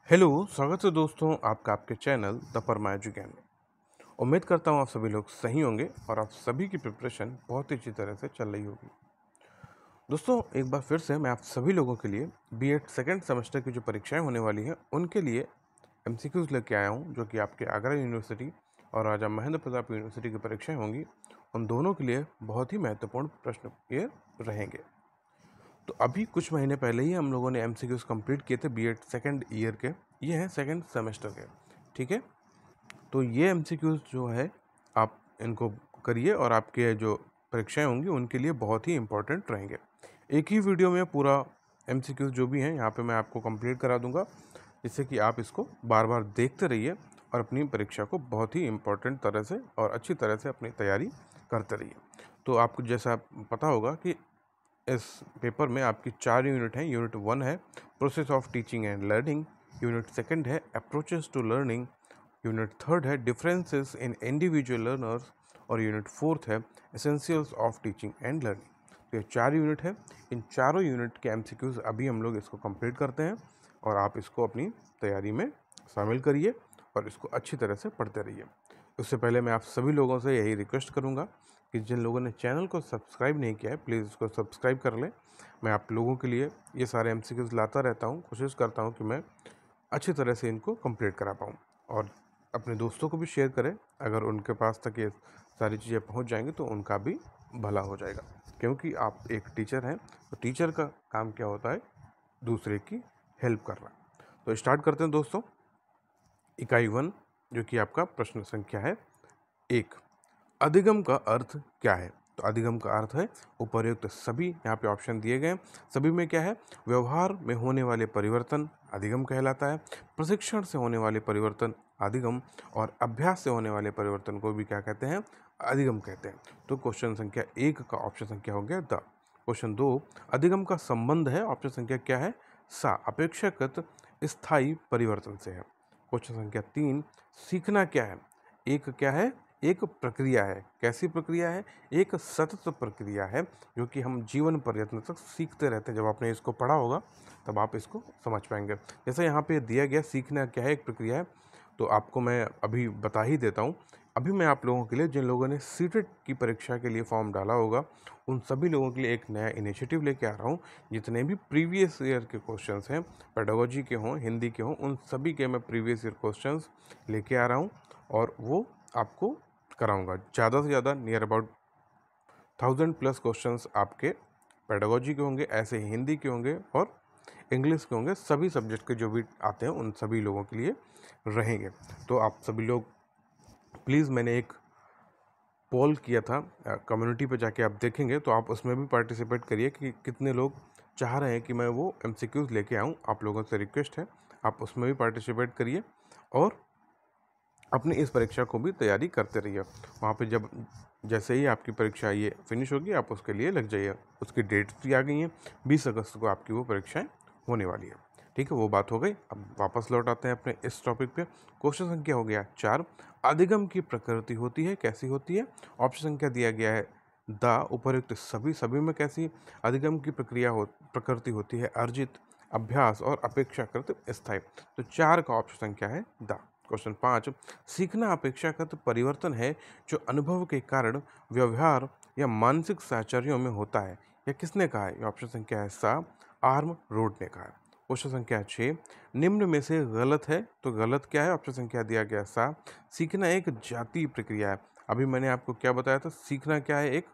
Hello, स्वागत है दोस्तों आपका आपके चैनल द परमा एजुकेशन में। उम्मीद करता हूँ आप सभी लोग सही होंगे और आप सभी की प्रिपरेशन बहुत ही अच्छी तरह से चल रही होगी। दोस्तों एक बार फिर से मैं आप सभी लोगों के लिए बीएड सेकेंड सेमेस्टर की जो परीक्षाएं होने वाली हैं उनके लिए एमसीक्यूज लेके आया हूँ, जो कि आपके आगरा यूनिवर्सिटी और राजा महेंद्र प्रताप यूनिवर्सिटी की परीक्षाएं होंगी। उन दोनों के लिए बहुत ही महत्वपूर्ण प्रश्न ये रहेंगे। तो अभी कुछ महीने पहले ही हम लोगों ने एमसीक्यूज कंप्लीट किए थे बीएड सेकेंड ईयर के, ये हैं सेकेंड सेमेस्टर के। ठीक है, तो ये एमसीक्यूज जो है आप इनको करिए और आपके जो परीक्षाएं होंगी उनके लिए बहुत ही इंपॉर्टेंट रहेंगे। एक ही वीडियो में पूरा एमसीक्यूज जो भी हैं यहाँ पे मैं आपको कंप्लीट करा दूंगा, जिससे कि आप इसको बार बार देखते रहिए और अपनी परीक्षा को बहुत ही इम्पोर्टेंट तरह से और अच्छी तरह से अपनी तैयारी करते रहिए। तो आपको जैसा पता होगा कि इस पेपर में आपकी 4 यूनिट हैं। यूनिट 1 है process of teaching and learning, unit 2 है अप्रोचेस टू लर्निंग, यूनिट 3 है डिफरेंसेस इन इंडिविजुअल लर्नर्स और यूनिट 4 है essentials of teaching and learning. तो ये 4 यूनिट है। इन चारों यूनिट के एमसीक्यूज अभी हम लोग इसको कंप्लीट करते हैं और आप इसको अपनी तैयारी में शामिल करिए और इसको अच्छी तरह से पढ़ते रहिए। उससे पहले मैं आप सभी लोगों से यही रिक्वेस्ट करूंगा कि जिन लोगों ने चैनल को सब्सक्राइब नहीं किया है प्लीज़ इसको सब्सक्राइब कर लें। मैं आप लोगों के लिए ये सारे एमसीक्यूज लाता रहता हूँ, कोशिश करता हूँ कि मैं अच्छी तरह से इनको कंप्लीट करा पाऊँ। और अपने दोस्तों को भी शेयर करें, अगर उनके पास तक ये सारी चीज़ें पहुँच जाएंगी तो उनका भी भला हो जाएगा। क्योंकि आप एक टीचर हैं तो टीचर का काम क्या होता है, दूसरे की हेल्प करना। तो स्टार्ट करते हैं दोस्तों। इकाई 1 जो कि आपका प्रश्न संख्या है 1, अधिगम का अर्थ क्या है। तो अधिगम का अर्थ है उपर्युक्त सभी, यहाँ पे ऑप्शन दिए गए हैं। सभी में क्या है, व्यवहार में होने वाले परिवर्तन अधिगम कहलाता है, प्रशिक्षण से होने वाले परिवर्तन अधिगम, और अभ्यास से होने वाले परिवर्तन को भी क्या कहते हैं, अधिगम कहते हैं। तो क्वेश्चन संख्या 1 का ऑप्शन संख्या हो गया द। क्वेश्चन 2, अधिगम का संबंध है, ऑप्शन संख्या क्या है, सा, अपेक्षाकृत स्थायी परिवर्तन से है। क्वेश्चन संख्या 3, सीखना क्या है, एक क्या है, एक प्रक्रिया है। कैसी प्रक्रिया है, एक सतत प्रक्रिया है जो कि हम जीवन पर्यंत तक सीखते रहते हैं। जब आपने इसको पढ़ा होगा तब आप इसको समझ पाएंगे। जैसे यहाँ पे दिया गया सीखना क्या है, एक प्रक्रिया है, तो आपको मैं अभी बता ही देता हूँ। अभी मैं आप लोगों के लिए, जिन लोगों ने सीटेट की परीक्षा के लिए फॉर्म डाला होगा, उन सभी लोगों के लिए एक नया इनिशिएटिव लेके आ रहा हूँ। जितने भी प्रीवियस ईयर के क्वेश्चंस हैं, पेडागोजी के हों, हिंदी के हों, उन सभी के मैं प्रीवियस ईयर क्वेश्चंस लेके आ रहा हूँ और वो आपको कराऊंगा। ज़्यादा से ज़्यादा नियर अबाउट 1000+ क्वेश्चंस आपके पेडागोजी के होंगे, ऐसे ही हिंदी के होंगे और इंग्लिश के होंगे। सभी सब्जेक्ट के जो भी आते हैं उन सभी लोगों के लिए रहेंगे। तो आप सभी लोग प्लीज़, मैंने एक पोल किया था कम्युनिटी पे, जाके आप देखेंगे तो आप उसमें भी पार्टिसिपेट करिए कि कितने लोग चाह रहे हैं कि मैं वो एमसीक्यूज लेके आऊँ। आप लोगों से रिक्वेस्ट है, आप उसमें भी पार्टिसिपेट करिए और अपनी इस परीक्षा को भी तैयारी करते रहिए। वहाँ पे जब जैसे ही आपकी परीक्षा ये फिनिश होगी आप उसके लिए लग जाइए। उसकी डेट भी आ गई हैं, 20 अगस्त को आपकी वो परीक्षाएं होने वाली है। ठीक है, वो बात हो गई। अब वापस लौट आते हैं अपने इस टॉपिक पे। क्वेश्चन संख्या हो गया 4, अधिगम की प्रकृति होती है, कैसी होती है। ऑप्शन संख्या दिया गया है द, उपर्युक्त सभी। सभी में कैसी अधिगम की प्रकृति होती है, अर्जित, अभ्यास और अपेक्षाकृत स्थायी। तो 4 का ऑप्शन संख्या है द। क्वेश्चन 5, सीखना अपेक्षाकृत परिवर्तन है जो अनुभव के कारण व्यवहार या मानसिक साहचर्यों में होता है। यह किसने कहा है, ऑप्शन संख्या है सा, आर्म रोड ने कहा है। क्वेश्चन संख्या 6, निम्न में से गलत है, तो गलत क्या है, ऑप्शन संख्या दिया गया सा, सीखना एक जातीय प्रक्रिया है। अभी मैंने आपको क्या बताया था, सीखना क्या है, एक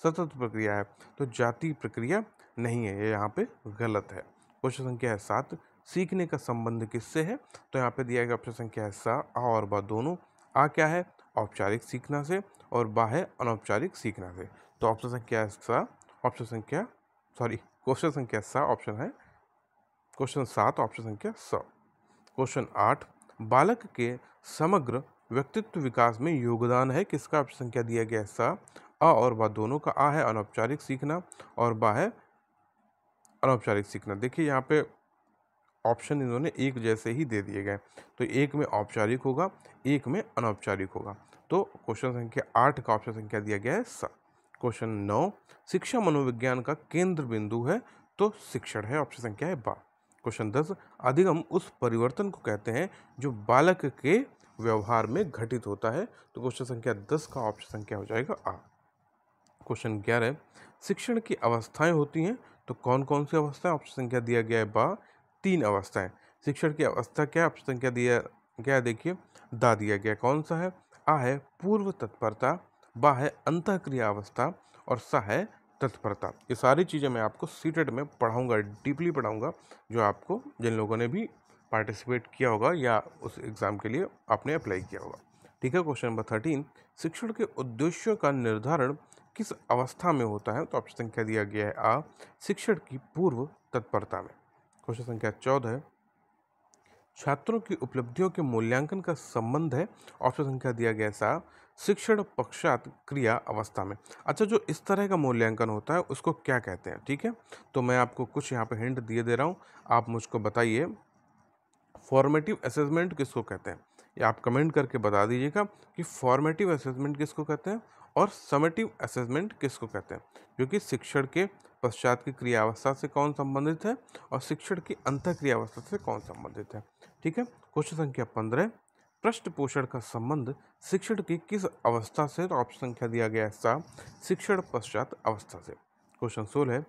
सतत प्रक्रिया है, तो जातीय प्रक्रिया नहीं है, ये यहाँ पे गलत है। क्वेश्चन संख्या है 7, सीखने का संबंध किससे है, तो यहाँ पे दिया गया ऑप्शन संख्या है सा, आ और बा दोनों। आ क्या है, औपचारिक सीखना से, और बा है अनौपचारिक सीखना से। तो ऑप्शन संख्या है सा, ऑप्शन संख्या क्वेश्चन संख्या सा ऑप्शन है, क्वेश्चन 7 ऑप्शन संख्या स। क्वेश्चन 8, बालक के समग्र व्यक्तित्व विकास में योगदान है, किसका, ऑप्शन संख्या दिया गया है सा, आ और बा दोनों का। आ है अनौपचारिक सीखना और बा है अनौपचारिक सीखना। देखिए यहाँ पे ऑप्शन इन्होंने एक जैसे ही दे दिए गए, तो एक में औपचारिक होगा, एक में अनौपचारिक होगा। तो क्वेश्चन संख्या 8 का ऑप्शन संख्या दिया गया है सा। क्वेश्चन 9, शिक्षा मनोविज्ञान का केंद्र बिंदु है, तो शिक्षण है, ऑप्शन संख्या है बा। क्वेश्चन 10, अधिगम उस परिवर्तन को कहते हैं जो बालक के व्यवहार में घटित होता है। तो क्वेश्चन संख्या 10 का ऑप्शन संख्या हो जाएगा आ। क्वेश्चन 11, शिक्षण की अवस्थाएं होती हैं, तो कौन कौन सी अवस्थाएं? ऑप्शन संख्या दिया गया है बा, 3 अवस्थाएं। शिक्षण की अवस्था क्या है? ऑप्शन संख्या दिया गया है, देखिए दा दिया गया, कौन सा है? आ है पूर्व तत्परता, बा है अंतःक्रिया अवस्था और सा है तत्परता। ये सारी चीज़ें मैं आपको सीटेट में पढ़ाऊंगा, डीपली पढ़ाऊंगा, जो आपको, जिन लोगों ने भी पार्टिसिपेट किया होगा या उस एग्ज़ाम के लिए आपने अप्लाई किया होगा। ठीक है। क्वेश्चन नंबर 13, शिक्षण के उद्देश्यों का निर्धारण किस अवस्था में होता है? तो ऑप्शन संख्या दिया गया है आ, शिक्षण की पूर्व तत्परता में। क्वेश्चन संख्या 14, छात्रों की उपलब्धियों के मूल्यांकन का संबंध है। ऑप्शन संख्या दिया गया सा, शिक्षण पश्चात क्रिया अवस्था में। अच्छा, जो इस तरह का मूल्यांकन होता है उसको क्या कहते हैं? ठीक है, तो मैं आपको कुछ यहाँ पे हिंट दिए दे रहा हूँ, आप मुझको बताइए फॉर्मेटिव असेसमेंट किसको कहते हैं? ये आप कमेंट करके बता दीजिएगा कि फॉर्मेटिव असेसमेंट किसको कहते हैं और समेटिव असेसमेंट किसको कहते हैं, जो कि शिक्षण के पश्चात की क्रिया अवस्था से कौन संबंधित है और शिक्षण की अंतःक्रिया अवस्था से कौन संबंधित है। ठीक है। क्वेश्चन संख्या 15, पृष्ठ पोषण का संबंध शिक्षण की किस अवस्था से? तो ऑप्शन संख्या दिया गया है सा, शिक्षण पश्चात अवस्था से। क्वेश्चन 16,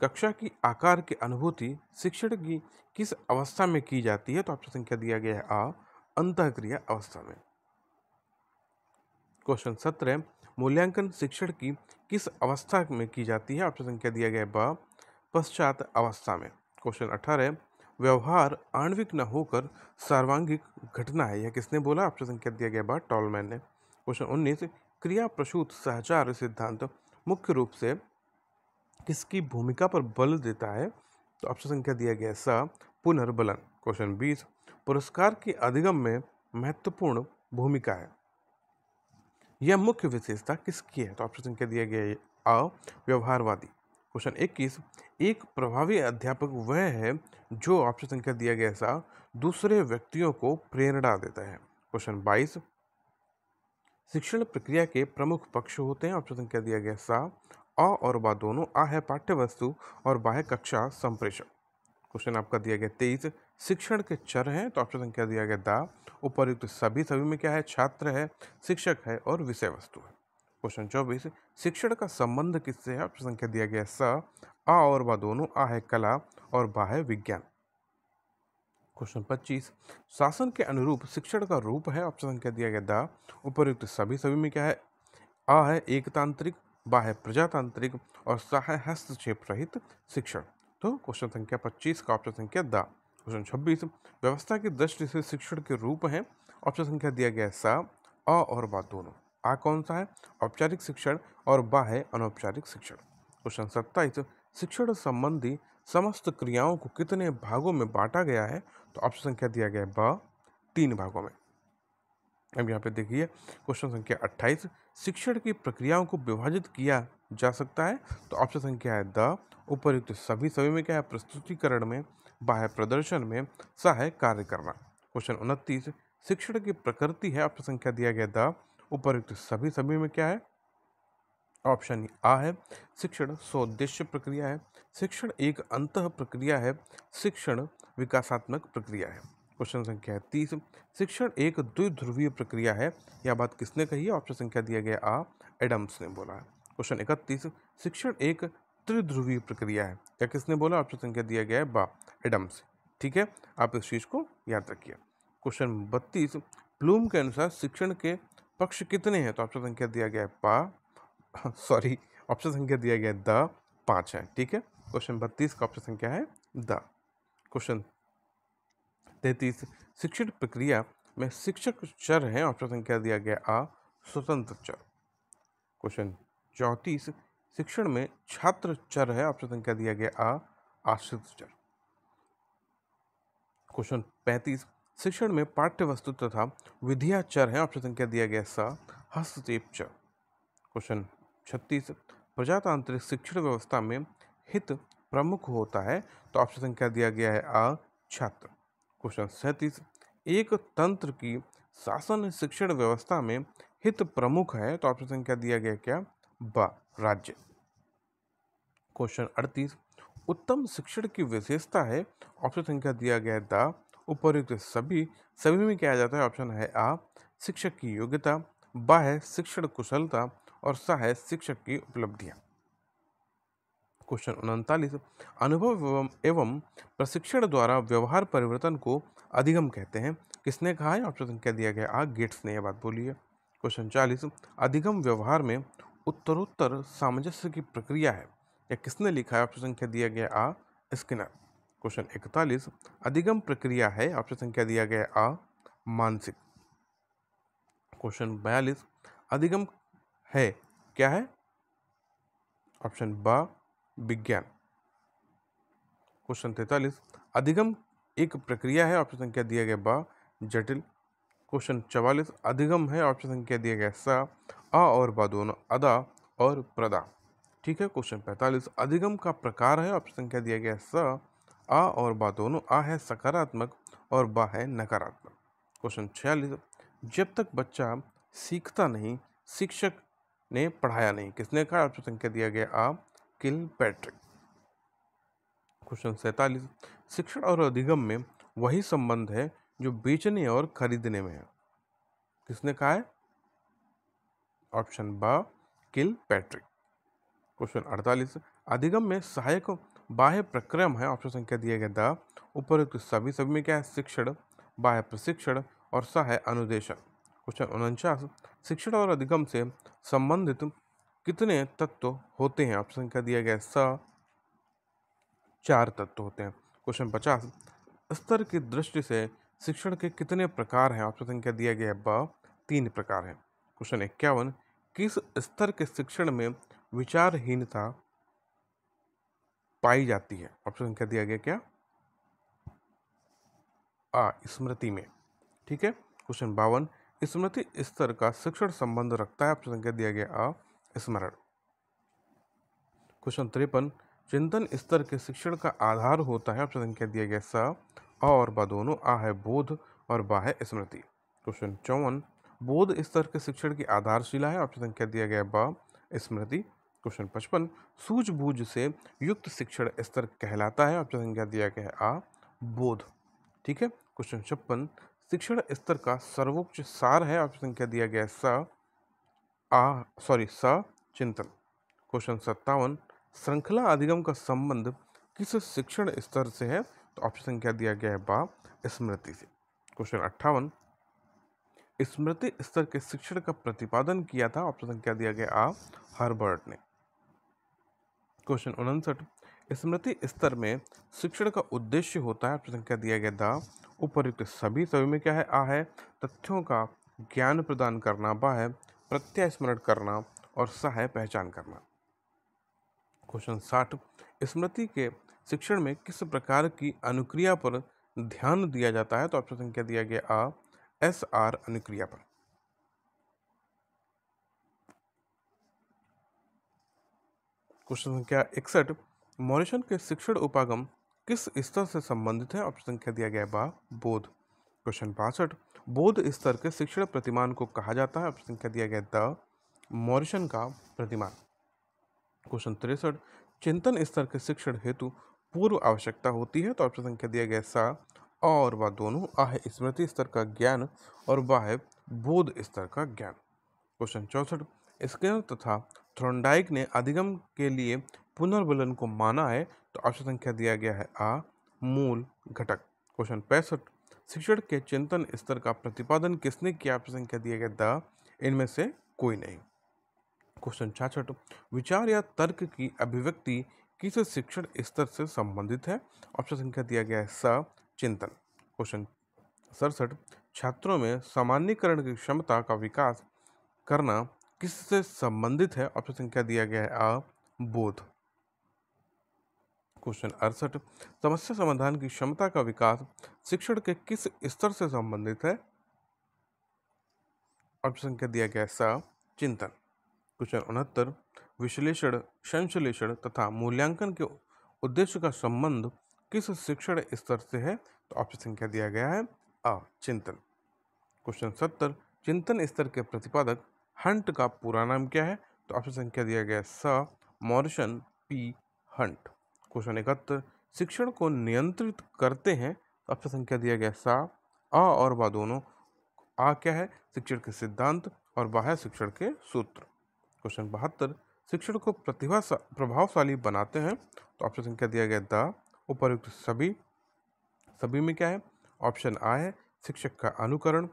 कक्षा की आकार की अनुभूति शिक्षण की किस अवस्था में की जाती है? तो ऑप्शन संख्या दिया गया है आ, अंतःक्रिया अवस्था में। क्वेश्चन 17, मूल्यांकन शिक्षण की किस अवस्था में की जाती है? ऑप्शन संख्या दिया गया है बा, पश्चात अवस्था में। क्वेश्चन 18, व्यवहार आणविक न होकर सर्वांगिक घटना है, यह किसने बोला? ऑप्शन संख्या दिया गया बा, टॉलमैन ने। क्वेश्चन 19, क्रिया प्रसूत सहचार सिद्धांत मुख्य रूप से किसकी भूमिका पर बल देता है? तो ऑप्शन संख्या दिया गया है सा, पुनर्बलन। क्वेश्चन 20, पुरस्कार की अधिगम में महत्वपूर्ण भूमिका है, यह मुख्य विशेषता किसकी है? तो ऑप्शन संख्या दिया गया है आ, व्यवहारवादी। क्वेश्चन 21, एक प्रभावी अध्यापक वह है जो, ऑप्शन संख्या दिया गया है सा, दूसरे व्यक्तियों को प्रेरणा देता है। क्वेश्चन 22, शिक्षण प्रक्रिया के प्रमुख पक्ष होते हैं। ऑप्शन संख्या दिया गया सा, अ और बा दोनों। आ है पाठ्य वस्तु और बा है कक्षा संप्रेषण। क्वेश्चन आपका दिया गया 23, शिक्षण के चर हैं। तो ऑप्शन संख्या दिया गया दा, उपर्युक्त सभी सभी में क्या है? छात्र है, शिक्षक है और विषय वस्तु है। क्वेश्चन 24, शिक्षण का संबंध किससे है? ऑप्शन संख्या दिया गया सा, आ और बा दोनों। आ है कला और बा है विज्ञान। क्वेश्चन 25, शासन के अनुरूप शिक्षण का रूप है। ऑप्शन संख्या दिया गया दा, उपर्युक्त सभी सभी में क्या है? आ है एकतांत्रिक, बा है प्रजातांत्रिक और सा है हस्तक्षेप रहित शिक्षण। तो क्वेश्चन संख्या 25 का ऑप्शन संख्या दा। क्वेश्चन 26, व्यवस्था की दृष्टि से शिक्षण के रूप हैं। ऑप्शन संख्या दिया गया है सा, अ और बा दोनों। आ कौन सा है? औपचारिक शिक्षण और बा है अनौपचारिक शिक्षण। क्वेश्चन 27, शिक्षण संबंधी समस्त क्रियाओं को कितने भागों में बांटा गया है? तो ऑप्शन संख्या दिया गया है बा, 3 भागों में। अब यहाँ पे देखिए क्वेश्चन संख्या 28, शिक्षण की प्रक्रियाओं को विभाजित किया जा सकता है। तो ऑप्शन संख्या है द, उपर्युक्त सभी सभी में क्या है? प्रस्तुतिकरण में, बा है प्रदर्शन में, सा है कार्य करना। क्वेश्चन 29, शिक्षण की प्रकृति है। ऑप्शन संख्या दिया गया द, उपर्युक्त सभी सभी में क्या है? ऑप्शन आ है शिक्षण स्वोद्देश्य प्रक्रिया है, शिक्षण एक अंतः प्रक्रिया है, शिक्षण विकासात्मक प्रक्रिया है। क्वेश्चन संख्या 30, शिक्षण एक द्विध्रुवीय प्रक्रिया है, यह बात किसने कही है? ऑप्शन संख्या दिया गया आ, एडम्स ने बोला है। क्वेश्चन 31, शिक्षण एक त्रिध्रुवीय प्रक्रिया है, या किसने बोला? ऑप्शन संख्या दिया गया है बा, एडम्स। ठीक है, आप इस चीज को याद रखिए। क्वेश्चन 32, ब्लूम के अनुसार शिक्षण के पक्ष कितने हैं? तो ऑप्शन संख्या दिया गया है पा, सॉरी, ऑप्शन संख्या दिया गया द, 5 है। ठीक है, क्वेश्चन 32 का ऑप्शन संख्या है द। क्वेश्चन 33, शिक्षण प्रक्रिया में शिक्षक चर है। ऑप्शन संख्या दिया गया आ, स्वतंत्र चर। क्वेश्चन 34, शिक्षण में छात्र चर है। ऑप्शन संख्या दिया गया आ, आश्रित चर। क्वेश्चन 35, शिक्षण में पाठ्य वस्तु तथा विधिया चर है। ऑप्शन संख्या दिया गया सा, हस्तक्षेप चर। क्वेश्चन 36, प्रजातांत्रिक शिक्षण व्यवस्था में हित प्रमुख होता है। तो ऑप्शन संख्या दिया गया है आ, छात्र। क्वेश्चन 37, एक तंत्र की शासन शिक्षण व्यवस्था में हित प्रमुख है। तो ऑप्शन संख्या दिया गया क्या? बा, राज्य। क्वेश्चन 38, उत्तम शिक्षण की विशेषता है? ऑप्शन संख्या दिया गया है द। उपर्युक्त सभी सभी में क्या आ जाता है? ऑप्शन है आ शिक्षक की योग्यता, बा है शिक्षण कुशलता और सा है शिक्षक की उपलब्धियां। क्वेश्चन 39, अनुभव एवं प्रशिक्षण द्वारा व्यवहार परिवर्तन को अधिगम कहते हैं। किसने कहा है? ऑप्शन संख्या दिया गया आ गेट्स ने यह बात बोली है। क्वेश्चन 40, अधिगम व्यवहार में उत्तरोत्तर सामंजस्य की प्रक्रिया है। यह किसने लिखा है? ऑप्शन संख्या दिया गया आ स्किनर। क्वेश्चन 41, अधिगम प्रक्रिया है। ऑप्शन संख्या दिया गया आ मानसिक। क्वेश्चन 42, अधिगम है क्या है? ऑप्शन बा विज्ञान। क्वेश्चन 43, अधिगम एक प्रक्रिया है। ऑप्शन संख्या दिया गया बा जटिल। क्वेश्चन 44, अधिगम है। ऑप्शन संख्या दिया गया सा आ और बा दोनों अदा और प्रदा। ठीक है। क्वेश्चन 45, अधिगम का प्रकार है। ऑप्शन संख्या दिया गया सा आ और बा दोनों आ है सकारात्मक और बा है नकारात्मक। क्वेश्चन 46, जब तक बच्चा सीखता नहीं शिक्षक ने पढ़ाया नहीं। किसने कहा? ऑप्शन संख्या दिया गया आ किल पैट्रिक। क्वेश्चन 47, शिक्षण और अधिगम में वही संबंध है जो बेचने और खरीदने में है। किसने कहा है? ऑप्शन बा किल पैट्रिक। क्वेश्चन 48, अधिगम में सहायक बाह्य प्रक्रम है। ऑप्शन संख्या दिया गया द। उपरोक्त सभी में क्या है? शिक्षण, बाह्य प्रशिक्षण और सा है अनुदेशन। क्वेश्चन 49, शिक्षण और अधिगम से संबंधित कितने तत्व होते हैं? ऑप्शन संख्या दिया गया सा 4 तत्व होते हैं। क्वेश्चन 50, स्तर की दृष्टि से शिक्षण के कितने प्रकार हैं? ऑप्शन संख्या दिया गया है ब 3 प्रकार हैं। क्वेश्चन 51, किस स्तर के शिक्षण में विचारहीनता पाई जाती है? ऑप्शन संख्या दिया गया क्या? आ स्मृति में। ठीक है। क्वेश्चन 52, स्मृति स्तर का शिक्षण संबंध रखता है। ऑप्शन संख्या दिया गया आ स्मरण। क्वेश्चन 53, चिंतन स्तर के शिक्षण का आधार होता है। ऑप्शन संख्या दिया गया सा आ और बा दोनों आ है बोध और बा है स्मृति। क्वेश्चन 54, बोध स्तर के शिक्षण की आधारशिला है। ऑप्शन संख्या दिया गया बा स्मृति। क्वेश्चन 55, सूझबूझ से युक्त शिक्षण स्तर कहलाता है। ऑप्शन संख्या दिया गया है आ बोध। ठीक है। क्वेश्चन 56, शिक्षण स्तर का सर्वोच्च सार है। ऑप्शन संख्या दिया गया सा चिंतन। क्वेश्चन 57, श्रृंखला अधिगम का संबंध किस शिक्षण स्तर से है? तो ऑप्शन संख्या दिया गया है बा स्मृति से। क्वेश्चन 58, स्मृति स्तर के शिक्षण का प्रतिपादन किया था। ऑप्शन संख्या दिया गया आ हर्बर्ट ने। क्वेश्चन 59, स्मृति स्तर में शिक्षण का उद्देश्य होता है। ऑप्शन संख्या दिया गया द। उपर्युक्त सभी में क्या है? आ है तथ्यों का ज्ञान प्रदान करना, बा है प्रत्यय स्मरण करना और सा है पहचान करना। क्वेश्चन 60, स्मृति के शिक्षण में किस प्रकार की अनुक्रिया पर ध्यान दिया जाता है? तो ऑप्शन संख्या दिया गया आ SR अनुक्रिया पर। क्वेश्चन संख्या 61, मॉरिसन के शिक्षण उपागम किस स्तर से संबंधित है? ऑप्शन संख्या दिया गया बा बोध। क्वेश्चन 62, बोध स्तर के शिक्षण प्रतिमान को कहा जाता है। ऑप्शन संख्या दिया गया द मॉरिसन का प्रतिमान। क्वेश्चन 63, चिंतन स्तर के शिक्षण हेतु पूर्व आवश्यकता होती है। तो ऑप्शन संख्या दिया गया सा और वह दोनों आ है स्मृति स्तर का ज्ञान और वह है बोध स्तर का ज्ञान। क्वेश्चन 64, स्किनर तथा थॉर्नडाइक ने अधिगम के लिए पुनर्बलन को माना है। तो ऑप्शन संख्या दिया गया है आ मूल घटक। क्वेश्चन 65, शिक्षण के चिंतन स्तर का प्रतिपादन किसने किया? ऑप्शन संख्या दिया गया द। इनमें से कोई नहीं। क्वेश्चन 66, विचार या तर्क की अभिव्यक्ति किस शिक्षण स्तर से संबंधित है? ऑप्शन संख्या दिया गया है स चिंतन। क्वेश्चन 67, छात्रों में सामान्यीकरण की क्षमता का विकास करना किससे संबंधित है? ऑप्शन संख्या दिया गया है आ बोध। क्वेश्चन 68, समस्या समाधान की क्षमता का विकास शिक्षण के किस स्तर से संबंधित है? ऑप्शन संख्या दिया गया है सा चिंतन। क्वेश्चन 69, विश्लेषण, संश्लेषण तथा मूल्यांकन के उद्देश्य का संबंध किस शिक्षण स्तर से है? तो ऑप्शन संख्या दिया गया है आ चिंतन। क्वेश्चन 70, चिंतन स्तर के प्रतिपादक हंट का पूरा नाम क्या है? तो ऑप्शन संख्या दिया गया स मॉरिसन पी हंट। क्वेश्चन 71, शिक्षण को नियंत्रित करते हैं तो ऑप्शन संख्या दिया गया सा, आ और बा दोनों। आ क्या है? शिक्षण के सिद्धांत और बा है शिक्षण के सूत्र। क्वेश्चन 72, शिक्षण को प्रभावशाली बनाते हैं तो ऑप्शन संख्या दिया गया द, उपर्युक्त सभी। सभी में क्या है? ऑप्शन आ है शिक्षक का अनुकरण,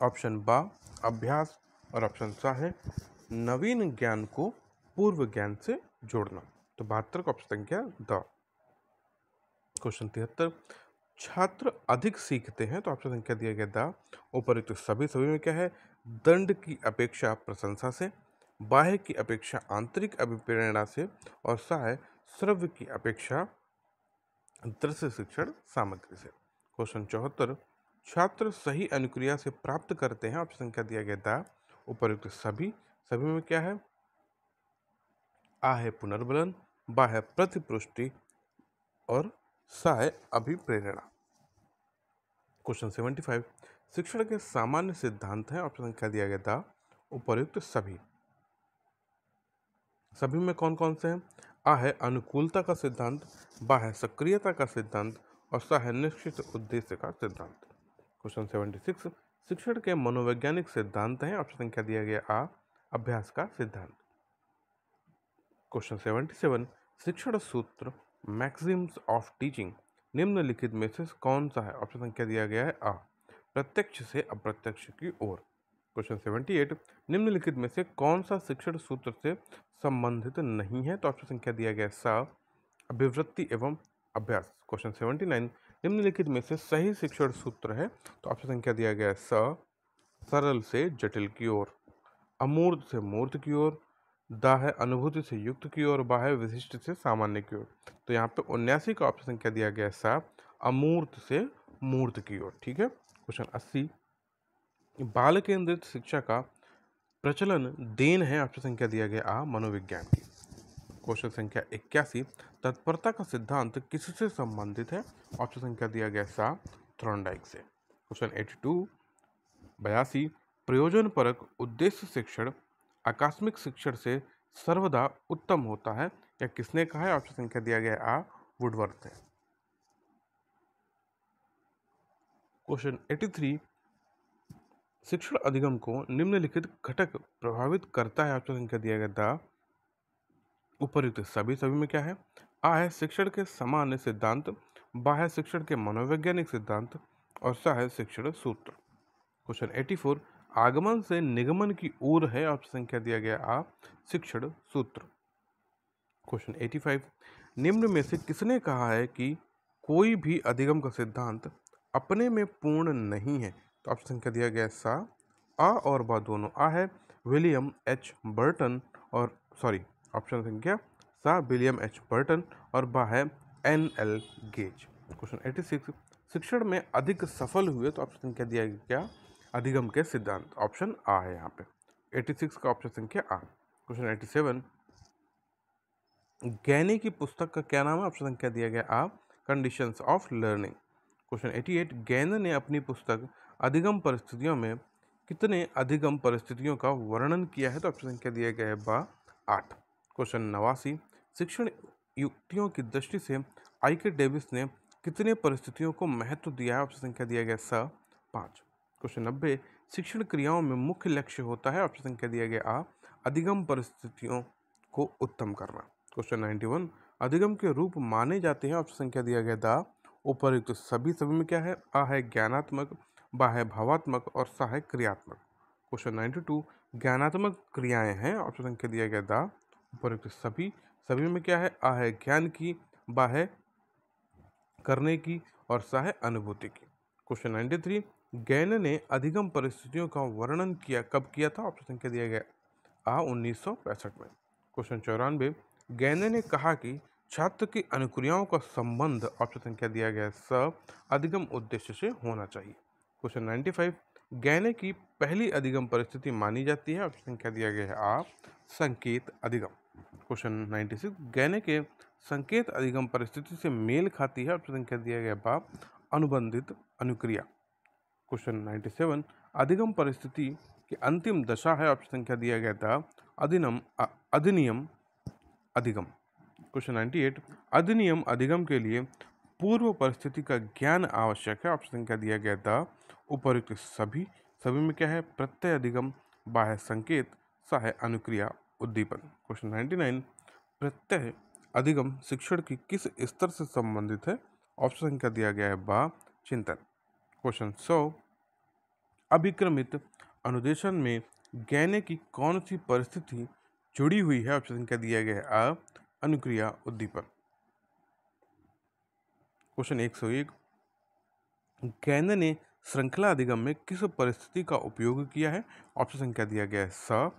ऑप्शन बा अभ्यास और ऑप्शन सा है नवीन ज्ञान को पूर्व ज्ञान से जोड़ना। तो 72 का ऑप्शन संख्या द। क्वेश्चन 73, छात्र अधिक सीखते हैं तो ऑप्शन संख्या दिया गया द, उपर्युक्त सभी। सभी में क्या है? दंड की अपेक्षा प्रशंसा से, बाह्य की अपेक्षा आंतरिक अभिप्रेरणा से और सा है श्रव्य की अपेक्षा दृश्य शिक्षण सामग्री से। क्वेश्चन 74, छात्र सही अनुक्रिया से प्राप्त करते हैं, ऑप्शन संख्या दिया गया द, उपर्युक्त सभी। सभी में क्या है? आ है पुनर्बलन, बा है प्रतिपुष्टि और सा है अभिप्रेरणा। क्वेश्चन 75, शिक्षण के सामान्य सिद्धांत हैं, ऑप्शन संख्या दिया गया द, उपर्युक्त सभी। सभी में कौन कौन से हैं? आ है अनुकूलता का सिद्धांत, बा है सक्रियता का सिद्धांत और सा है निश्चित उद्देश्य का सिद्धांत। क्वेश्चन 76, शिक्षण के मनोवैज्ञानिक सिद्धांत हैं, ऑप्शन संख्या दिया गया आ, अभ्यास का सिद्धांत। क्वेश्चन 77, शिक्षण सूत्र मैक्सिम्स ऑफ टीचिंग निम्नलिखित में से कौन सा है? ऑप्शन संख्या दिया गया है आ, प्रत्यक्ष से अप्रत्यक्ष की ओर। क्वेश्चन 78, निम्नलिखित में से कौन सा शिक्षण सूत्र से संबंधित नहीं है? तो ऑप्शन संख्या दिया गया सा, अभिवृत्ति एवं अभ्यास। क्वेश्चन 79, निम्नलिखित में से सही शिक्षण सूत्र है? तो ऑप्शन संख्या दिया गया सा, सरल से जटिल की ओर, अमूर्त से मूर्त की ओर, दा है अनुभूति से युक्त की ओर, बा है विशिष्ट से सामान्य की ओर। तो यहाँ पे 79 का ऑप्शन संख्या दिया गया सा, अमूर्त से मूर्त की ओर। ठीक है। क्वेश्चन 80, बाल केंद्रित शिक्षा का प्रचलन देन है, ऑप्शन संख्या दिया गया आ, मनोविज्ञान की। क्वेश्चन संख्या 81, तत्परता का सिद्धांत किससे संबंधित है? ऑप्शन संख्या दिया गया सा, थॉर्नडाइक से। क्वेश्चन 82, प्रयोजन परक उद्देश्य शिक्षण आकस्मिक शिक्षण से सर्वदा उत्तम होता है, या किसने कहा है? ऑप्शन संख्या दिया गया आ, वुडवर्थ है। क्वेश्चन 83, शिक्षण अधिगम को निम्नलिखित घटक प्रभावित करता है, ऑप्शन संख्या दिया गया द, उपर्युक्त सभी। सभी में क्या है? आ है शिक्षण के सामान्य सिद्धांत, बा है शिक्षण के मनोवैज्ञानिक सिद्धांत और सा है शिक्षण सूत्र। क्वेश्चन 84, आगमन से निगमन की ओर है, ऑप्शन संख्या दिया गया आ, शिक्षण सूत्र। क्वेश्चन 85, निम्न में से किसने कहा है कि कोई भी अधिगम का सिद्धांत अपने में पूर्ण नहीं है? तो ऑप्शन संख्या दिया गया सा, आ और बा दोनों। आ है विलियम एच बर्टन और ऑप्शन संख्या सा विलियम एच बर्टन और बा है NL गेज। क्वेश्चन 86, शिक्षण में अधिक सफल हुए, तो ऑप्शन संख्या दिया गया क्या? अधिगम के सिद्धांत। ऑप्शन आ है यहाँ पे 86 का ऑप्शन संख्या आ। क्वेश्चन 87, गैनी की पुस्तक का क्या नाम है? ऑप्शन संख्या दिया गया आ, conditions of learning. Question 88, Gagne ने अपनी पुस्तक अधिगम परिस्थितियों में कितने अधिगम परिस्थितियों का वर्णन किया है? तो ऑप्शन संख्या दिया गया है बा, 8। क्वेश्चन 89, शिक्षण युक्तियों की दृष्टि से I.K. डेविस ने कितने परिस्थितियों को महत्व दिया है? ऑप्शन संख्या दिया गया सा, 5। क्वेश्चन 90, शिक्षण क्रियाओं में मुख्य लक्ष्य होता है, ऑप्शन संख्या दिया गया आ, अधिगम परिस्थितियों को उत्तम करना। क्वेश्चन 91, अधिगम के रूप माने जाते हैं, ऑप्शन संख्या दिया गया दा, उपर्युक्त सभी। सभी में क्या है? आ है ज्ञानात्मक, बा है भावात्मक और सा है क्रियात्मक। क्वेश्चन 92, ज्ञानात्मक क्रियाएं हैं, ऑप्शन संख्या दिया गया दा, उपर्युक्त सभी। सभी में क्या है? आ है ज्ञान की, बा है करने की और सा है अनुभूति की। क्वेश्चन 93, गैन ने अधिगम परिस्थितियों का वर्णन किया कब किया था? ऑप्शन संख्या दिया गया आ, 1965 में। क्वेश्चन 94, गैन ने कहा कि छात्र की अनुक्रियाओं का संबंध, ऑप्शन संख्या दिया गया स, अधिगम उद्देश्य से होना चाहिए। क्वेश्चन 95, गैने की पहली अधिगम परिस्थिति मानी जाती है, ऑप्शन संख्या दिया गया है आ, संकेत अधिगम। क्वेश्चन 96, गैने के संकेत अधिगम परिस्थिति से मेल खाती है, ऑप्शन संख्या दिया गया बा, अनुबंधित अनुक्रिया। क्वेश्चन 97, अधिगम परिस्थिति की अंतिम दशा है, ऑप्शन संख्या दिया गया था अधिनियम अधिगम। क्वेश्चन 98, अधिनियम अधिगम के लिए पूर्व परिस्थिति का ज्ञान आवश्यक है। ऑप्शन क्या दिया गया? द उपयुक्त सभी। सभी में क्या है? प्रत्यय, अधिगम, बाह्य संकेत, सहाय, अनुक्रिया, उद्दीपन। क्वेश्चन 99, प्रत्यय अधिगम शिक्षण की किस स्तर से संबंधित है? ऑप्शन क्या दिया गया है? बा चिंतन। क्वेश्चन 100, अभिक्रमित अनुदेशन में गैने की कौन सी परिस्थिति जुड़ी हुई है? ऑप्शन क्या दिया गया है? अ अनुक्रिया, उद्दीपन। क्वेश्चन 101, गैने ने श्रृंखला अधिगम में किस परिस्थिति का उपयोग किया है? ऑप्शन क्या दिया गया है? स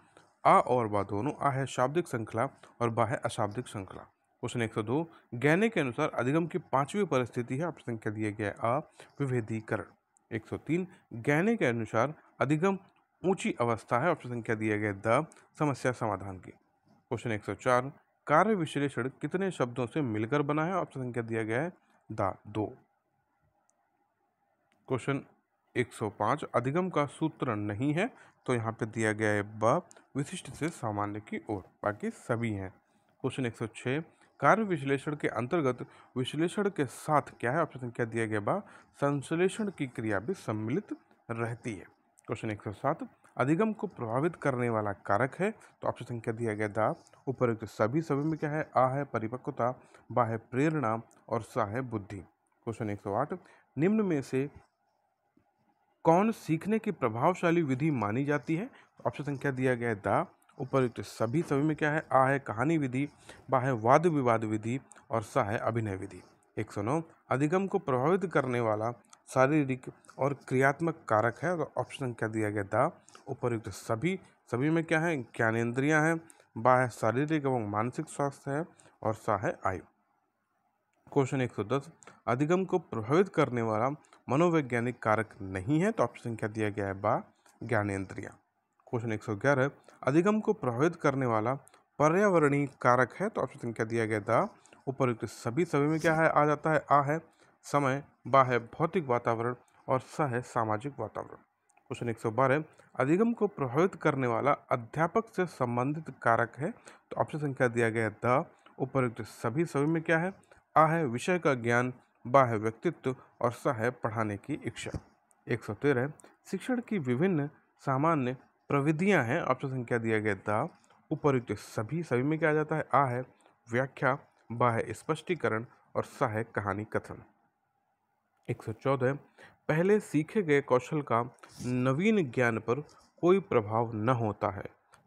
आ और बा दोनों। आ है शाब्दिक श्रृंखला और बा है अशाब्दिक श्रृंखला। क्वेश्चन 102, गैने के अनुसार अधिगम की पांचवी परिस्थिति है। ऑप्शन क्या दिया गया है? आ विभेदीकरण। 103, गैने के अनुसार अधिगम ऊंची अवस्था है। ऑप्शन क्या दिया गया है? द समस्या समाधान की। क्वेश्चन 104, कार्य विश्लेषण कितने शब्दों से मिलकर बना है? ऑप्शन क्या दिया गया है? द दो। क्वेश्चन 105, अधिगम का सूत्र नहीं है, तो यहाँ पे दिया गया है ब विशिष्ट से सामान्य की ओर, बाकी सभी हैं। क्वेश्चन 106, कार्य विश्लेषण के अंतर्गत विश्लेषण के साथ क्या है? ऑप्शन क्या दिया गया? बा संश्लेषण की क्रिया भी सम्मिलित रहती है। क्वेश्चन 107, अधिगम को प्रभावित करने वाला कारक है, तो ऑप्शन क्या दिया गया? दा उपयुक्त सभी। सभी में क्या है? आ है परिपक्वता, बा है प्रेरणा और सा है बुद्धि। क्वेश्चन 108, निम्न में से कौन सीखने की प्रभावशाली विधि मानी जाती है? ऑप्शन संख्या दिया गया है द उपयुक्त सभी। सभी में क्या है? आ है कहानी विधि, बा है वाद विवाद विधि और सा है अभिनय विधि। 109, अधिगम को प्रभावित करने वाला शारीरिक और क्रियात्मक कारक है, तो ऑप्शन क्या दिया गया? द उपयुक्त सभी। सभी में क्या है? ज्ञानेंद्रियां हैं, बा है शारीरिक एवं मानसिक स्वास्थ्य है और सा है आयु। क्वेश्चन 110, अधिगम को प्रभावित करने वाला मनोवैज्ञानिक कारक नहीं है, तो ऑप्शन क्या दिया गया है? बा ज्ञानेंद्रियां। क्वेश्चन 111, अधिगम को प्रभावित करने वाला पर्यावरणीय कारक है, तो ऑप्शन क्या दिया गया? द उपयुक्त सभी। सभी में क्या है? आ जाता है आ है समय, बा है भौतिक वातावरण और स है सामाजिक वातावरण। क्वेश्चन 112, अधिगम को प्रभावित करने वाला अध्यापक से संबंधित कारक है, तो ऑप्शन संख्या दिया गया है द उपयुक्त सभी। सभी में क्या है? आ है विषय का ज्ञान, बा है व्यक्तित्व और सा है पढ़ाने की इच्छा। 113, शिक्षण की विभिन्न सामान्य प्रविधियां हैं। ऑप्शन संख्या दिया गया द उपयुक्त सभी। सभी में क्या आ जाता है? आ है व्याख्या, बा है स्पष्टीकरण और सा है कहानी कथन। 114, पहले सीखे गए कौशल का नवीन ज्ञान पर कोई प्रभाव न होता है,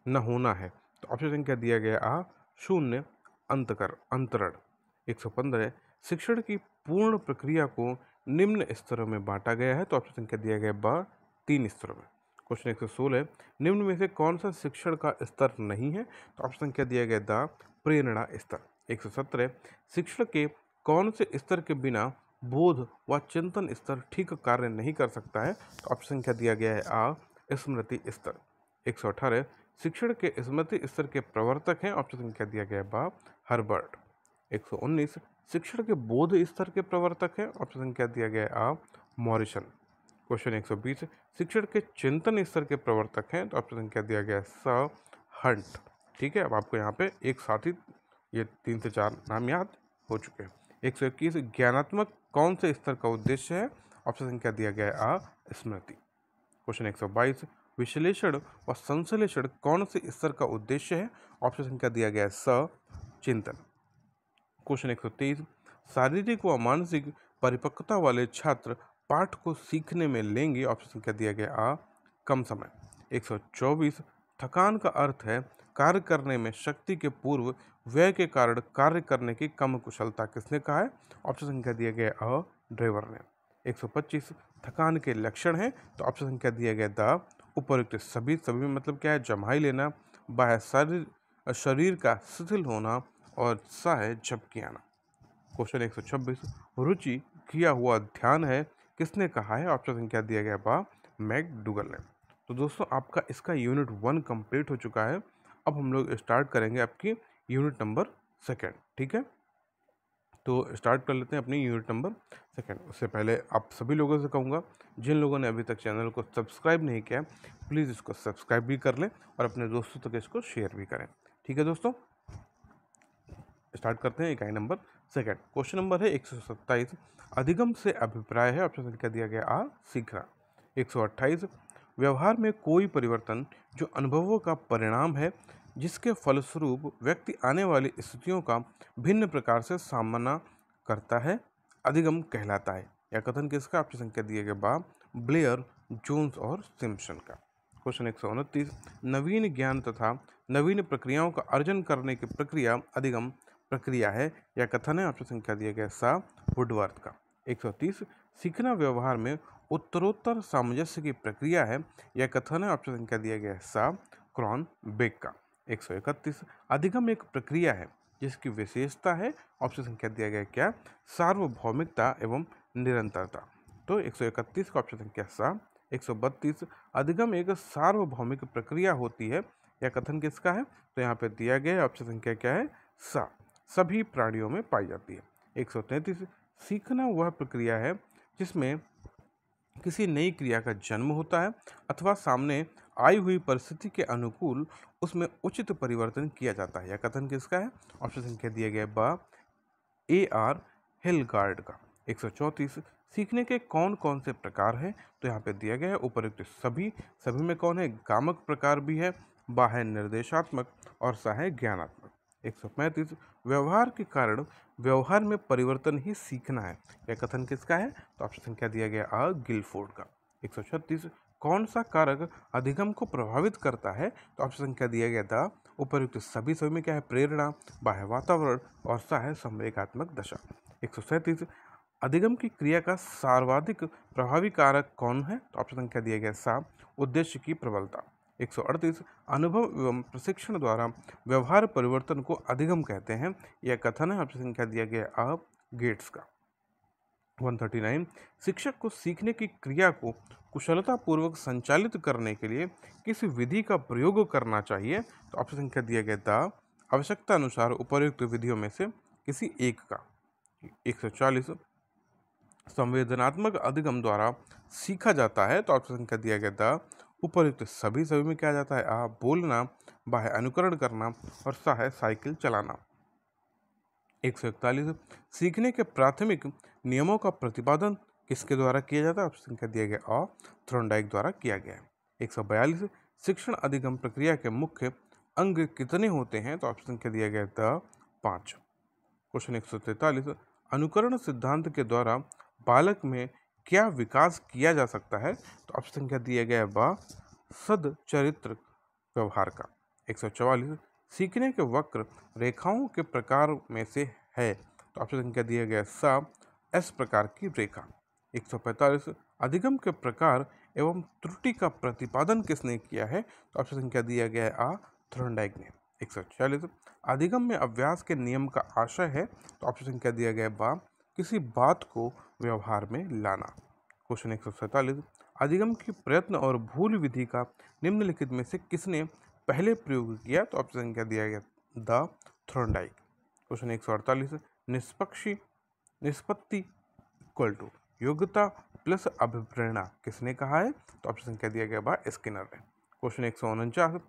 न होना है, तो ऑप्शन क्या दिया गया? आ शून्य अंतरण। 115, शिक्षण की पूर्ण प्रक्रिया को निम्न स्तरों में बांटा गया है, तो ऑप्शन क्या दिया गया? ब 3 स्तरों में। क्वेश्चन 116, निम्न में से कौन सा शिक्षण का स्तर नहीं है, तो ऑप्शन क्या दिया गया? द प्रेरणा स्तर। 117, शिक्षण के कौन से स्तर के बिना बोध व चिंतन स्तर ठीक कार्य नहीं कर सकता है, तो ऑप्शन क्या दिया गया है? आ स्मृति स्तर। 118, शिक्षण के स्मृति स्तर के प्रवर्तक हैं, ऑप्शन क्या दिया गया है? बा हर्बर्ट। 119, शिक्षण के बोध स्तर के प्रवर्तक हैं, ऑप्शन क्या दिया गया है? आ मॉरिसन। क्वेश्चन 120, शिक्षण के चिंतन स्तर के प्रवर्तक हैं, तो ऑप्शन क्या दिया गया है? स हंट। ठीक है, अब आपको यहाँ पे एक साथ ही ये 3 से 4 नाम याद हो चुके हैं। 121, ज्ञानात्मक कौन से स्तर का उद्देश्य है? ऑप्शन क्या दिया गया है? आ स्मृति। क्वेश्चन 122, विश्लेषण व संश्लेषण कौन से स्तर का उद्देश्य है? ऑप्शन क्या दिया गया है? स चिंतन। क्वेश्चन 123, शारीरिक व मानसिक परिपक्वता वाले छात्र पाठ को सीखने में लेंगे, ऑप्शन क्या दिया गया? आ कम समय। 124, थकान का अर्थ है कार्य करने में शक्ति के पूर्व व्यय के कारण कार्य करने की कम कुशलता। किसने कहा है? ऑप्शन क्या दिया गया? अ ड्राइवर ने। 125, थकान के लक्षण है, तो ऑप्शन क्या दिया गया? द उपयुक्त सभी। सभी में मतलब क्या है? जम्हाई लेना, बाह्य शरीर का शिथिल होना और सा है झपकी आना। क्वेश्चन 126, रुचि किया हुआ ध्यान है, किसने कहा है? ऑप्शन क्या दिया गया? बा मैकडूगल ने। तो दोस्तों, आपका इसका यूनिट 1 कंप्लीट हो चुका है। अब हम लोग स्टार्ट करेंगे आपकी यूनिट नंबर 2। ठीक है, तो स्टार्ट कर लेते हैं अपनी यूनिट नंबर 2। उससे पहले आप सभी लोगों से कहूँगा, जिन लोगों ने अभी तक चैनल को सब्सक्राइब नहीं किया, प्लीज़ इसको सब्सक्राइब भी कर लें और अपने दोस्तों तक इसको शेयर भी करें। ठीक है दोस्तों, स्टार्ट करते हैं इकाई नंबर सेकंड। क्वेश्चन नंबर है 127। अधिगम से अभिप्राय है, ऑप्शन संख्या दिया गया आ सीखना। 128। व्यवहार में कोई परिवर्तन जो अनुभवों का परिणाम है, जिसके फलस्वरूप व्यक्ति आने वाली स्थितियों का भिन्न प्रकार से सामना करता है, अधिगम कहलाता है। यह कथन किसका? ऑप्शन संख्या दिए गए बा ब्लेयर, जोन्स और सिम्पसन का। क्वेश्चन 129। नवीन ज्ञान तथा नवीन प्रक्रियाओं का अर्जन करने की प्रक्रिया अधिगम प्रक्रिया है। यह कथन है, ऑप्शन संख्या दिया गया सा वुडवर्थ का। 130। सीखना व्यवहार में उत्तरोत्तर सामंजस्य की प्रक्रिया है। यह कथन है, ऑप्शन संख्या दिया गया सा क्रॉनबेक का। 131। अधिगम एक प्रक्रिया है जिसकी विशेषता है, ऑप्शन संख्या दिया गया क्या? सार्वभौमिकता एवं निरंतरता। तो 131 का ऑप्शन संख्या सा। 132। अधिगम एक सार्वभौमिक प्रक्रिया होती है। यह कथन किसका है? तो यहाँ पे दिया गया ऑप्शन संख्या क्या है? सा। सभी प्राणियों में पाई जाती है। 133। सीखना वह प्रक्रिया है जिसमें किसी नई क्रिया का जन्म होता है अथवा सामने आई हुई परिस्थिति के अनुकूल उसमें उचित परिवर्तन किया जाता है। यह कथन किसका है? ऑप्शन संख्या दिया गया बा AR हिलगार्ड का। 134। सीखने के कौन कौन से प्रकार हैं? तो यहाँ पे दिया गया है उपयुक्त सभी। सभी में कौन है? गामक प्रकार भी है, बा है निर्देशात्मक और सा है ज्ञानात्मक। 135। व्यवहार के कारण व्यवहार में परिवर्तन ही सीखना है। यह कथन किसका है? तो ऑप्शन संख्या दिया गया आ गिलफोर्ड का। 136। कौन सा कारक अधिगम को प्रभावित करता है? तो ऑप्शन संख्या दिया गया था उपयुक्त सभी। सभी में क्या है? प्रेरणा, बाह्य वातावरण और सा है संवेगात्मक दशा। 137। अधिगम की क्रिया का सर्वाधिक प्रभावी कारक कौन है? तो ऑप्शन संख्या दिया गया सा उद्देश्य की प्रबलता। 138। अनुभव एवं प्रशिक्षण द्वारा व्यवहार परिवर्तन को अधिगम कहते हैं। यह कथन है, ऑप्शन संख्या दिया गया आ गेट्स का। 139। शिक्षक को सीखने की क्रिया को कुशलतापूर्वक संचालित करने के लिए किस विधि का प्रयोग करना चाहिए? तो ऑप्शन संख्या दिया गया था आवश्यकता अनुसार उपयुक्त विधियों में से किसी एक का। 140। संवेदनात्मक अधिगम द्वारा सीखा जाता है। तो ऑप्शन संख्या दिया गया था उपयुक्त सभी। सभी में क्या जाता है? आ बोलना, बा है अनुकरण करना और सा है साइकिल चलाना। 141। सीखने के प्राथमिक नियमों का प्रतिपादन किसके द्वारा किया जाता है? ऑप्शन संख्या दिया गया आ थॉर्नडाइक द्वारा किया गया है। 142। शिक्षण अधिगम प्रक्रिया के मुख्य अंग कितने होते हैं? तो ऑप्शन संख्या दिया गया था 5। क्वेश्चन 143। अनुकरण सिद्धांत के द्वारा बालक में क्या विकास किया जा सकता है? तो ऑप्शन संख्या दिया गया बा सदचरित्र व्यवहार का। 144। सीखने के वक्र रेखाओं के प्रकार में से है। तो ऑप्शन संख्या दिया गया सा एस प्रकार की रेखा। 145। अधिगम के प्रकार एवं त्रुटि का प्रतिपादन किसने किया है? तो ऑप्शन संख्या दिया गया है आ थॉर्नडाइक ने। 146। अधिगम में अभ्यास के नियम का आशय है। तो ऑप्शन संख्या दिया गया बा किसी बात को व्यवहार में लाना। क्वेश्चन 147। अधिगम की प्रयत्न और भूल विधि का निम्नलिखित में से किसने पहले प्रयोग किया? तो ऑप्शन संख्या दिया गया द थॉर्नडाइक। क्वेश्चन 148। निष्पत्ति इक्वल टू योग्यता प्लस अभिप्रेरणा किसने कहा है? तो ऑप्शन संख्या दिया गया बा स्किनर ने। क्वेश्चन 149।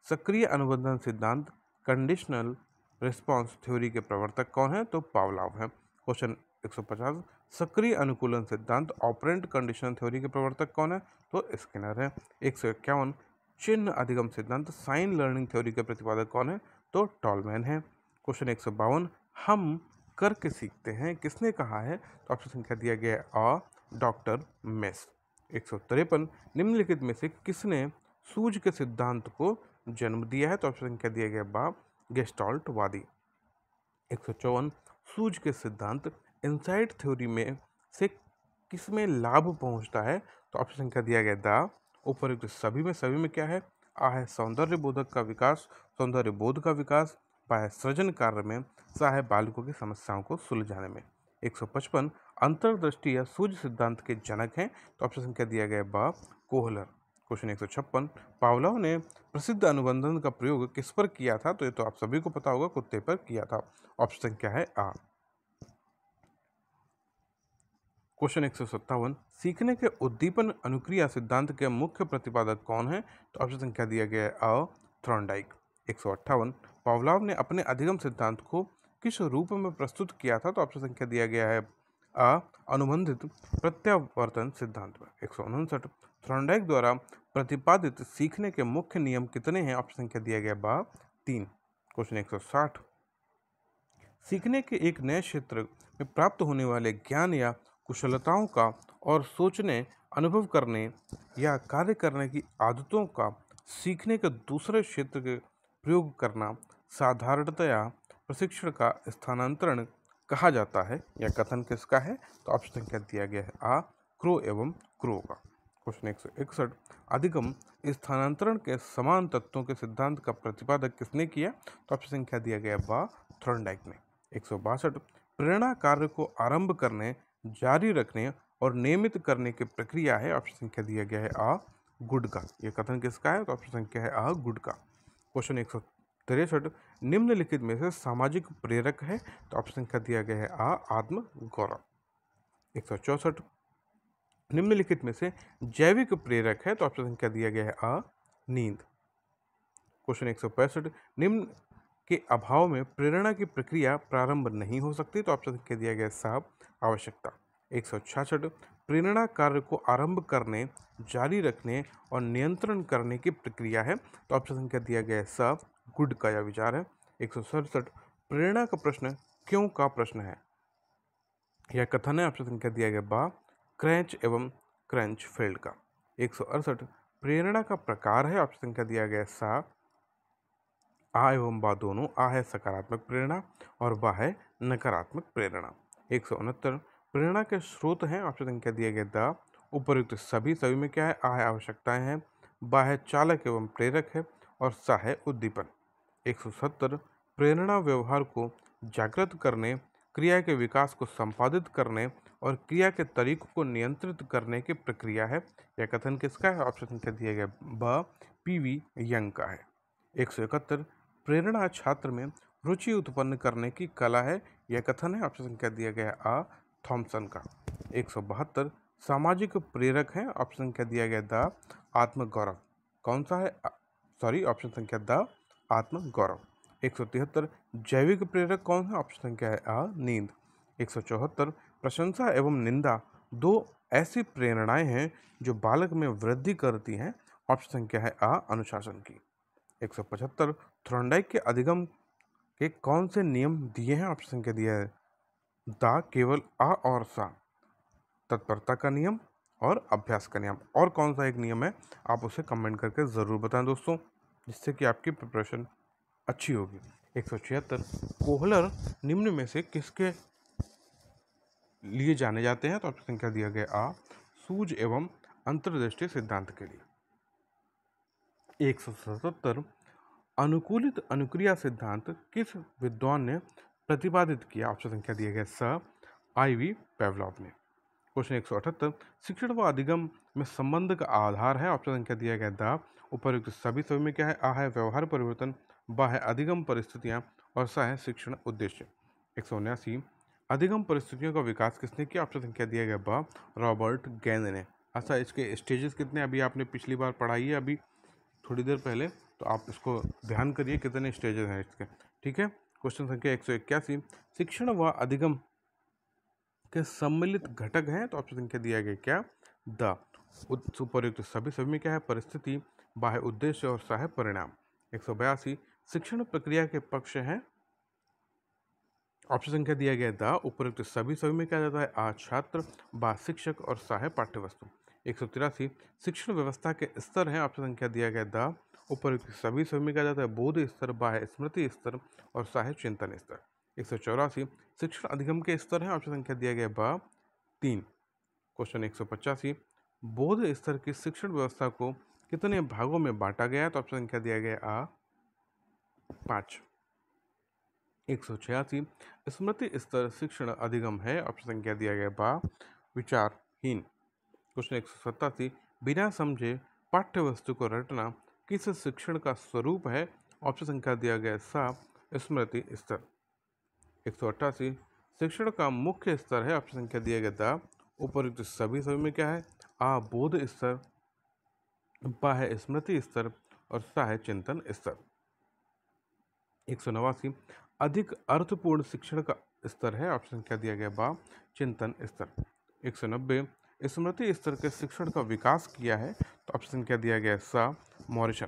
सक्रिय अनुबंधन सिद्धांत कंडीशनल रिस्पांस थ्योरी के प्रवर्तक कौन है? तो पावलोव है। क्वेश्चन 150। सक्रिय अनुकूलन सिद्धांत ऑपरेंट कंडीशन थ्योरी के प्रवर्तक कौन है? तो स्किनर है। 151। चिन्ह अधिगम सिद्धांत साइन लर्निंग थ्योरी के प्रतिपादक कौन है? तो टॉलमैन है। क्वेश्चन 152। हम करके सीखते हैं किसने कहा है? तो ऑप्शन संख्या दिया गया आ डॉक्टर मेस। 153। निम्नलिखित में से किसने सूझ के सिद्धांत को जन्म दिया है? तो ऑप्शन संख्या दिया गया बा गेस्टाल्ट वादी। 154। सूझ के सिद्धांत इनसाइट थ्योरी में से किसमें लाभ पहुंचता है? तो ऑप्शन संख्या दिया गया दा उपयुक्त सभी में। सभी में क्या है? आ है सौंदर्य बोधक का विकास, सौंदर्य बोध का विकास, बा है सृजन कार्य में, सा है बालकों की समस्याओं को सुलझाने में। 155। अंतर्दृष्टि या सूझ सिद्धांत के जनक हैं। तो ऑप्शन संख्या दिया गया बा कोहलर। क्वेश्चन 156। पावलोव ने प्रसिद्ध अनुबंधन का प्रयोग किस पर किया था? तो ये तो आप सभी को पता होगा, कुत्ते पर किया था। ऑप्शन संख्या है आ। क्वेश्चन 157। सीखने के उद्दीपन अनुक्रिया सिद्धांत के मुख्य प्रतिपादक कौन है? तो ऑप्शन संख्या दिया गया है अ थॉर्नडाइक। 158। पावलोव ने अपने अधिगम सिद्धांत को किस रूप में प्रस्तुत किया था? तो ऑप्शन संख्या दिया गया है आ अनुबंधित प्रत्यावर्तन सिद्धांत में। 159 थॉर्नडाइक द्वारा प्रतिपादित सीखने के मुख्य नियम कितने हैं? ऑप्शन संख्या दिया गया बा 3। क्वेश्चन 160 सीखने के एक नए क्षेत्र में प्राप्त होने वाले ज्ञान या कुशलताओं का और सोचने, अनुभव करने या कार्य करने की आदतों का सीखने के दूसरे क्षेत्र के प्रयोग करना साधारणतया प्रशिक्षण का स्थानांतरण कहा जाता है। यह कथन किसका है? तो ऑप्शन संख्या दिया गया है आ क्रो एवं क्रो का। क्वेश्चन 161 अधिगम स्थानांतरण के समान तत्वों के सिद्धांत का प्रतिपादक किसने किया? तो ऑप्शन संख्या दिया गया बा थॉर्नडाइक ने। 162 प्रेरणा कार्य को आरंभ करने, जारी रखने और नियमित करने की प्रक्रिया है। ऑप्शन संख्या दिया गया है आ गुड का। यह कथन किसका है? तो ऑप्शन संख्या है आ गुड का। क्वेश्चन 163 निम्नलिखित में से सामाजिक प्रेरक है? तो ऑप्शन संख्या दिया गया है आ आत्म गौरव। 164 निम्नलिखित में से जैविक प्रेरक है? तो ऑप्शन संख्या दिया गया है आ नींद। क्वेश्चन 165 निम्न के अभाव में प्रेरणा की प्रक्रिया प्रारंभ नहीं हो सकती। तो ऑप्शन संख्या दिया गया साहब आवश्यकता। 166 प्रेरणा कार्य को आरंभ करने, जारी रखने और नियंत्रण करने की प्रक्रिया है। तो ऑप्शन संख्या दिया गया साहब गुड का यह विचार है। 167 प्रेरणा का प्रश्न क्यों का प्रश्न है? यह कथन है। ऑप्शन संख्या दिया गया बा क्रैच एवं क्रंच फील्ड का। 168 प्रेरणा का प्रकार है। ऑप्शन संख्या दिया गया सा आ एवं बा दोनों। आ है सकारात्मक प्रेरणा और बा है नकारात्मक प्रेरणा। 169 प्रेरणा के स्रोत हैं। ऑप्शन संख्या दिया गया द उपयुक्त सभी में क्या है? आ है आवश्यकताएं हैं, बा है चालक एवं प्रेरक है और सा है उद्दीपन। 170 प्रेरणा व्यवहार को जागृत करने, क्रिया के विकास को संपादित करने और क्रिया के तरीकों को नियंत्रित करने की प्रक्रिया है। यह कथन किसका है? ऑप्शन संख्या दिया गया ब पीवी यंग का है। 171 प्रेरणा छात्र में रुचि उत्पन्न करने की कला है। यह कथन है। ऑप्शन संख्या दिया गया आ थॉमसन का। 172 सामाजिक प्रेरक है। ऑप्शन संख्या दिया गया द आत्मगौरव। कौन सा है? सॉरी, ऑप्शन संख्या द आत्मगौरव। 173 जैविक प्रेरक कौन है? ऑप्शन संख्या है आ नींद। 174 प्रशंसा एवं निंदा दो ऐसी प्रेरणाएं हैं जो बालक में वृद्धि करती हैं। ऑप्शन संख्या है आ अनुशासन की। 175 थॉर्नडाइक के अधिगम के कौन से नियम दिए हैं? ऑप्शन संख्या दिया है दा केवल आ और सा, तत्परता का नियम और अभ्यास का नियम। और कौन सा एक नियम है? आप उसे कमेंट करके ज़रूर बताएं दोस्तों, जिससे कि आपकी प्रिपरेशन अच्छी होगी। 176 कोहलर निम्न में से किसके लिए जाने जाते हैं? तो ऑप्शन संख्या दिया गया आ सूझ एवं अंतर्दृष्टि सिद्धांत के लिए। 177 अनुकूलित अनुक्रिया सिद्धांत किस विद्वान ने प्रतिपादित किया? ऑप्शन संख्या दिया गया स IV पेवलॉव ने। क्वेश्चन 178 शिक्षण व अधिगम में संबंध का आधार है। ऑप्शन संख्या दिया गया द उपयुक्त सभी में क्या है? आ है व्यवहार परिवर्तन, बा है अधिगम परिस्थितियां और सा है शिक्षण उद्देश्य। 179 अधिगम परिस्थितियों का विकास किसने किया? ऑप्शन संख्या दिया गया बा रॉबर्ट गैन ने। अच्छा, इसके स्टेजेस कितने अभी आपने पिछली बार पढ़ाई है अभी थोड़ी देर पहले, तो आप इसको ध्यान करिए कितने स्टेजेस हैं इसके। ठीक है। क्वेश्चन संख्या 181 शिक्षण व अधिगम के सम्मिलित घटक हैं। तो ऑप्शन संख्या दिया गया क्या? द उपयुक्त सभी में क्या है? परिस्थिति, बा है उद्देश्य और सा है परिणाम। 182 शिक्षण प्रक्रिया के पक्ष हैं। ऑप्शन संख्या दिया गया द उपयुक्त सभी में क्या जाता है? आ छात्र, बा शिक्षक और सा है पाठ्य वस्तु। 183 शिक्षण व्यवस्था के स्तर हैं। ऑप्शन संख्या दिया गया द उपयुक्त सभी में क्या जाता है? बोध स्तर, बा है स्मृति स्तर और सा है चिंतन स्तर। 184 शिक्षण अधिगम के स्तर हैं। ऑप्शन संख्या दिया गया बा 3। क्वेश्चन 185 बोध स्तर की शिक्षण व्यवस्था को कितने भागों में बांटा गया है? तो ऑप्शन संख्या दिया गया आ 5। 186 स्मृति स्तर शिक्षण अधिगम है। ऑप्शन संख्या दिया गया बा विचारहीन। क्वेश्चन 187 बिना समझे पाठ्य वस्तु को रटना किस शिक्षण का स्वरूप है? ऑप्शन संख्या दिया गया सा स्मृति स्तर। 188 शिक्षण का मुख्य स्तर है। ऑप्शन संख्या दिया गया द उपयुक्त सभी में क्या है? आ बोध स्तर, बा है स्मृति स्तर और सा है चिंतन स्तर। 189 अधिक अर्थपूर्ण शिक्षण का स्तर है? ऑप्शन संख्या दिया गया बा चिंतन स्तर। 190 स्मृति स्तर के शिक्षण का विकास किया है? तो ऑप्शन संख्या दिया गया सा मॉरिसन।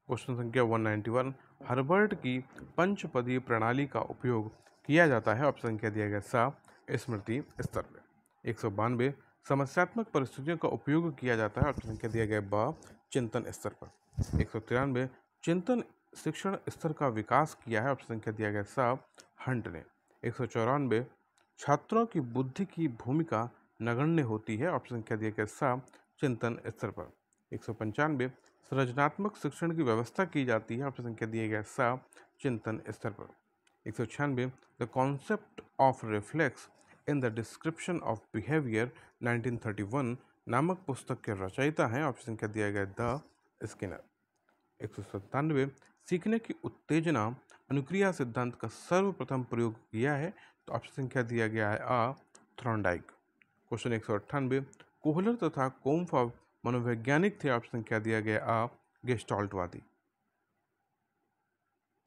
क्वेश्चन संख्या 191 हर्बर्ट की पंचपदीय प्रणाली का उपयोग किया जाता है? ऑप्शन संख्या दिया गया सा स्मृति स्तर पर। 192 समस्यात्मक परिस्थितियों का उपयोग किया जाता है? ऑप्शन संख्या दिया गया ब चिंतन स्तर पर। 193 चिंतन शिक्षण स्तर का विकास किया है? ऑप्शन संख्या दिया गया सा हंट ने। 194 छात्रों की बुद्धि की भूमिका नगण्य होती है? ऑप्शन संख्या दिया गया सा चिंतन स्तर पर। 195 सृजनात्मक शिक्षण की व्यवस्था की जाती है? ऑप्शन संख्या दिया गया सा चिंतन स्तर पर। 196 the concept of reflex in the description of behaviour 1931 नामक पुस्तक के रचयिता हैं? ऑप्शन संख्या दिया गया द स्किनर। 197 सीखने की उत्तेजना अनुक्रिया सिद्धांत का सर्वप्रथम प्रयोग किया है? तो ऑप्शन संख्या दिया गया है आ थॉर्नडाइक। क्वेश्चन 198 कोहलर तथा कोमफॉब मनोवैज्ञानिक थे? ऑप्शन संख्या दिया गया आ गेस्टाल्टवादी।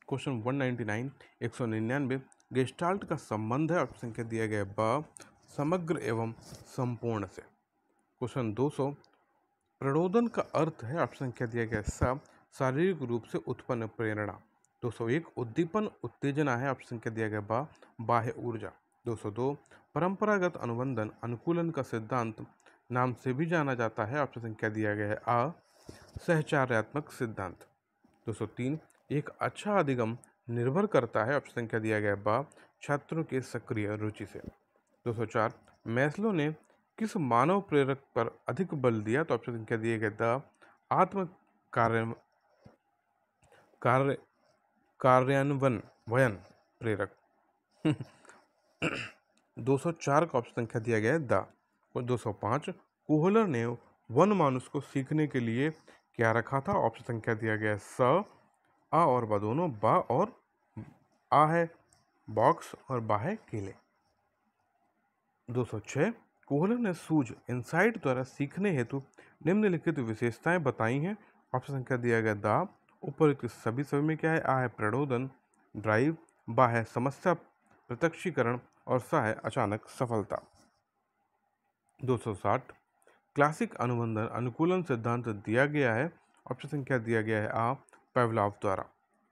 क्वेश्चन 199 199 गेस्टाल्ट का संबंध है? ऑप्शन संख्या दिया गया ब समग्र एवं संपूर्ण से। क्वेश्चन 200 प्रणोदन का अर्थ है? ऑप्शन संख्या दिया गया सा शारीरिक रूप से उत्पन्न प्रेरणा। 201 उद्दीपन उत्तेजना है? ऑप्शन संख्या दिया गया बा बाह्य ऊर्जा। 202 परंपरागत अनुबंधन अनुकूलन का सिद्धांत नाम से भी जाना जाता है? ऑप्शन संख्या दिया गया है आ सहचार्यात्मक सिद्धांत। 203 एक अच्छा अधिगम निर्भर करता है? ऑप्शन संख्या दिया गया बा छात्रों के सक्रिय रुचि से। 204 मैस्लो ने किस मानव प्रेरक पर अधिक बल दिया? तो ऑप्शन संख्या दिए गए द आत्म कार्यान्वयन प्रेरक। 204 का ऑप्शन संख्या दिया गया है द। 205 कोहलर ने वन मानुष को सीखने के लिए क्या रखा था? ऑप्शन संख्या दिया गया है स आ और बा दोनों, बा और आ है बॉक्स और बा है केले। 206 कोहलर ने सूझ इंसाइट द्वारा सीखने हेतु निम्नलिखित विशेषताएं बताई हैं? ऑप्शन संख्या दिया गया दा उपयुक्त सभी में क्या है? आ है प्रणोदन ड्राइव, बा है समस्या प्रत्यक्षीकरण और सा है अचानक सफलता। 260 क्लासिक अनुबंधन अनुकूलन सिद्धांत दिया गया है? ऑप्शन संख्या दिया गया है आ पावलोव द्वारा।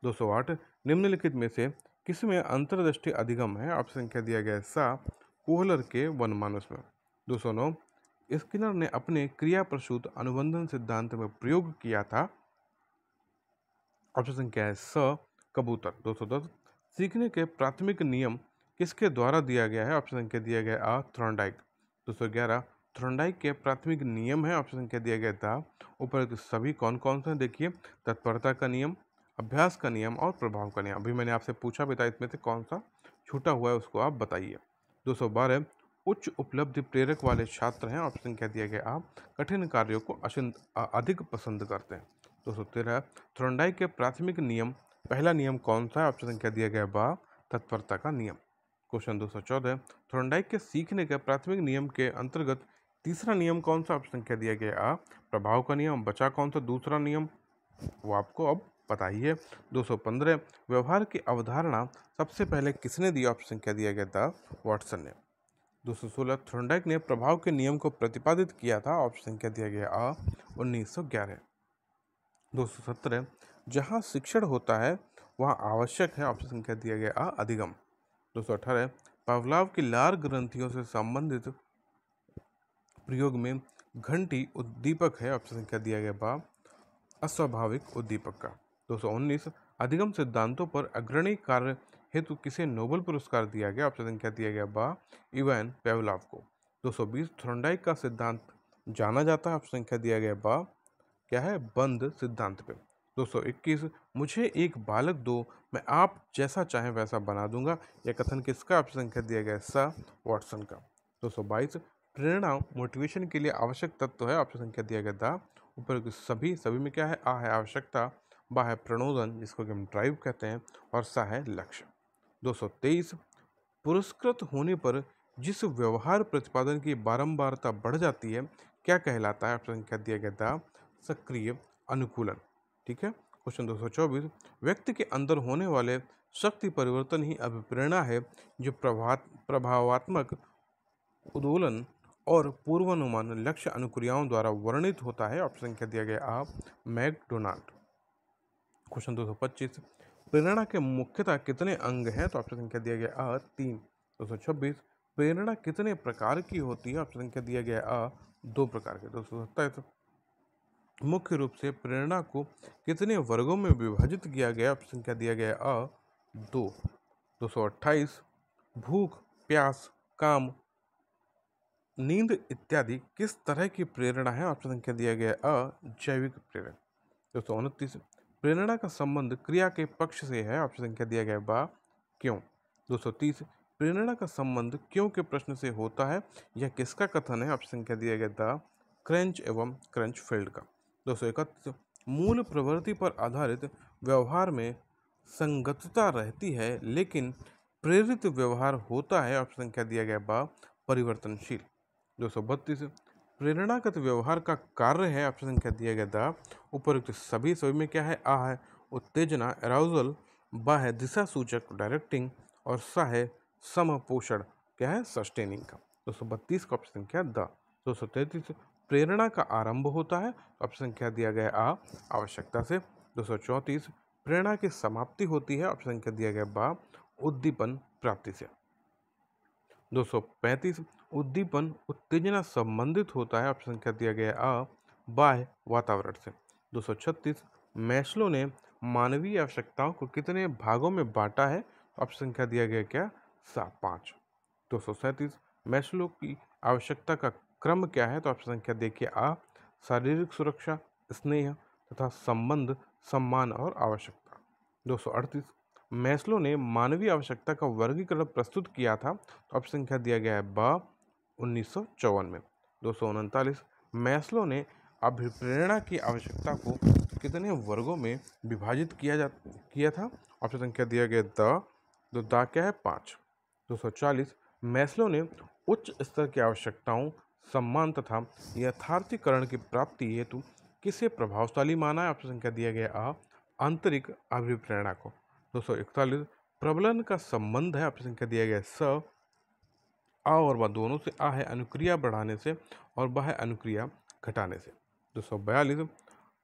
208 निम्नलिखित में से किसमें अंतर्दृष्टि अधिगम है? ऑप्शन संख्या दिया गया है सा कोहलर के वनमानस में। 209 स्किनर ने अपने क्रिया प्रसूत अनुबंधन सिद्धांत में प्रयोग किया था? ऑप्शन संख्या है स कबूतर। 210 सीखने के प्राथमिक नियम किसके द्वारा दिया गया है? ऑप्शन संख्या दिया गया आ थॉर्नडाइक। 211 थॉर्नडाइक के प्राथमिक नियम है? ऑप्शन संख्या दिया गया था ऊपर सभी कौन कौन से? देखिए तत्परता का नियम, अभ्यास का नियम और प्रभाव का नियम। अभी मैंने आपसे पूछा भी था इसमें से कौन सा छूटा हुआ है उसको आप बताइए। 212 उच्च उपलब्धि प्रेरक वाले छात्र हैं? ऑप्शन संख्या दिया गया आप कठिन कार्यों को अधिक पसंद करते हैं। 213 थॉर्नडाइक के प्राथमिक नियम पहला नियम कौन सा है? ऑप्शन संख्या दिया गया बा तत्परता का नियम। क्वेश्चन 214 थॉर्नडाइक के सीखने के प्राथमिक नियम के अंतर्गत तीसरा नियम कौन सा? ऑप्शन संख्या दिया गया आ प्रभाव का नियम। बचा कौन सा दूसरा नियम? वो आपको अब पता ही है। 215 व्यवहार की अवधारणा सबसे पहले किसने दी? ऑप्शन संख्या दिया गया था वाटसन ने। 216 थॉर्नडाइक ने प्रभाव के नियम को प्रतिपादित किया था? ऑप्शन संख्या दिया गया आ 1911। 217 जहां शिक्षण होता है वहां आवश्यक है? ऑप्शन संख्या दिया गया आ अधिगम। 218 पावलोव की लार ग्रंथियों से संबंधित प्रयोग में घंटी उद्दीपक है? ऑप्शन संख्या दिया गया बा अस्वाभाविक उद्दीपक का। 219 अधिगम सिद्धांतों पर अग्रणी कार्य हेतु किसे नोबेल पुरस्कार दिया गया? ऑप्शन संख्या दिया गया बा इवान पावलोव को। 220 थॉर्नडाइक का सिद्धांत जाना जाता है? ऑप्शन संख्या दिया गया बा क्या है? बंद सिद्धांत पे। 221 मुझे एक बालक दो, मैं आप जैसा चाहें वैसा बना दूंगा, यह कथन किसका? ऑप्शन संख्या दिया गया सा वाटसन का। 222 प्रेरणा मोटिवेशन के लिए आवश्यक तत्व है? ऑप्शन संख्या दिया गया था ऊपर सभी में क्या है? आ है आवश्यकता, बा है प्रणोदन जिसको कि हम ड्राइव कहते हैं और सा है लक्ष्य। 223 पुरस्कृत होने पर जिस व्यवहार प्रतिपादन की बारंबारता बढ़ जाती है क्या कहलाता है? ऑप्शन संख्या दिया गया था सक्रिय अनुकूलन। ठीक है। क्वेश्चन 224 व्यक्ति के अंदर होने वाले शक्ति परिवर्तन ही अभिप्रेरणा है जो प्रभावात्मक उद्दोलन और पूर्वानुमान लक्ष्य अनुक्रियाओं द्वारा वर्णित होता है। ऑप्शन संख्या दिया गया आ मैकडोनाल्ड। क्वेश्चन 225, प्रेरणा के मुख्यतः कितने अंग हैं? तो ऑप्शन संख्या दिया गया आ 3। 226, प्रेरणा कितने प्रकार की होती है? ऑप्शन संख्या दिया गया आ 2 प्रकार के। 227, मुख्य रूप से प्रेरणा को कितने वर्गों में विभाजित किया गया? ऑप्शन संख्या दिया गया आ 2। 228, भूख, प्यास, काम, नींद इत्यादि किस तरह की प्रेरणा है? ऑप्शन संख्या दिया गया अ जैविक प्रेरणा। 229, प्रेरणा का संबंध क्रिया के पक्ष से है। ऑप्शन संख्या दिया गया बा क्यों। 230, प्रेरणा का संबंध क्यों के प्रश्न से होता है, यह किसका कथन है? ऑप्शन संख्या दिया गया द क्रंच एवं क्रंचफील्ड का। 231, मूल प्रवृत्ति पर आधारित व्यवहार में संगतता रहती है लेकिन प्रेरित व्यवहार होता है। ऑप्शन संख्या दिया गया बा परिवर्तनशील। 232, प्रेरणागत व्यवहार का कार्य है। ऑप्शन संख्या दिया गया द उपरोक्त सभी में क्या है? आ है उत्तेजना अराउजल, बा है दिशा सूचक डायरेक्टिंग और सा है समपोषण क्या है? सस्टेनिंग का। 232 का ऑप्शन संख्या द। 233, प्रेरणा का आरंभ होता है। ऑप्शन संख्या दिया गया आ आवश्यकता से। 234, प्रेरणा की समाप्ति होती है। ऑप्शन संख्या दिया गया बा उद्दीपन प्राप्ति से। 235, उद्दीपन उत्तेजना संबंधित होता है। ऑप्शन संख्या दिया गया आ बाह्य वातावरण से। 236, मैस्लो ने मानवीय आवश्यकताओं को कितने भागों में बांटा है? ऑप्शन संख्या दिया गया क्या? 5। 237, मैस्लो की आवश्यकता का क्रम क्या है? तो ऑप्शन संख्या देखिए आ शारीरिक सुरक्षा, स्नेह तथा संबंध, सम्मान और आवश्यकता। 238, मैस्लो ने मानवीय आवश्यकता का वर्गीकरण प्रस्तुत किया था। तो ऑप्शन संख्या दिया गया है बा 1954 में। 239, मैस्लो ने अभिप्रेरणा की आवश्यकता को कितने वर्गों में विभाजित किया था? ऑप्शन संख्या दिया गया द क्या है? 5। 240, मैस्लो ने उच्च स्तर की आवश्यकताओं, सम्मान तथा यथार्थीकरण की प्राप्ति हेतु किसे प्रभावशाली माना है? ऑप्शन संख्या दिया गया आ आंतरिक अभिप्रेरणा को। 241, प्रबलन का संबंध है। ऑप्शन संख्या दिया गया स आ और बा दोनों से। आ है अनुक्रिया बढ़ाने से और बा है अनुक्रिया घटाने से। 242,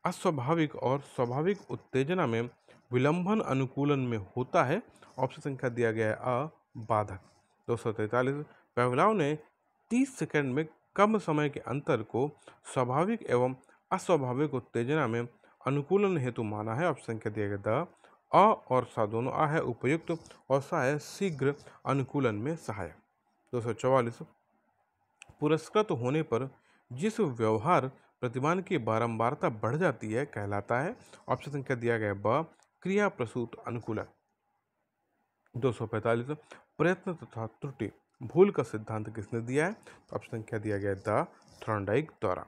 अस्वाभाविक और स्वाभाविक उत्तेजना में विलंबन अनुकूलन में होता है। ऑप्शन संख्या दिया गया है आ बाधक। 243, पेवलाव ने 30 सेकंड में कम समय के अंतर को स्वाभाविक एवं अस्वाभाविक उत्तेजना में अनुकूलन हेतु माना है। ऑप्शन संख्या दिया गया द अ और सा दोनों। आ है उपयुक्त और सा है शीघ्र अनुकूलन में सहायक। 244, पुरस्कृत होने पर जिस व्यवहार प्रतिमान की बारंबारता बढ़ जाती है कहलाता है। ऑप्शन संख्या दिया गया ब क्रिया प्रसूत अनुकूलन। 245, प्रयत्न तथा त्रुटि भूल का सिद्धांत किसने दिया है? ऑप्शन संख्या दिया गया द थॉर्नडाइक द्वारा।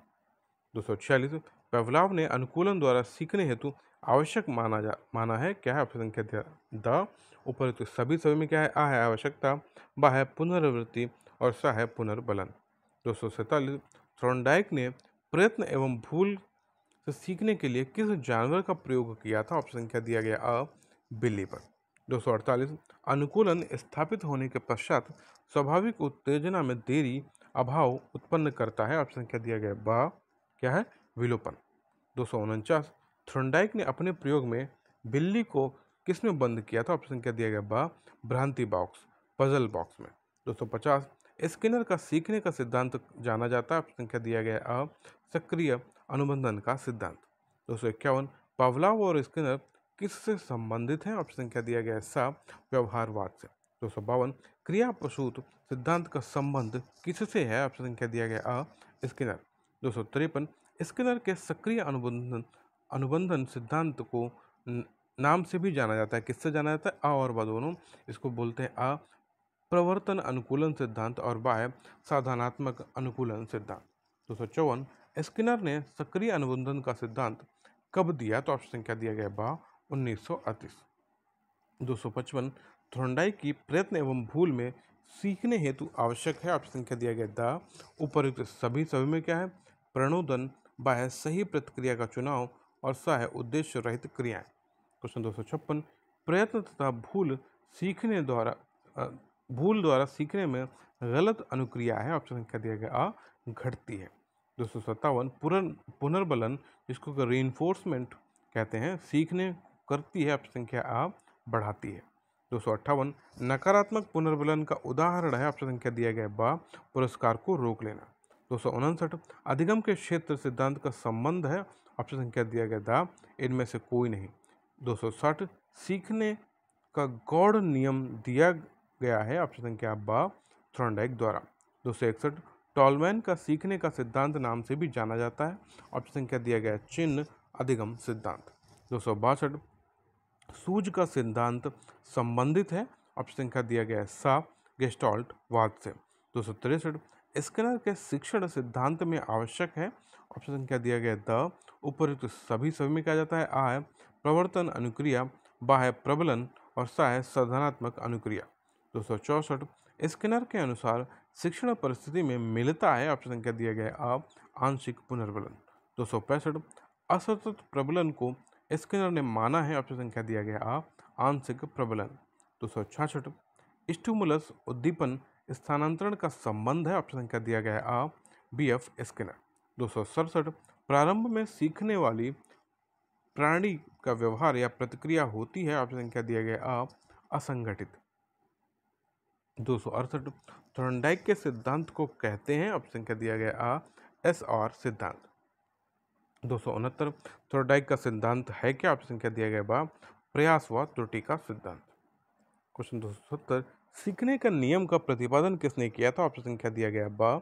246, पेवलाव ने अनुकूलन द्वारा सीखने हेतु आवश्यक माना है। क्या है? ऑप्शन संख्या दिया द उपरोक्त सभी में क्या है? आ है आवश्यकता, बा है पुनरावृत्ति और सा है पुनर्बलन। 247, थॉर्नडाइक ने प्रयत्न एवं भूल से सीखने के लिए किस जानवर का प्रयोग किया था? ऑप्शन संख्या दिया गया आ बिल्ली पर। 248, अनुकूलन स्थापित होने के पश्चात स्वाभाविक उत्तेजना में देरी अभाव उत्पन्न करता है। ऑप्शन संख्या दिया गया बा क्या है? विलोपन। 249, थॉर्नडाइक ने अपने प्रयोग में बिल्ली को किसमें बंद किया था? ऑप्शन संख्या दिया गया बा भ्रांति बॉक्स पजल बॉक्स में। 250, स्किनर का सीखने का सिद्धांत जाना जाता है। ऑप्शन संख्या दिया गया अ सक्रिय अनुबंधन का सिद्धांत। 251, पावलाव और स्किनर किससे संबंधित हैं? ऑप्शन संख्या दिया गया सा व्यवहारवाद से। 252, क्रिया प्रसूत सिद्धांत का संबंध किससे है? ऑप्शन संख्या दिया गया अ स्किनर। 253, स्किनर के सक्रिय अनुबंधन सिद्धांत को नाम से भी जाना जाता है। किससे जाना जाता है? आ और बा दोनों। इसको बोलते हैं आ प्रवर्तन अनुकूलन सिद्धांत और बा है साधनात्मक अनुकूलन सिद्धांत। 254, स्किनर ने सक्रिय अनुबंधन का सिद्धांत कब दिया? तो ऑप्शन संख्या दिया गया बा 1938। 255, थॉर्नडाइक की प्रयत्न एवं भूल में सीखने हेतु आवश्यक है। ऑप्शन संख्या दिया गया द उपयुक्त सभी में क्या है? प्रणोदन, बा है सही प्रतिक्रिया का चुनाव और सा है उद्देश्य रहित क्रियाएं। क्वेश्चन 256, प्रयत्न तथा भूल द्वारा सीखने में गलत अनुक्रिया है, ऑप्शन संख्या दिया गया आ, घटती है। 257 पुनर्बलन, जिसको रीइंफोर्समेंट कहते हैं, सीखने करती है, ऑप्शन संख्या आ, बढ़ाती है। 258 नकारात्मक पुनर्बलन का उदाहरण है, ऑप्शन संख्या दिया गया बा, पुरस्कार को रोक लेना। 259 अधिगम के क्षेत्र सिद्धांत का संबंध है, ऑप्शन संख्या दिया गया दा, इनमें से कोई नहीं। 260 सीखने का गौड़ नियम दिया गया है, ऑप्शन संख्या बा, थॉर्नडाइक द्वारा। 261 टॉलमैन का सीखने का सिद्धांत नाम से भी जाना जाता है, ऑप्शन संख्या दिया गया चिन्ह अधिगम सिद्धांत। 262 सूझ का सिद्धांत संबंधित है, ऑप्शन संख्या दिया गया है सा, गेस्टाल्ट वाद से। 263 स्किनर के शिक्षण सिद्धांत में आवश्यक है, ऑप्शन संख्या दिया गया द, उपयुक्त सभी में कहा जाता है। आ है प्रवर्तन अनुक्रिया, बा है प्रबलन और सा है साधनात्मक अनुक्रिया। 264 स्किनर के अनुसार शिक्षण परिस्थिति में मिलता है, ऑप्शन संख्या दिया गया आ, आंशिक पुनर्बलन। 265 असतत प्रबलन को स्किनर ने माना है, ऑप्शन संख्या दिया गया आ, आंशिक प्रबलन। 266 स्टिमुलस उद्दीपन स्थानांतरण का संबंध है, ऑप्शन संख्या दिया गया आ, BF स्किनर। 267 प्रारंभ में सीखने वाली प्राणी का व्यवहार या प्रतिक्रिया होती है, ऑप्शन संख्या दिया गया आ, असंगठित। 268 थॉर्नडाइक के सिद्धांत को कहते हैं, ऑप्शन संख्या दिया गया आ, SR सिद्धांत। 269 थॉर्नडाइक का सिद्धांत है क्या, ऑप्शन संख्या दिया गया बा, प्रयास व त्रुटि का सिद्धांत। क्वेश्चन 270 सीखने का नियम का प्रतिपादन किसने किया था, ऑप्शन संख्या दिया गया बा,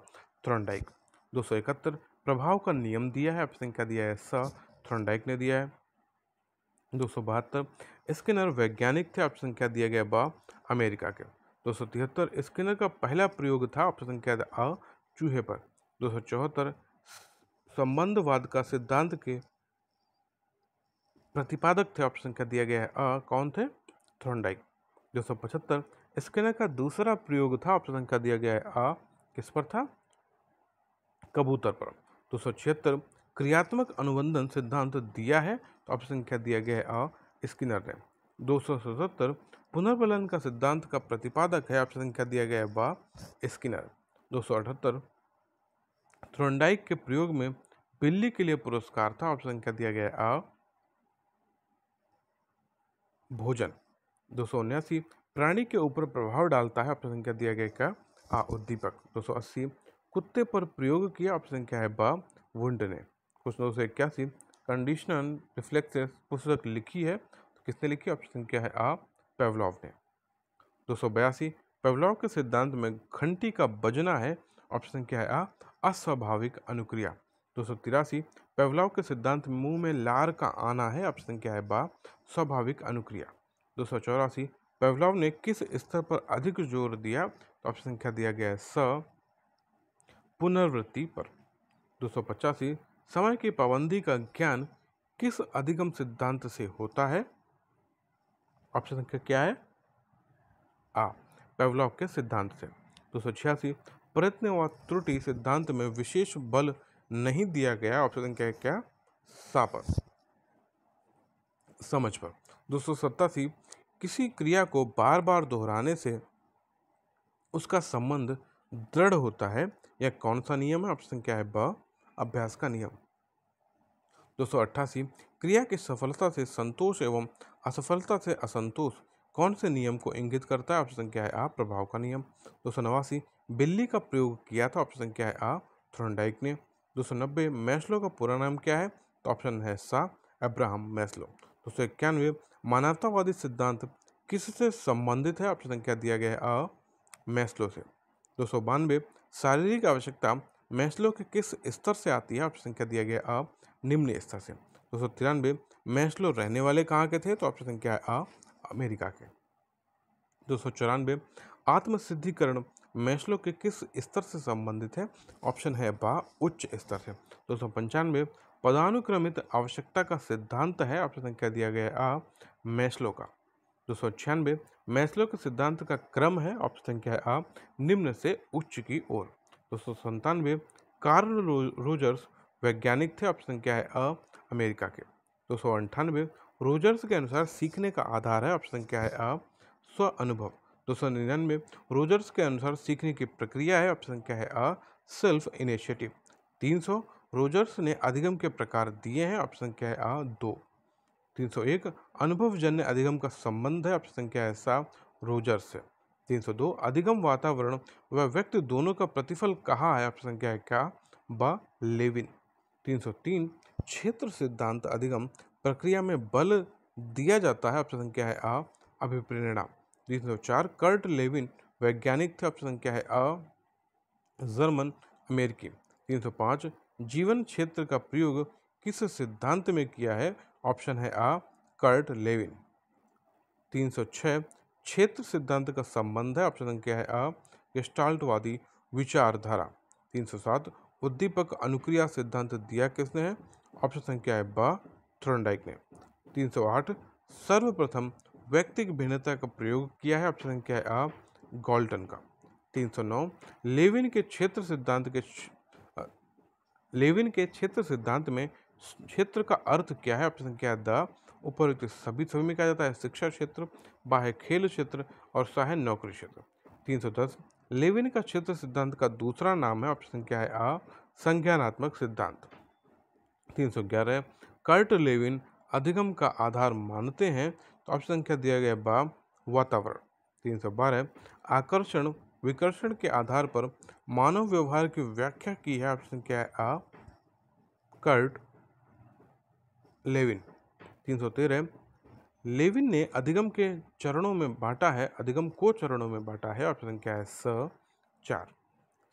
थॉर्नडाइक। 271 प्रभाव का नियम दिया है, ऑप्शन संख्या दिया है स, थॉर्नडाइक ने दिया है। 272 स्किनर वैज्ञानिक थे, ऑप्शन संख्या दिया गया बा, अमेरिका के। 273 स्किनर का पहला प्रयोग था, ऑप्शन संख्या आ, चूहे पर। 274 संबंधवाद का सिद्धांत के प्रतिपादक थे, ऑप्शन संख्या दिया गया है आ, कौन थे, थॉर्नडाइक। 275 स्किनर का दूसरा प्रयोग था, ऑप्शन संख्या दिया गया है आ, किस पर था, कबूतर पर। 276 क्रियात्मक अनुबंधन सिद्धांत दिया है, तो ऑप्शन संख्या दिया गया है आ, स्किनर ने। 277 पुनर्बलन का सिद्धांत का प्रतिपादक है, ऑप्शन संख्या दिया गया है बा, स्किनर। 278 थॉर्नडाइक के प्रयोग में बिल्ली के लिए पुरस्कार था, ऑप्शन संख्या दिया गया है आ, भोजन। 279 प्राणी के ऊपर प्रभाव डालता है, ऑप्शन संख्या दिया गया क्या, आ, उद्दीपक। 280 कुत्ते पर प्रयोग किया, ऑप्शन संख्या है बा, वुंड ने। क्वेश्चन 281 कंडीशनल रिफ्लेक्सेस पुस्तक लिखी है, तो किसने लिखी, ऑप्शन संख्या है आ, पेवलॉव ने। 282 पेवलॉव के सिद्धांत में घंटी का बजना है, ऑप्शन संख्या है आ, अस्वाभाविक अनुक्रिया। 283 पेवलॉव के सिद्धांत में मुंह में लार का आना है, ऑप्शन संख्या है बा, स्वाभाविक अनुक्रिया। 284 पेवलॉव ने किस स्तर पर अधिक जोर दिया, तो ऑप्शन संख्या दिया गया है स, पुनर्वृत्ति पर। 285 समय की पाबंदी का ज्ञान किस अधिगम सिद्धांत से होता है, ऑप्शन संख्या क्या है आ, पेवलॉव के सिद्धांत से। 286 प्रयत्न व त्रुटि सिद्धांत में विशेष बल नहीं दिया गया, ऑप्शन संख्या है क्या, सा पर, समझ पर। 287 किसी क्रिया को बार बार दोहराने से उसका संबंध दृढ़ होता है, यह कौन सा नियम है, ऑप्शन क्या है ब, अभ्यास का नियम। 288 क्रिया की सफलता से संतोष एवं असफलता से असंतोष कौन से नियम को इंगित करता है, ऑप्शन संख्या है आ, प्रभाव का नियम। 289 बिल्ली का प्रयोग किया था, ऑप्शन संख्या है आ, थॉर्नडाइक ने। 290 मैस्लो का पूरा नाम क्या है, तो ऑप्शन है सा, अब्राहम मैस्लो। 291 मानवतावादी सिद्धांत किससे संबंधित है, ऑप्शन संख्या दिया गया है आ, मैस्लो से। 292 शारीरिक आवश्यकता मैस्लो के किस स्तर से आती है, ऑप्शन संख्या दिया गया आ, निम्न स्तर से। 293 मैस्लो रहने वाले कहाँ के थे, तो ऑप्शन संख्या है आ, अमेरिका के। 294 आत्मसिद्धिकरण मैस्लो के किस स्तर से संबंधित है, ऑप्शन है बा, उच्च स्तर से। 295 पदानुक्रमित आवश्यकता का सिद्धांत है, ऑप्शन संख्या दिया गया है आ, मैस्लो का। 296 मैस्लो के सिद्धांत का क्रम है, ऑप्शन संख्या है आ, निम्न से उच्च की ओर। 297 कार्ल रोजर्स वैज्ञानिक थे, ऑप्शन संख्या है अ, अमेरिका के। 298 रोजर्स के अनुसार सीखने का आधार है? ऑप्शन क्या है? आ स्व अनुभव। 299 रोजर्स के अनुसार सीखने की प्रक्रिया है? ऑप्शन क्या है? आ सेल्फ इनिशिएटिव। 300 रोजर्स ने अधिगम के प्रकार दिए हैं? ऑप्शन क्या है? आ 2। 301 अनुभवजन्य अधिगम का संबंध है? ऑप्शन क्या है? सा रोजर्स से। 302 अधिगम वातावरण व व्यक्ति दोनों का प्रतिफल कहाँ है? ऑप्शन क्या है? क्या बा लेविन। 303 क्षेत्र सिद्धांत अधिगम प्रक्रिया में बल दिया जाता है? ऑप्शन क्या है? आ अभिप्रेरणा। 304 कर्ट लेविन वैज्ञानिक थे? ऑप्शन क्या है? आ जर्मन अमेरिकी। 305 जीवन क्षेत्र का प्रयोग किस सिद्धांत में किया है? ऑप्शन है आ कर्ट लेविन। 306 क्षेत्र सिद्धांत का संबंध है? ऑप्शन क्या है? आ गेस्टाल्टवादी विचारधारा। 307 उद्दीपक अनुक्रिया सिद्धांत दिया किसने है? ऑप्शन संख्या है बा थॉर्नडाइक ने। 308 सर्वप्रथम व्यक्तिक भिन्नता का प्रयोग किया है? ऑप्शन क्या है? आ गॉल्टन का। 309 लेविन के क्षेत्र सिद्धांत में क्षेत्र का अर्थ क्या है? ऑप्शन क्या है? द उपयुक्त सभी में कहा जाता है शिक्षा क्षेत्र, बाह्य खेल क्षेत्र और सहायक नौकरी क्षेत्र। 310 लेविन का क्षेत्र सिद्धांत का दूसरा नाम है? ऑप्शन क्या है? आ संज्ञानात्मक सिद्धांत। 311 कर्ट लेविन अधिगम का आधार मानते हैं? तो ऑप्शन क्या दिया गया? बा वातावरण। 312 आकर्षण विकर्षण के आधार पर मानव व्यवहार की व्याख्या की है? ऑप्शन क्या है? आ कर्ट लेविन। 313 लेविन ने अधिगम के चरणों में बांटा है? अधिगम को चरणों में बांटा है? ऑप्शन क्या है? स 4।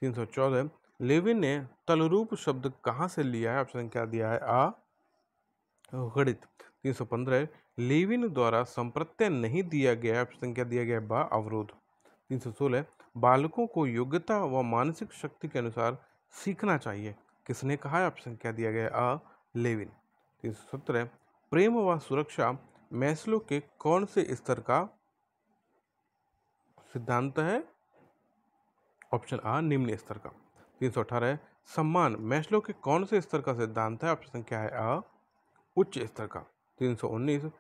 314 लेविन ने तलरूप शब्द कहाँ से लिया है? ऑप्शन क्या दिया है? आ गणित। 315 लेविन द्वारा संप्रत्यय नहीं दिया गया? ऑप्शन क्या दिया गया? बा अवरोध। 316 बालकों को योग्यता व मानसिक शक्ति के अनुसार सीखना चाहिए, किसने कहा है? ऑप्शन क्या दिया गया? आ लेविन। 317 प्रेम व सुरक्षा मैस्लो के कौन से स्तर का सिद्धांत है? ऑप्शन आ निम्न स्तर का। 318 सम्मान मैस्लो के कौन से स्तर का सिद्धांत है? ऑप्शन क्या है? आ उच्च स्तर का। 319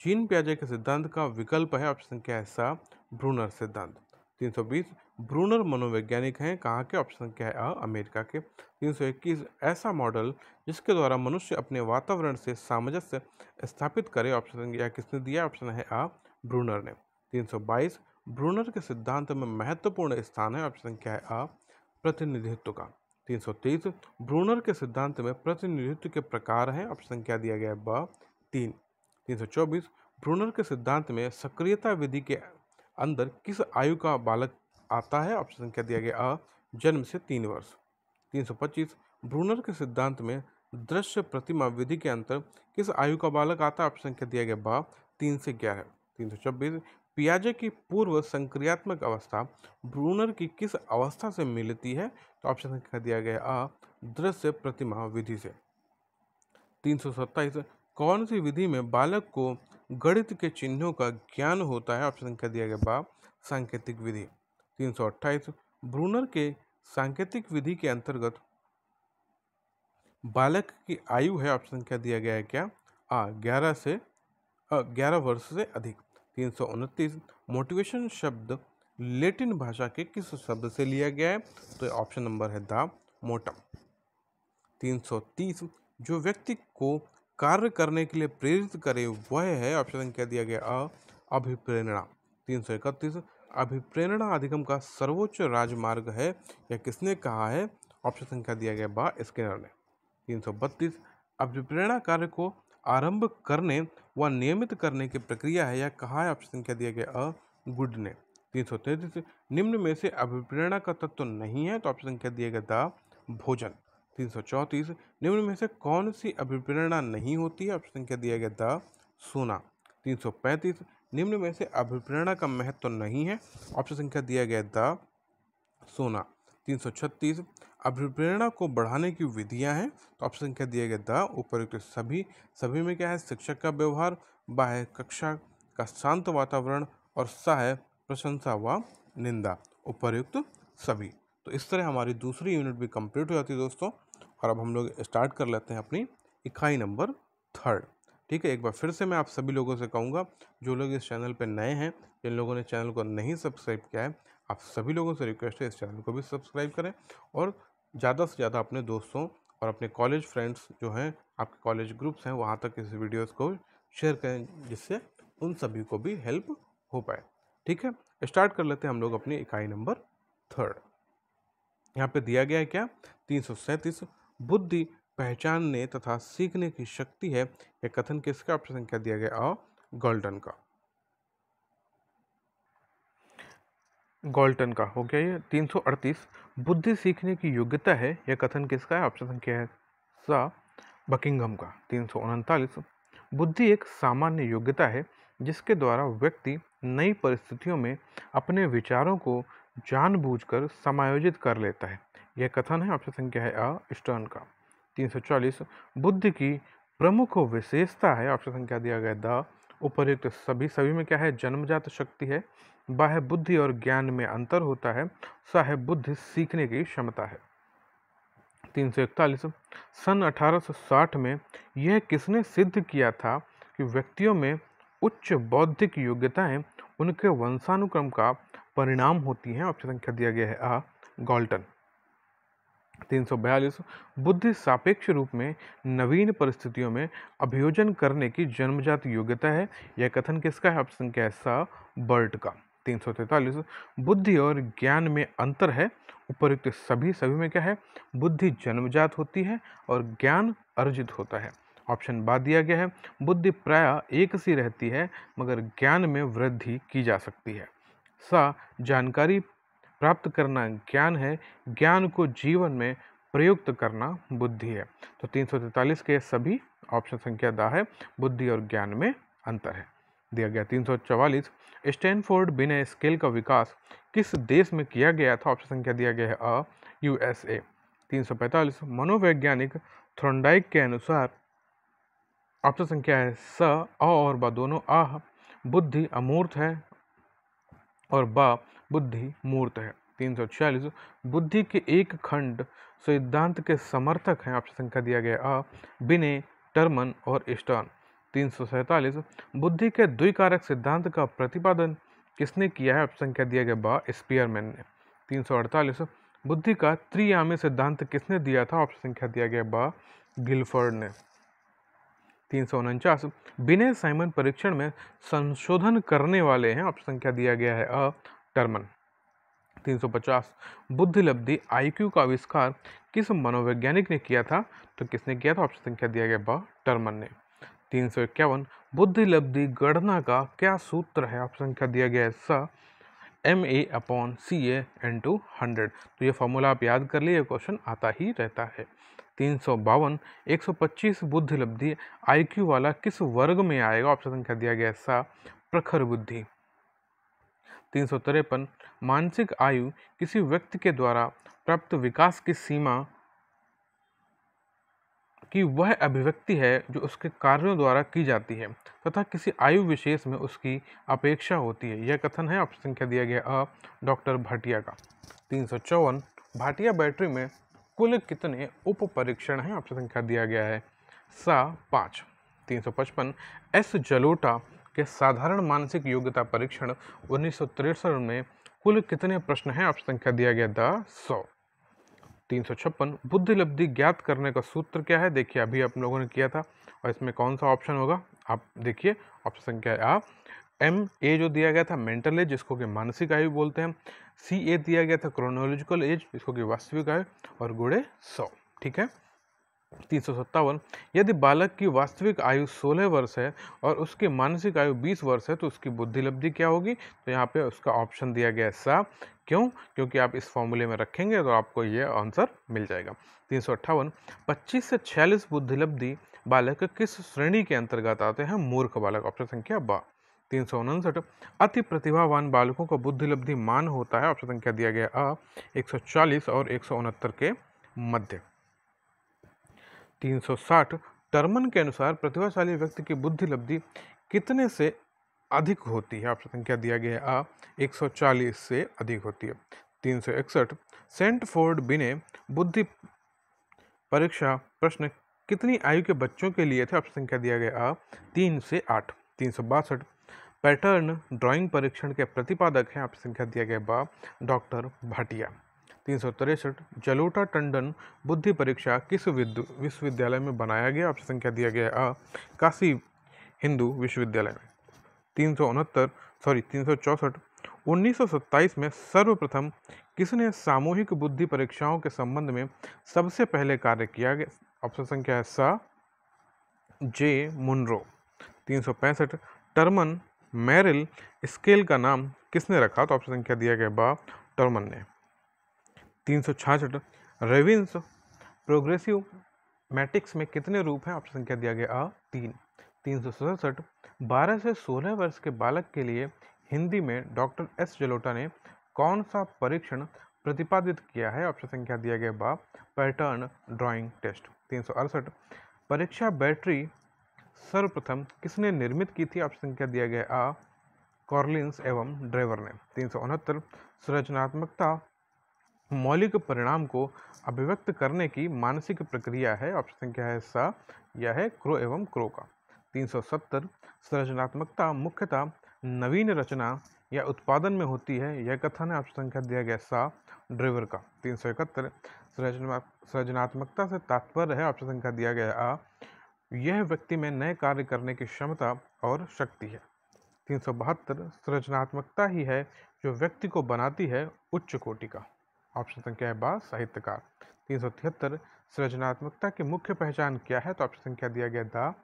जीन पियाजे के सिद्धांत का विकल्प है? ऑप्शन क्या है? सा ब्रूनर सिद्धांत। 320 ब्रूनर मनोवैज्ञानिक हैं? कहाँ के? ऑप्शन क्या है? आ अमेरिका के। 321 ऐसा मॉडल जिसके द्वारा मनुष्य अपने वातावरण से सामंजस्य स्थापित करे? ऑप्शन या किसने दिया? ऑप्शन है आ ब्रूनर ने। 322 ब्रूनर के सिद्धांत में महत्वपूर्ण स्थान है? ऑप्शन क्या है? आ प्रतिनिधित्व का। 323 ब्रूनर के सिद्धांत में प्रतिनिधित्व के प्रकार हैं? ऑप्शन क्या दिया गया है? ब 3। 324 ब्रूनर के सिद्धांत में सक्रियता विधि के अंदर किस आयु का बालक आता है? ऑप्शन क्या दिया गया? आ जन्म से 3 वर्ष। 325 ब्रूनर के सिद्धांत में दृश्य प्रतिमा विधि के अंतर किस आयु का बालक आता है? ऑप्शन क्या दिया गया? बा 3 से 11। 326 पियाजे की पूर्व संक्रियात्मक अवस्था ब्रूनर की किस अवस्था से मिलती है? तो ऑप्शन क्या दिया गया? आ दृश्य प्रतिमा विधि से। 327 कौन सी विधि में बालक को गणित के चिन्हों का ज्ञान होता है? ऑप्शन क्या दिया गया? बा सांकेतिक विधि। 328 ब्रूनर के सांकेतिक विधि के अंतर्गत बालक की आयु है? ऑप्शन क्या दिया गया है? क्या 11 वर्ष से अधिक। 329 मोटिवेशन शब्द लेटिन भाषा के किस शब्द से लिया गया है? तो ऑप्शन नंबर है द मोटम। 330 जो व्यक्ति को कार्य करने के लिए प्रेरित करे वह है? ऑप्शन क्या दिया गया? अभिप्रेरणा। 331 अभिप्रेरणा अधिगम का सर्वोच्च राजमार्ग है या किसने कहा है? ऑप्शन संख्या दिया गया बा स्किनर ने। 332 अभिप्रेरणा कार्य को आरंभ करने व नियमित करने की प्रक्रिया है या कहा है? ऑप्शन क्या दिया गया? गुड ने। 333 निम्न में से अभिप्रेरणा का तत्व नहीं है? तो ऑप्शन क्या दिया गया? द भोजन। 334 निम्न में से कौन सी अभिप्रेरणा नहीं होती है? ऑप्शन क्या दिया गया? द सोना। 335 निम्न में से अभिप्रेरणा का महत्व नहीं है? ऑप्शन संख्या दिया गया? द सोना। 336 अभिप्रेरणा को बढ़ाने की विधियां हैं? तो ऑप्शन क्या दिया गया? द उपयुक्त सभी में क्या है? शिक्षक का व्यवहार, बाह्य कक्षा का शांत वातावरण और सहाय प्रशंसा व निंदा। उपयुक्त सभी। तो इस तरह हमारी दूसरी यूनिट भी कंप्लीट हो जाती है दोस्तों। और अब हम लोग स्टार्ट कर लेते हैं अपनी इकाई नंबर 3। ठीक है, एक बार फिर से मैं आप सभी लोगों से कहूँगा, जो लोग इस चैनल पर नए हैं, जिन लोगों ने चैनल को नहीं सब्सक्राइब किया है, आप सभी लोगों से रिक्वेस्ट है इस चैनल को भी सब्सक्राइब करें और ज़्यादा से ज़्यादा अपने दोस्तों और अपने कॉलेज फ्रेंड्स जो हैं, आपके कॉलेज ग्रुप्स हैं, वहाँ तक इस वीडियोस को शेयर करें, जिससे उन सभी को भी हेल्प हो पाए। ठीक है, स्टार्ट कर लेते हैं हम लोग अपनी इकाई नंबर 3। यहाँ पे दिया गया है क्या, 337 बुद्धि पहचानने तथा सीखने की शक्ति है। यह कथन किसका? ऑप्शन संख्या दिया गया अ, गॉल्टन का। गॉल्टन का हो गया ये। 338 बुद्धि सीखने की योग्यता है। यह कथन किसका है? ऑप्शन संख्या है सा, बकिंघम का। 339 बुद्धि एक सामान्य योग्यता है जिसके द्वारा व्यक्ति नई परिस्थितियों में अपने विचारों को जानबूझकर समायोजित कर लेता है। यह कथन है, ऑप्शन संख्या है अ, स्टर्न का। 340 बुद्धि की प्रमुख विशेषता है। ऑप्शन संख्या दिया गया द, उपर्युक्त सभी में क्या है? जन्मजात शक्ति है। बाह्य बुद्धि और ज्ञान में अंतर होता है। सा है बुद्धि सीखने की क्षमता है। 341 सन 1860 में यह किसने सिद्ध किया था कि व्यक्तियों में उच्च बौद्धिक योग्यताएं उनके वंशानुक्रम का परिणाम होती हैं? ऑप्शन संख्या दिया गया है अ, गॉल्टन। 342 बुद्धि सापेक्ष रूप में नवीन परिस्थितियों में अभियोजन करने की जन्मजात योग्यता है। यह कथन किसका है? ऑप्शन संख्या है सा, बर्ट का। 343 बुद्धि और ज्ञान में अंतर है। उपयुक्त सभी में क्या है? बुद्धि जन्मजात होती है और ज्ञान अर्जित होता है। ऑप्शन बाद दिया गया है बुद्धि प्रायः एक सी रहती है मगर ज्ञान में वृद्धि की जा सकती है। सा जानकारी प्राप्त करना ज्ञान है, ज्ञान को जीवन में प्रयुक्त करना बुद्धि है। तो 343 के सभी ऑप्शन संख्या दा है, बुद्धि और ज्ञान में अंतर है। दिया गया 344 स्टैनफोर्ड बिना स्केल का विकास किस देश में किया गया था? ऑप्शन संख्या दिया गया है अ, यूएसए। 345 मनोवैज्ञानिक थ्रोंडाइक के अनुसार ऑप्शन संख्या है स, अ और ब दोनों आह बुद्धि अमूर्त है और बा बुद्धि मूर्त है। 346 बुद्धि के एक खंड सिद्धांत के समर्थक हैं। ऑप्शन संख्या दिया गया अ, बिने, टर्मन और स्टर्न। 347 बुद्धि के द्विकारक सिद्धांत का प्रतिपादन किसने किया है? ऑप्शन संख्या दिया गया बा, स्पीयरमैन ने। 348 बुद्धि का त्रियामी सिद्धांत किसने दिया था? ऑप्शन संख्या दिया गया बा, गिलफर्ड ने। 349 बिने साइमन परीक्षण में संशोधन करने वाले हैं। ऑप्शन संख्या दिया गया है अ, टर्मन। 350 बुद्धिलब्धि आईक्यू का आविष्कार किस मनोवैज्ञानिक ने किया था? तो किसने किया था? ऑप्शन संख्या दिया गया ब, टर्मन ने। 351 बुद्धिलब्धि गणना का क्या सूत्र है? ऑप्शन संख्या दिया गया है स, MA/CA × 100। तो ये फॉर्मूला आप याद कर लिए, क्वेश्चन आता ही रहता है। 352 125 बुद्धिलब्धि आईक्यू वाला किस वर्ग में आएगा? ऑप्शन संख्या दिया गया है सा, प्रखर बुद्धि। 353 मानसिक आयु किसी व्यक्ति के द्वारा प्राप्त विकास की सीमा की वह अभिव्यक्ति है जो उसके कार्यों द्वारा की जाती है तथा किसी आयु विशेष में उसकी अपेक्षा होती है। यह कथन है, ऑप्शन संख्या दिया गया अ, डॉक्टर भाटिया का। 354 भाटिया बैटरी में कुल कितने उप परीक्षण हैं? ऑप्शन संख्या दिया गया है सा, 5। 355 एस जलोटा के साधारण मानसिक योग्यता परीक्षण 1963 में कुल कितने प्रश्न हैं? ऑप्शन संख्या दिया गया द, 100। 356 बुद्धिलब्धि ज्ञात करने का सूत्र क्या है? देखिए अभी आप लोगों ने किया था और इसमें कौन सा ऑप्शन होगा आप देखिए। ऑप्शन संख्या आ, MA जो दिया गया था मेंटल एज, जिसको कि मानसिक आयु बोलते हैं। CA दिया गया था क्रोनोलॉजिकल एज, जिसको कि वास्तविक आयु, और गुणे 100। ठीक है। 357 यदि बालक की वास्तविक आयु 16 वर्ष है और उसकी मानसिक आयु 20 वर्ष है तो उसकी बुद्धिलब्धि क्या होगी? तो यहाँ पे उसका ऑप्शन दिया गया है सा। क्यों? क्योंकि आप इस फॉर्मूले में रखेंगे तो आपको ये आंसर मिल जाएगा। 358 25 से 46 बुद्धिलब्धि बालक किस श्रेणी के अंतर्गत आते हैं? मूर्ख बालक। ऑप्शन संख्या बा। 359 अति प्रतिभावान बालकों का बुद्धिलब्धि मान होता है। ऑप्शन संख्या दिया गया अ, 140 और 169 के मध्य। 360 टर्मन के अनुसार प्रतिभाशाली व्यक्ति की बुद्धिलब्धि कितने से अधिक होती है? ऑप्शन संख्या दिया गया है अ, 140 से अधिक होती है। 361 सेंटफोर्ड बिने बुद्धि परीक्षा प्रश्न कितनी आयु के बच्चों के लिए थे? ऑप्शन संख्या दिया गया आ 3 से 8। 362 पैटर्न ड्राइंग परीक्षण के प्रतिपादक हैं? ऑप्शन संख्या दिया गया बा डॉक्टर भाटिया। 363 जलोटा टंडन बुद्धि परीक्षा किस विश्वविद्यालय में बनाया गया? ऑप्शन संख्या दिया गया आ काशी हिंदू विश्वविद्यालय में। 364 1927 में सर्वप्रथम किसने सामूहिक बुद्धि परीक्षाओं के संबंध में सबसे पहले कार्य किया गया? ऑप्शन संख्या है सा जे मुनरो। 365 टर्मन मैरिल स्केल का नाम किसने रखा? तो ऑप्शन संख्या दिया गया बा टर्मन ने। 366 रेविन्स प्रोग्रेसिव मैट्रिक्स में कितने रूप हैं? ऑप्शन संख्या दिया गया आ 3। 367 12 से 16 वर्ष के बालक के लिए हिंदी में डॉक्टर एस जलोटा ने कौन सा परीक्षण प्रतिपादित किया है? ऑप्शन संख्या दिया गया बा पैटर्न ड्राइंग टेस्ट। 368 परीक्षा बैटरी सर्वप्रथम किसने निर्मित की थी? ऑप्शन संख्या दिया गया आ कॉर्लिन्स एवं ड्रेवर ने। 369 सृजनात्मकता मौलिक परिणाम को अभिव्यक्त करने की मानसिक प्रक्रिया है? ऑप्शन संख्या है सा यह है क्रो एवं क्रो का। 370 सृजनात्मकता मुख्यतः नवीन रचना या उत्पादन में होती है, यह कथन है? ऑप्शन संख्या दिया गया सा ड्रेवर का। 371 सृजनात्मकता से तात्पर्य है? ऑप्शन संख्या दिया गया आ यह व्यक्ति में नए कार्य करने की क्षमता और शक्ति है। 372 सृजनात्मकता ही है जो व्यक्ति को बनाती है उच्च कोटि का। ऑप्शन संख्या है बा साहित्यकार। 373 सृजनात्मकता की मुख्य पहचान क्या है? तो ऑप्शन संख्या दिया गया दा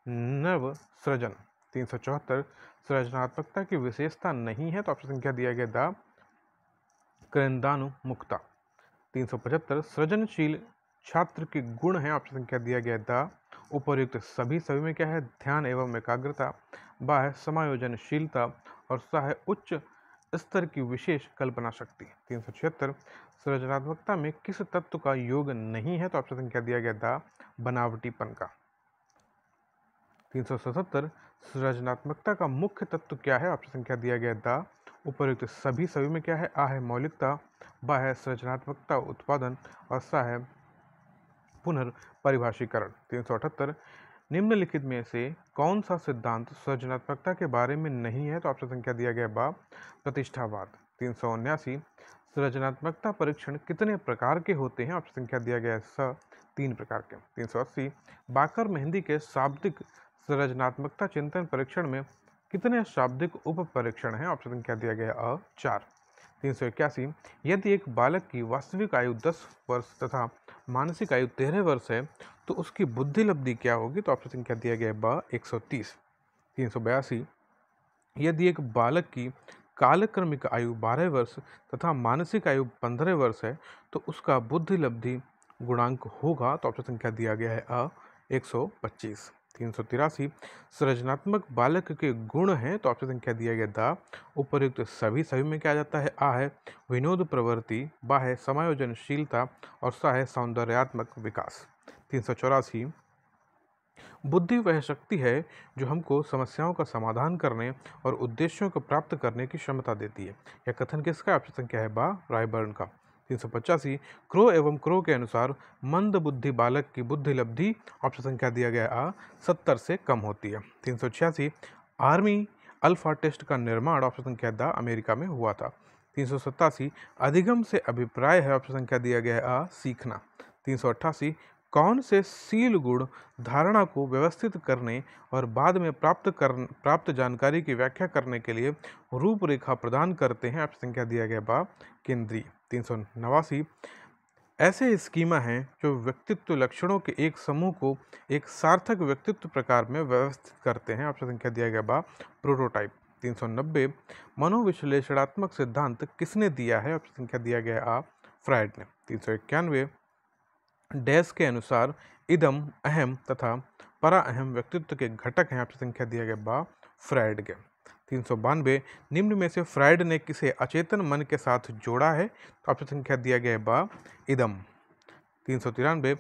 नव सृजन। 374 सृजनात्मकता की विशेषता नहीं है? तो ऑप्शन संख्या दिया गया दा केंद्रानुमुक्ता। 375 सृजनशील छात्र के गुण है? ऑप्शन संख्या दिया गया दा उपर्युक्त सभी में क्या है? ध्यान एवं एकाग्रता, बा है समायोजनशीलता और सा है उच्च स्तर की विशेष कल्पना शक्ति। 376 सृजनात्मकता में किस तत्व का योग नहीं है? तो ऑप्शन संख्या दिया गया दा बनावटीपन का। 377 सृजनात्मकता का मुख्य तत्व क्या है? ऑप्शन संख्या दिया गया दा उपर्युक्त सभी में क्या है? आ है मौलिकता, बा है सृजनात्मकता उत्पादन और सा है पुनर्परिभाषीकरण। 378 निम्नलिखित में से कौन सा सिद्धांत सृजनात्मकता के बारे में नहीं है? तो ऑप्शन संख्या दिया गया बा प्रतिष्ठावाद। 379 सृजनात्मकता परीक्षण कितने प्रकार के होते हैं? ऑप्शन संख्या दिया गया स 3 प्रकार के। 380 बाकर मेहंदी के शाब्दिक सृजनात्मकता चिंतन परीक्षण में कितने शाब्दिक उप परीक्षण हैं? ऑप्शन संख्या दिया गया अ 4। 381 यदि एक बालक की वास्तविक आयु 10 वर्ष तथा मानसिक आयु 13 वर्ष है तो उसकी बुद्धि लब्धि क्या होगी? तो ऑप्शन संख्या दिया गया बा 130। 382 यदि एक बालक की कालक्रमिक आयु 12 वर्ष तथा मानसिक आयु 15 वर्ष है तो उसका बुद्धि लब्धि गुणांक होगा? तो ऑप्शन संख्या दिया गया है अ 125। 383 सृजनात्मक बालक के गुण हैं? तो ऑप्शन संख्या दिया गया दा उपर्युक्त सभी में क्या आ जाता है? आ है विनोद प्रवृत्ति, बा है समायोजनशीलता और सा है सौंदर्यात्मक विकास। 384 बुद्धि वह शक्ति है जो हमको समस्याओं का समाधान करने और उद्देश्यों को प्राप्त करने की क्षमता देती है, यह कथन किसका? ऑप्शन संख्या है बा रायबर्न का। 385 क्रो एवं क्रो के अनुसार मंद बुद्धि बालक की बुद्धि लब्धि ऑप्शन संख्या दिया गया आ 70 से कम होती है। 386 आर्मी अल्फा टेस्ट का निर्माण ऑप्शन संख्या दा अमेरिका में हुआ था। 387 अधिगम से अभिप्राय है? ऑप्शन संख्या दिया गया आ सीखना। 388 कौन से सील गुण धारणा को व्यवस्थित करने और बाद में प्राप्त जानकारी की व्याख्या करने के लिए रूपरेखा प्रदान करते हैं? ऑप्शन संख्या दिया गया बा केंद्रीय। 389 ऐसे स्कीमा हैं जो व्यक्तित्व लक्षणों के एक समूह को एक सार्थक व्यक्तित्व प्रकार में व्यवस्थित करते हैं? ऑप्शन संख्या दिया गया बा प्रोटोटाइप। 390 मनोविश्लेषणात्मक सिद्धांत किसने दिया है? ऑप्शन संख्या दिया गया आ फ्रायड ने। 391 डैश के अनुसार इदम अहम तथा परा अहम व्यक्तित्व के घटक हैं? ऑप्शन संख्या दिया गया बा फ्रायड के। 392 निम्न में से फ्रायड ने किसे अचेतन मन के साथ जोड़ा है? तो ऑप्शन संख्या दिया गया बा इदम। 393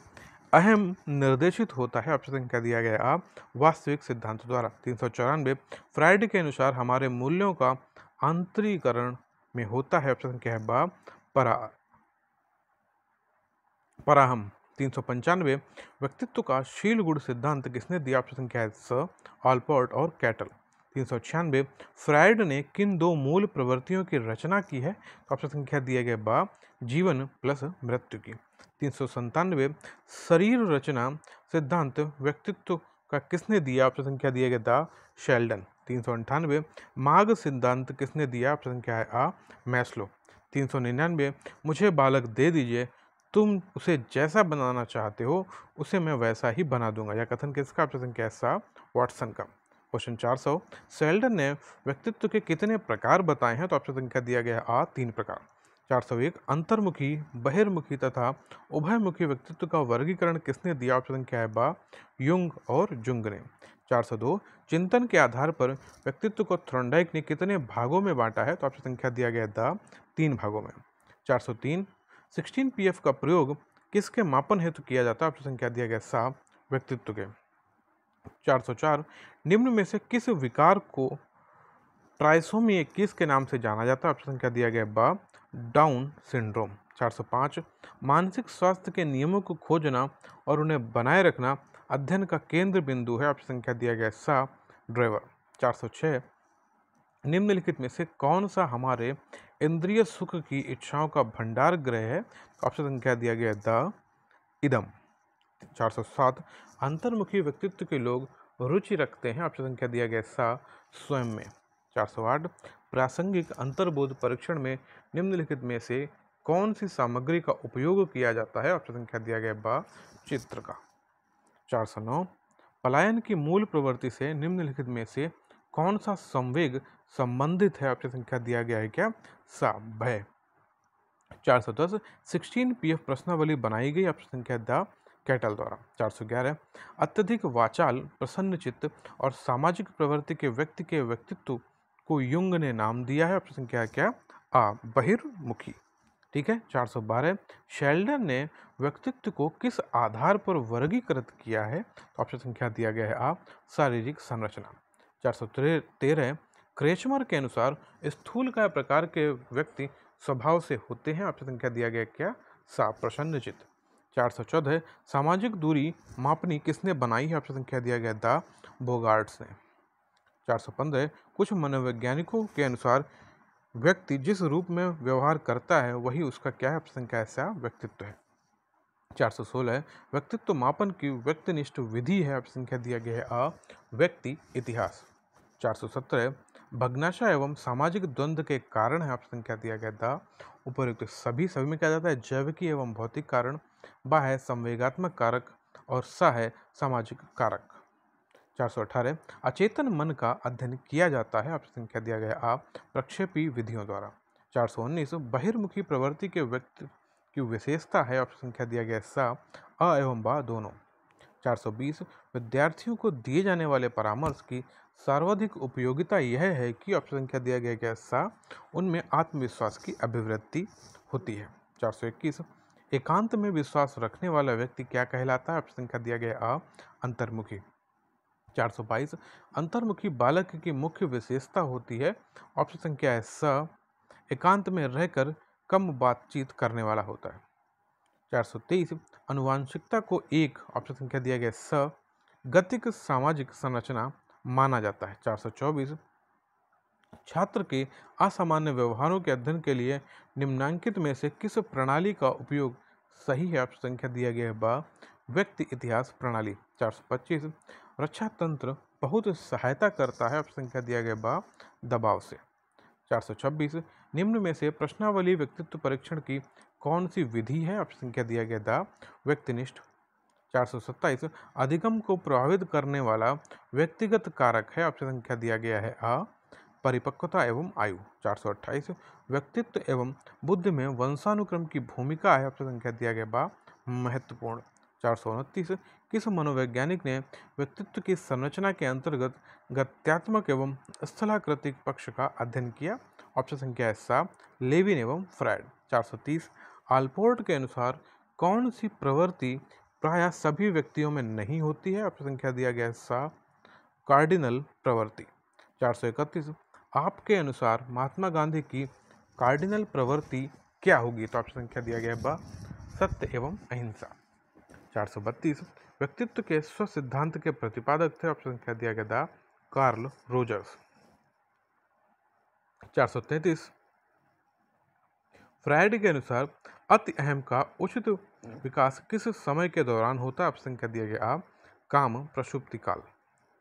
अहम निर्देशित होता है? ऑप्शन संख्या दिया गया आ वास्तविक सिद्धांत द्वारा। 394 फ्रायड के अनुसार हमारे मूल्यों का आंतरीकरण में होता है? ऑप्शन संख्या है बा पराहम। 395 व्यक्तित्व का शील गुण सिद्धांत किसने दिया? ऑप्शन संख्या है स, ऑलपोर्ट और कैटल। 396 फ्रायड ने किन दो मूल प्रवृत्तियों की रचना की है? ऑप्शन संख्या दिए गए बा, जीवन प्लस मृत्यु की। 397 शरीर रचना सिद्धांत व्यक्तित्व का किसने दिया? ऑप्शन संख्या दिए गए द शेल्डन। 398 मार्ग सिद्धांत किसने दिया? ऑप्शन संख्या है आ, मैस्लो। 399 मुझे बालक दे दीजिए, तुम उसे जैसा बनाना चाहते हो उसे मैं वैसा ही बना दूंगा। यह कथन किसका? ऑप्शन संख्या सा, वॉटसन का। क्वेश्चन 400 शेल्डन ने व्यक्तित्व के कितने प्रकार बताए हैं? तो ऑप्शन संख्या दिया गया है आ, 3 प्रकार। 401 अंतर्मुखी, बहिर्मुखी तथा उभयमुखी व्यक्तित्व का वर्गीकरण किसने दिया? ऑप्शन संख्या है बा, युंग और जुंग ने। 402 चिंतन के आधार पर व्यक्तित्व को थॉर्नडाइक ने कितने भागों में बांटा है? तो ऑप्शन संख्या दिया गया द, 3 भागों में। 403 16 पीएफ का प्रयोग किसके मापन हेतु किया जाता है? ऑप्शन संख्या दिया गया सा, व्यक्तित्व के। 404 निम्न में से किस विकार को ट्राइसोमी 21 के नाम से जाना जाता है? ऑप्शन संख्या दिया गया बा, डाउन सिंड्रोम। 405 मानसिक स्वास्थ्य के नियमों को खोजना और उन्हें बनाए रखना अध्ययन का केंद्र बिंदु है। ऑप्शन संख्या दिया गया सा, ड्राइवर। 406 निम्नलिखित में से कौन सा हमारे इंद्रिय सुख की इच्छाओं का भंडार गृह है? ऑप्शन संख्या दिया गया द, इदम। 407 अंतर्मुखी व्यक्तित्व के लोग रुचि रखते हैं। ऑप्शन संख्या दिया गया सा, स्वयं में। 408 प्रासंगिक अंतर्बोध परीक्षण में निम्नलिखित में से कौन सी सामग्री का उपयोग किया जाता है? ऑप्शन संख्या दिया गया बा, चित्र का। 409 पलायन की मूल प्रवृत्ति से निम्नलिखित में से कौन सा संवेग संबंधित है? ऑप्शन संख्या दिया गया है क्या? सा, भय। 410 16 पीएफ प्रश्नावली बनाई गई। ऑप्शन संख्या द, कैटल द्वारा। 411 अत्यधिक वाचाल, प्रसन्नचित्त और सामाजिक प्रवृत्ति के व्यक्ति के व्यक्तित्व को युंग ने नाम दिया है। ऑप्शन संख्या क्या? आ, बहिर्मुखी। ठीक है। 412 शेल्डन ने व्यक्तित्व को किस आधार पर वर्गीकृत किया है? तो ऑप्शन संख्या दिया गया है आ, शारीरिक संरचना। 413 क्रेचमर के अनुसार स्थूलकाय प्रकार के व्यक्ति स्वभाव से होते हैं। ऑप्शन संख्या दिया गया क्या? सा, प्रसन्नचित्त। 414 सामाजिक दूरी मापनी किसने बनाई है? ऑप्शन संख्या दिया गया द, बोगार्ट्स ने। 415 कुछ मनोवैज्ञानिकों के अनुसार व्यक्ति जिस रूप में व्यवहार करता है वही उसका क्या है? ऑप्शन संख्या ऐसा, व्यक्तित्व है। 416 व्यक्तित्व मापन की व्यक्तिनिष्ठ विधि है। ऑप्शन संख्या दिया गया है आ, व्यक्ति इतिहास। 417 भग्नाशय एवं सामाजिक द्वंद्व के कारण है। ऑप्शन संख्या दिया गया द, उपयुक्त। सभी में क्या जाता है? जैविकी एवं भौतिक कारण, बा है संवेगात्मक कारक और सा है सामाजिक कारक। 418 अचेतन मन का अध्ययन किया जाता है। ऑप्शन संख्या दिया गया आ, प्रक्षेपी विधियों द्वारा। 419 बहिर्मुखी प्रवृत्ति के व्यक्ति की विशेषता है। ऑप्शन संख्या दिया गया सा, अ एवं बा दोनों। 420 विद्यार्थियों को दिए जाने वाले परामर्श की सर्वाधिक उपयोगिता यह है कि ऑप्शन संख्या दिया गया क्या? सा, उनमें आत्मविश्वास की अभिवृद्धि होती है। 421 एकांत में विश्वास रखने वाला व्यक्ति क्या कहलाता है? ऑप्शन संख्या दिया गया आ, अंतर्मुखी। 422 अंतर्मुखी बालक की मुख्य विशेषता होती है। ऑप्शन संख्या है स, एकांत में रहकर कम बातचीत करने वाला होता है। 423 अनुवांशिकता को एक, ऑप्शन संख्या दिया गया स, गतिक सामाजिक संरचना माना जाता है। 424 छात्र के असामान्य व्यवहारों के अध्ययन के लिए निम्नांकित में से किस प्रणाली का उपयोग सही है? ऑप्शन संख्या दिया गया है बा, व्यक्ति इतिहास प्रणाली। 425 रक्षा तंत्र बहुत सहायता करता है। ऑप्शन संख्या दिया गया बा, दबाव से। 426 निम्न में से प्रश्नावली व्यक्तित्व परीक्षण की कौन सी विधि है? ऑप्शन संख्या दिया गया द, व्यक्तिनिष्ठ। 427 अधिगम को प्रभावित करने वाला व्यक्तिगत कारक है। ऑप्शन संख्या दिया गया है आ, परिपक्वता एवं आयु। 428 व्यक्तित्व एवं बुद्धि में वंशानुक्रम की भूमिका है। ऑप्शन संख्या दिया गया बा, महत्वपूर्ण। 429 किस मनोवैज्ञानिक ने व्यक्तित्व की संरचना के अंतर्गत गत्यात्मक एवं स्थलाकृतिक पक्ष का अध्ययन किया? ऑप्शन संख्या है सा, लेविन एवं फ्रायड। 430 आल्पोर्ट के अनुसार कौन सी प्रवृत्ति प्रायः सभी व्यक्तियों में नहीं होती है? ऑप्शन संख्या दिया गया है सा, कार्डिनल प्रवृत्ति। 431 आपके अनुसार महात्मा गांधी की कार्डिनल प्रवृत्ति क्या होगी? तो ऑप्शन संख्या दिया गया है बा, सत्य एवं अहिंसा। 432 व्यक्तित्व के स्व सिद्धांत के प्रतिपादक थे, ऑप्शन संख्या दिया गया था कार्ल रोजर्स। 433 फ्रायड के अनुसार अति अहम का उचित विकास किस समय के दौरान होता है, ऑप्शन संख्या दिया गया काम प्रसुप्ति काल।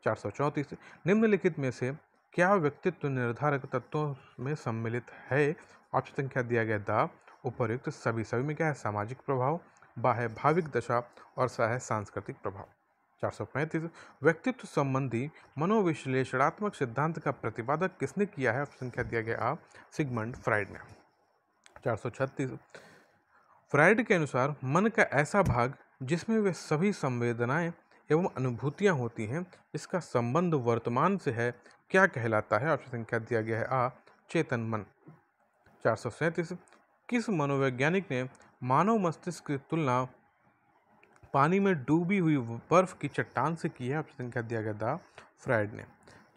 434 निम्नलिखित में से क्या व्यक्तित्व निर्धारक तत्वों में सम्मिलित है, ऑप्शन संख्या दिया गया था उपर्युक्त सभी। सभी में क्या है, सामाजिक प्रभाव, बाह्य भाविक दशा और सह सांस्कृतिक प्रभाव। 435 व्यक्तित्व संबंधी मनोविश्लेषणात्मक सिद्धांत का प्रतिपादक किसने किया है, ऑप्शन संख्या दिया गया सिगमंड फ्रायड ने। 436 फ्रायड के अनुसार मन का ऐसा भाग जिसमें वे सभी संवेदनाएं एवं अनुभूतियां होती हैं, इसका संबंध वर्तमान से है, क्या कहलाता है, ऑप्शन संख्या दिया गया है चेतन मन। 437 किस मनोवैज्ञानिक ने मानव मस्तिष्क की तुलना पानी में डूबी हुई बर्फ की चट्टान से की है, ऑप्शन संख्या दिया गया था फ्रायड ने।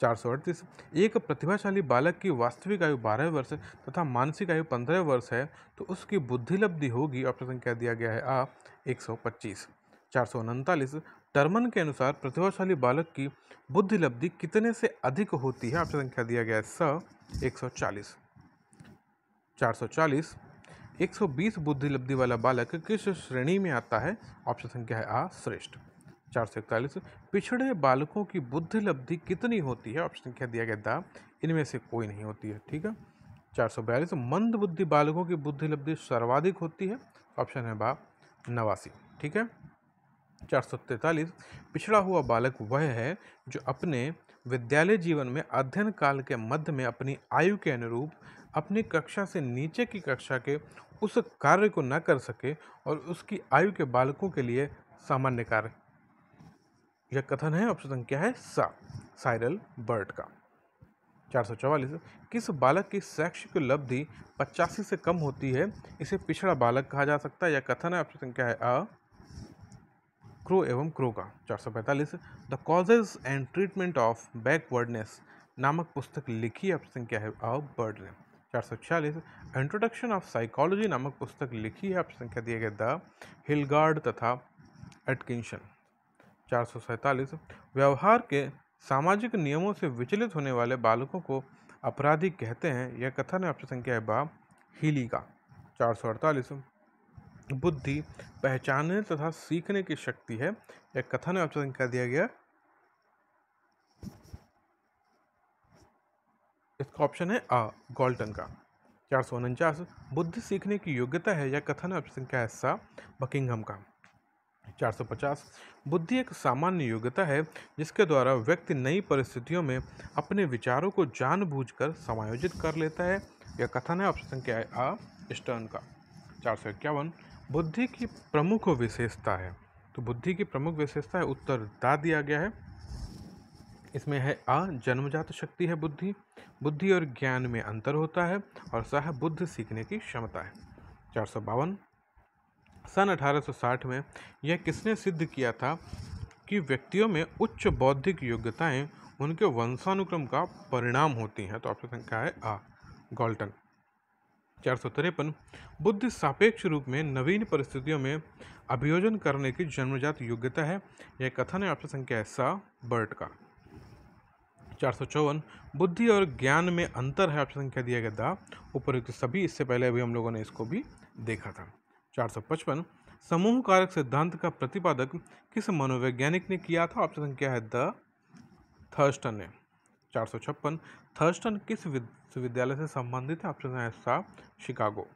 438 एक प्रतिभाशाली बालक की वास्तविक आयु 12 वर्ष तथा मानसिक आयु 15 वर्ष है, तो उसकी बुद्धिलब्धि होगी, ऑप्शन संख्या दिया गया है 125। 439 टर्मन के अनुसार प्रतिभाशाली बालक की बुद्धिलब्धि कितने से अधिक होती है, ऑप्शन संख्या दिया गया है 140। 440 120 बुद्धिलब्धि वाला बालक किस श्रेणी में आता है, ऑप्शन संख्या है श्रेष्ठ। 441 पिछड़े बालकों की बुद्धिलब्धि कितनी होती है, ऑप्शन संख्या दिया गया था इनमें से कोई नहीं होती है, ठीक है। 442 मंद बुद्धि बालकों की बुद्धिलब्धि सर्वाधिक होती है, ऑप्शन है 89, ठीक है। 443 पिछड़ा हुआ बालक वह है जो अपने विद्यालय जीवन में अध्ययन काल के मध्य में अपनी आयु के अनुरूप अपनी कक्षा से नीचे की कक्षा के उस कार्य को न कर सके और उसकी आयु के बालकों के लिए सामान्य कार्य। यह कथन है, ऑप्शन संख्या है साइरल बर्ट का। 444 किस बालक की शैक्षिक उपलब्धि 85 से कम होती है, इसे पिछड़ा बालक कहा जा सकता है, यह कथन है, ऑप्शन संख्या है क्रो एवं क्रो का। 445 the causes and treatment of backwardness नामक पुस्तक लिखी, ऑप्शन संख्या है बर्ड ने। 446 इंट्रोडक्शन ऑफ साइकोलॉजी नामक पुस्तक लिखी है, ऑप्शन संख्या दिया गया द हिलगार्ड तथा एटकिंसन। 447 व्यवहार के सामाजिक नियमों से विचलित होने वाले बालकों को अपराधी कहते हैं, यह कथन है, ऑप्शन संख्या है हीली का। 448 बुद्धि पहचानने तथा सीखने की शक्ति है, यह कथन है, ऑप्शन संख्या दिया गया इसका ऑप्शन है गॉल्टन का। 449 बुद्धि सीखने की योग्यता है, यह कथन है, ऑप्शन संख्या है बकिंघम का। 450 बुद्धि एक सामान्य योग्यता है जिसके द्वारा व्यक्ति नई परिस्थितियों में अपने विचारों को जानबूझकर समायोजित कर लेता है, यह कथन है, ऑप्शन संख्या है स्टर्न का। 451 बुद्धि की प्रमुख विशेषता है, तो बुद्धि की प्रमुख विशेषता है उत्तर दा दिया गया है, इसमें है जन्मजात शक्ति है बुद्धि, बुद्धि और ज्ञान में अंतर होता है और सह बुद्धि सीखने की क्षमता है। 452 सन 1860 में यह किसने सिद्ध किया था कि व्यक्तियों में उच्च बौद्धिक योग्यताएं उनके वंशानुक्रम का परिणाम होती हैं, तो ऑप्शन संख्या है गॉल्टन। 453 बुद्धि सापेक्ष रूप में नवीन परिस्थितियों में अभियोजन करने की जन्मजात योग्यता है, यह कथन है, ऑप्शन संख्या है बर्ट का। 454 बुद्धि और ज्ञान में अंतर है, ऑप्शन संख्या दिया गया था उपयुक्त सभी, इससे पहले अभी हम लोगों ने इसको भी देखा था। 455 समूह कारक सिद्धांत का प्रतिपादक किस मनोवैज्ञानिक ने किया था, ऑप्शन संख्या है द थर्स्टन ने। 456 थर्स्टन किस विश्वविद्यालय से संबंधित है, ऑप्शन है शिकागो।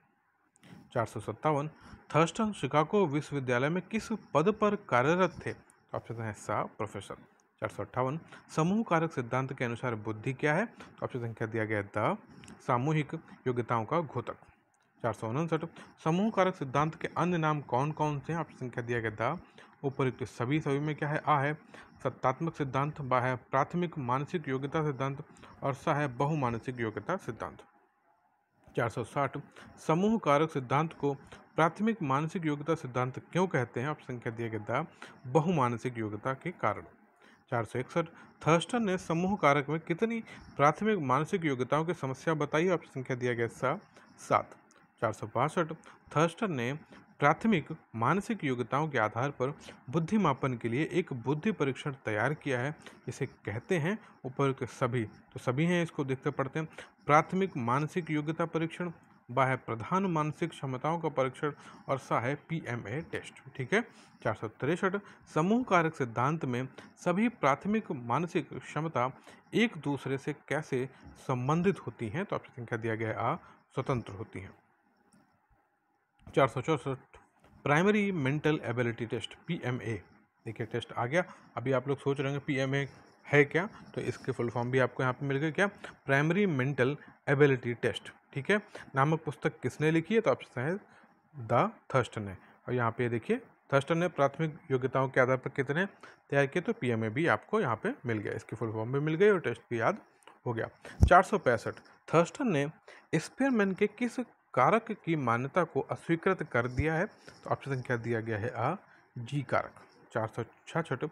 457 थर्स्टन शिकागो विश्वविद्यालय में किस पद पर कार्यरत थे, ऑप्शन है प्रोफेसर। 458 समूह कारक सिद्धांत के अनुसार बुद्धि क्या है, तो ऑप्शन संख्या दिया गया द सामूहिक योग्यताओं का घोतक। 459 समूह कारक सिद्धांत के अन्य नाम कौन कौन से हैं, ऑप्शन संख्या दिया गया था उपयुक्त सभी, सभी में क्या है है सत्तात्मक सिद्धांत, बा है प्राथमिक मानसिक योग्यता सिद्धांत और सा है बहुमानसिक योग्यता सिद्धांत। 460 समूह कारक सिद्धांत को प्राथमिक मानसिक योग्यता सिद्धांत क्यों कहते हैं, ऑप्शन संख्या दिया गया था बहुमानसिक योग्यता के कारण। 461 थर्स्टन ने समूह कारक में कितनी प्राथमिक मानसिक योग्यताओं की समस्या बताई, ऑप्शन संख्या दिया गया 7। 462 थर्स्टन ने प्राथमिक मानसिक योग्यताओं के आधार पर बुद्धि मापन के लिए एक बुद्धि परीक्षण तैयार किया है, इसे कहते हैं उपयुक्त सभी। तो सभी हैं, इसको देखते पढ़ते हैं। प्राथमिक मानसिक योग्यता परीक्षण, बा है प्रधान मानसिक क्षमताओं का परीक्षण, और सा है PMA टेस्ट। ठीक है। 463 समूह कारक सिद्धांत में सभी प्राथमिक मानसिक क्षमता एक दूसरे से कैसे संबंधित होती हैं? तो ऑप्शन संख्या दिया गया है आ, स्वतंत्र होती हैं। 464 primary mental ability test PMA। देखिए टेस्ट आ गया। अभी आप लोग सोच रहे होंगे PMA है क्या, तो इसके फुल फॉर्म भी आपको यहाँ पे मिल गए, क्या? Primary mental ability test. ठीक है। नामक पुस्तक किसने लिखी है? तो ऑप्शन है द थर्स्टन ने। और यहाँ पे देखिए थर्स्टन ने प्राथमिक योग्यताओं के आधार पर कितने तैयार किए, तो PMA भी आपको यहाँ पे मिल गया, इसकी फुल फॉर्म भी मिल गई और टेस्ट भी याद हो गया। 465 थर्स्टन ने स्पीयरमैन के किस कारक की मान्यता को अस्वीकृत कर दिया है? तो ऑप्शन संख्या दिया गया है आ, जी कारक। 466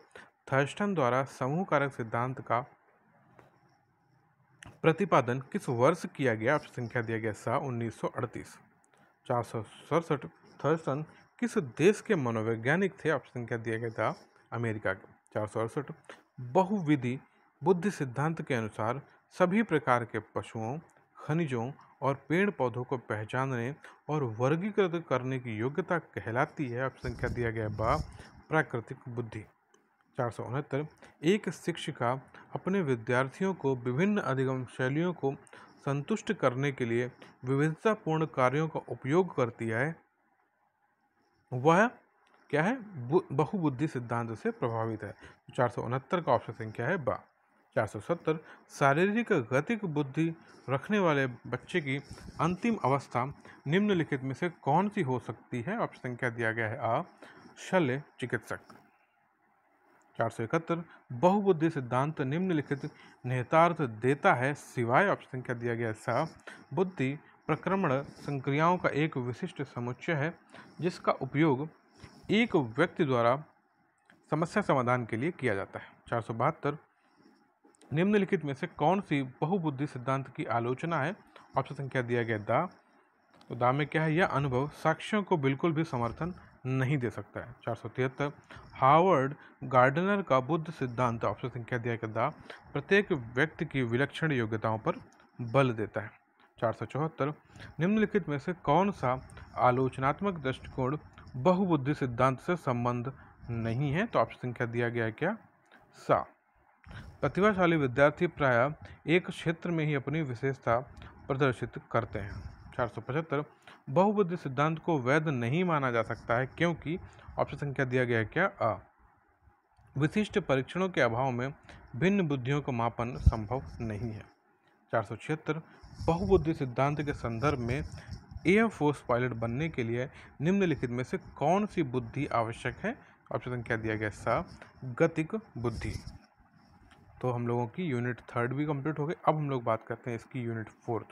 थर्स्टन द्वारा समूह कारक सिद्धांत का प्रतिपादन किस वर्ष किया गया? ऑप्शन संख्या दिया गया सा, 1938। 467 थर्स्टन किस देश के मनोवैज्ञानिक थे? ऑप्शन संख्या दिया गया था अमेरिका के। 468 बहुविधि बुद्धि सिद्धांत के अनुसार सभी प्रकार के पशुओं, खनिजों और पेड़ पौधों को पहचानने और वर्गीकृत करने की योग्यता कहलाती है। ऑप्शन संख्या दिया गया बा, प्राकृतिक बुद्धि। 469 एक शिक्षिका अपने विद्यार्थियों को विभिन्न अधिगम शैलियों को संतुष्ट करने के लिए विविधतापूर्ण कार्यों का उपयोग करती है, वह क्या है? बहुबुद्धि सिद्धांत से प्रभावित है। 469 का ऑप्शन संख्या है बा। 470 शारीरिक गतिक बुद्धि रखने वाले बच्चे की अंतिम अवस्था निम्नलिखित में से कौन सी हो सकती है? ऑप्शन संख्या दिया गया है आ, शल्य चिकित्सक। 471 बहुबुद्धि सिद्धांत निम्नलिखित निहितार्थ देता है सिवाय, ऑप्शन संख्या दिया गया है सा, बुद्धि प्रक्रमण संक्रियाओं का एक विशिष्ट समुच्चय है जिसका उपयोग एक व्यक्ति द्वारा समस्या समाधान के लिए किया जाता है। 472 निम्नलिखित में से कौन सी बहुबुद्धि सिद्धांत की आलोचना है? ऑप्शन संख्या दिया गया दा। तो दा में क्या है? यह अनुभव साक्ष्यों को बिल्कुल भी समर्थन नहीं दे सकता है। 473 हार्वर्ड गार्डनर का बुद्ध सिद्धांत, ऑप्शन संख्या दिया गया दा, प्रत्येक व्यक्ति की विलक्षण योग्यताओं पर बल देता है। 474 निम्नलिखित में से कौन सा आलोचनात्मक दृष्टिकोण बहुबुद्धि सिद्धांत से संबंध नहीं है? तो ऑप्शन संख्या दिया गया है क्या? सा। प्रतिभाशाली विद्यार्थी प्रायः एक क्षेत्र में ही अपनी विशेषता प्रदर्शित करते हैं। 475 बहुबुद्धि सिद्धांत को वैध नहीं माना जा सकता है क्योंकि, ऑप्शन संख्या दिया गया है क्या? आ, विशिष्ट परीक्षणों के अभाव में भिन्न बुद्धियों को मापन संभव नहीं है। 476 बहुबुद्धि सिद्धांत के संदर्भ में एयरफोर्स पायलट बनने के लिए निम्नलिखित में से कौन सी बुद्धि आवश्यक है? ऑप्शन संख्या दिया गया सा, गतिक बुद्धि। तो हम लोगों की यूनिट 3 भी कंप्लीट हो गई। अब हम लोग बात करते हैं इसकी यूनिट 4।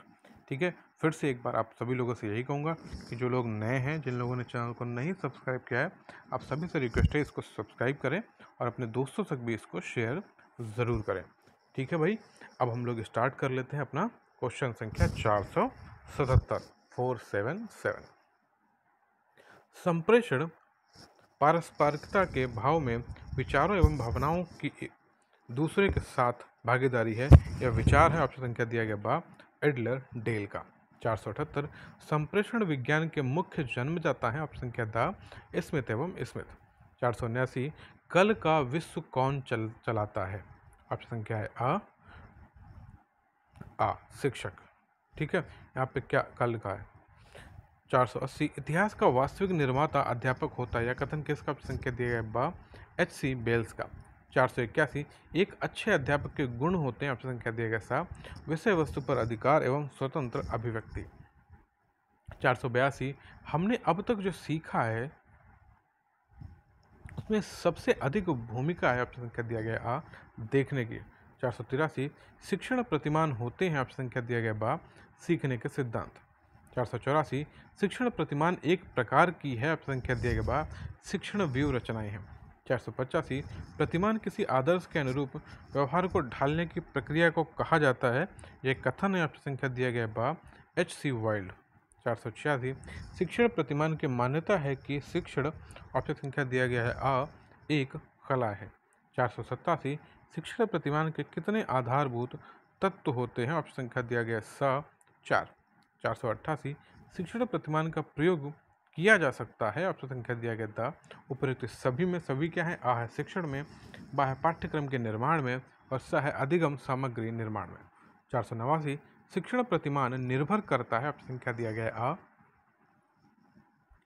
ठीक है। फिर से एक बार आप सभी लोगों से यही कहूँगा कि जो लोग नए हैं, जिन लोगों ने चैनल को नहीं सब्सक्राइब किया है, आप सभी से रिक्वेस्ट है इसको सब्सक्राइब करें और अपने दोस्तों तक भी इसको शेयर ज़रूर करें। ठीक है भाई। अब हम लोग स्टार्ट कर लेते हैं अपना क्वेश्चन संख्या 477 477। संप्रेषण पारस्परिकता के भाव में विचारों एवं भावनाओं की दूसरे के साथ भागीदारी है, यह विचार है। ऑप्शन संख्या दिया गया बा, एडलर डेल का। 478 संप्रेषण विज्ञान के मुख्य जन्मदाता है। ऑप्शन संख्या दा, स्मिथ एवं स्मिथ। 479 कल का विश्व कौन चलाता है? ऑप्शन संख्या है आ, शिक्षक। ठीक है। यहाँ पे क्या कल का है? 480 इतिहास का वास्तविक निर्माता अध्यापक होता है, यह कथन किसका? ऑप्शन संख्या दिया गया बा, H.C. बेल्स का। 481 एक अच्छे अध्यापक के गुण होते हैं। ऑप्शन संख्या दिया गया सा, विषय वस्तु पर अधिकार एवं स्वतंत्र अभिव्यक्ति। 482 हमने अब तक जो सीखा है उसमें सबसे अधिक भूमिका है। ऑप्शन संख्या दिया गया आ, देखने की। 483 शिक्षण प्रतिमान होते हैं। ऑप्शन संख्या दिया गया बा, सीखने के सिद्धांत। 484 शिक्षण प्रतिमान एक प्रकार की है। ऑप्शन संख्या दिया गया बा, शिक्षण व्यूह रचनाएं हैं। 485 प्रतिमान किसी आदर्श के अनुरूप व्यवहार को ढालने की प्रक्रिया को कहा जाता है, यह कथन है। ऑप्शन संख्या दिया गया बा, H.C. वाइल्ड। 486 शिक्षण प्रतिमान की मान्यता है कि शिक्षण ऑप्शन संख्या दिया गया है आ एक कला है। 487 शिक्षण प्रतिमान के कितने आधारभूत तत्व होते हैं? ऑप्शन संख्या दिया गया है सा 4। 488 शिक्षण प्रतिमान का प्रयोग किया जा सकता है? ऑप्शन संख्या दिया गया द उपयुक्त सभी में। सभी क्या है? आ है शिक्षण में, बा है पाठ्यक्रम के निर्माण में और स है अधिगम सामग्री निर्माण में। 489 शिक्षण प्रतिमान निर्भर करता है? ऑप्शन संख्या दिया गया है आ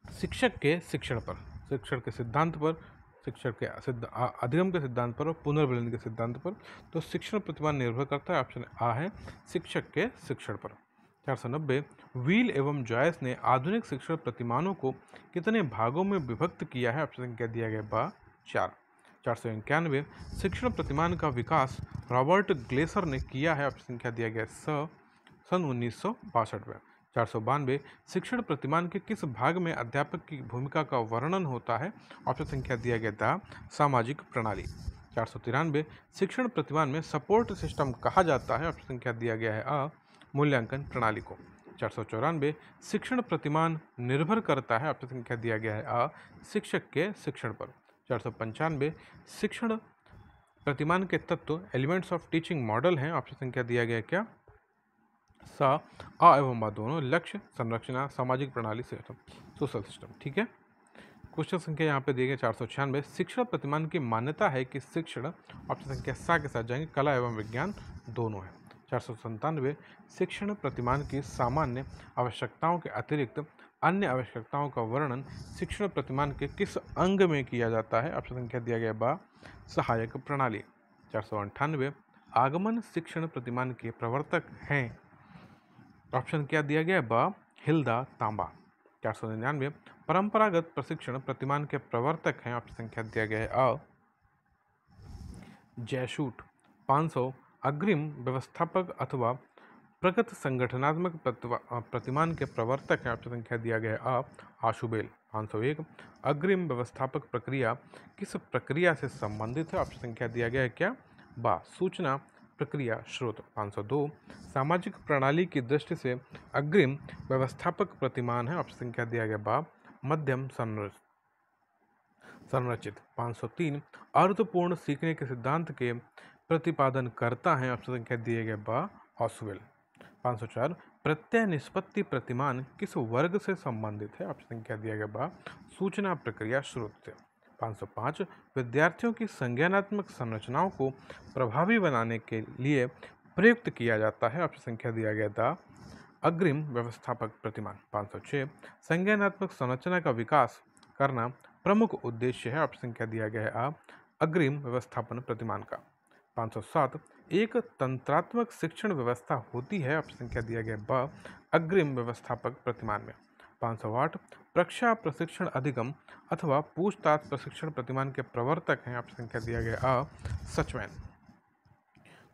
शिक्षक के शिक्षण पर, शिक्षण के सिद्धांत पर, शिक्षक के अधिगम के सिद्धांत पर और पुनर्विलीन के सिद्धांत पर। तो शिक्षण प्रतिमान निर्भर करता है, ऑप्शन आ है शिक्षक के शिक्षण पर। 490 व्हील एवं जॉयस ने आधुनिक शिक्षण प्रतिमानों को कितने भागों में विभक्त किया है? ऑप्शन संख्या दिया गया बा 4। 491 शिक्षण प्रतिमान का विकास रॉबर्ट ग्लेसर ने किया है? ऑप्शन संख्या दिया गया सन 1962 में। 492 शिक्षण प्रतिमान के किस भाग में अध्यापक की भूमिका का वर्णन होता है? ऑप्शन संख्या दिया गया था सामाजिक प्रणाली। 493 शिक्षण प्रतिमान में सपोर्ट सिस्टम कहा जाता है? ऑप्शन संख्या दिया गया है आ मूल्यांकन प्रणाली को। 494 शिक्षण प्रतिमान निर्भर करता है? ऑप्शन संख्या दिया गया है आ शिक्षक के शिक्षण पर। 495 शिक्षण प्रतिमान के तत्व एलिमेंट्स ऑफ टीचिंग मॉडल हैं? ऑप्शन संख्या दिया गया क्या सा आ एवं बा दोनों। लक्ष्य, संरचना, सामाजिक प्रणाली, सिस्टम, सोशल सिस्टम। ठीक है। क्वेश्चन संख्या यहाँ पे दिए गए 496 शिक्षण प्रतिमान की मान्यता है कि शिक्षण ऑप्शन संख्या सा के साथ जाएंगे कला एवं विज्ञान दोनों है। 497 शिक्षण प्रतिमान की सामान्य आवश्यकताओं के अतिरिक्त अन्य आवश्यकताओं का वर्णन शिक्षण प्रतिमान के किस अंग में किया जाता है? ऑप्शन संख्या दिया गया बा सहायक प्रणाली। 498 आगमन शिक्षण प्रतिमान के प्रवर्तक हैं? ऑप्शन क्या दिया गया बा हिल्दा तांबा। 499 परंपरागत प्रशिक्षण प्रतिमान के प्रवर्तक हैं? ऑप्शन संख्या दिया गया है अ जयशूट। 500 अग्रिम व्यवस्थापक अथवा प्रगत संगठनात्मक प्रतिमान के प्रवर्तक हैं? ऑप्शन संख्या दिया गया है अ आशुबेल। 501 अग्रिम व्यवस्थापक प्रक्रिया किस प्रक्रिया से संबंधित है? ऑप्शन संख्या दिया गया है क्या बा सूचना प्रक्रिया स्रोत। 502 सामाजिक प्रणाली की दृष्टि से अग्रिम व्यवस्थापक प्रतिमान है? ऑप्शन संख्या दिया गया बा मध्यम संरचित। 503 अर्थपूर्ण सीखने के सिद्धांत के प्रतिपादन करता है? ऑप्शन संख्या दिए गए बा ऑसवेल। 504 प्रत्यय निष्पत्ति प्रतिमान किस वर्ग से संबंधित है? ऑप्शन संख्या दिया गया बा सूचना प्रक्रिया स्रोत से। 505 विद्यार्थियों की संज्ञानात्मक संरचनाओं को प्रभावी बनाने के लिए प्रयुक्त किया जाता है? ऑप्शन संख्या दिया गया था अग्रिम व्यवस्थापक प्रतिमान। 506 संज्ञानात्मक संरचना का विकास करना प्रमुख उद्देश्य है? ऑप्शन संख्या दिया गया है अग्रिम व्यवस्थापन प्रतिमान का। 507 एक तंत्रात्मक शिक्षण व्यवस्था होती है? ऑप्शन संख्या दिया गया ब अग्रिम व्यवस्थापक प्रतिमान में। 508 प्रक्षा प्रशिक्षण अधिगम अथवा पूछताछ प्रशिक्षण प्रतिमान के प्रवर्तक हैं? ऑप्शन संख्या दिया गया अ सचमैन।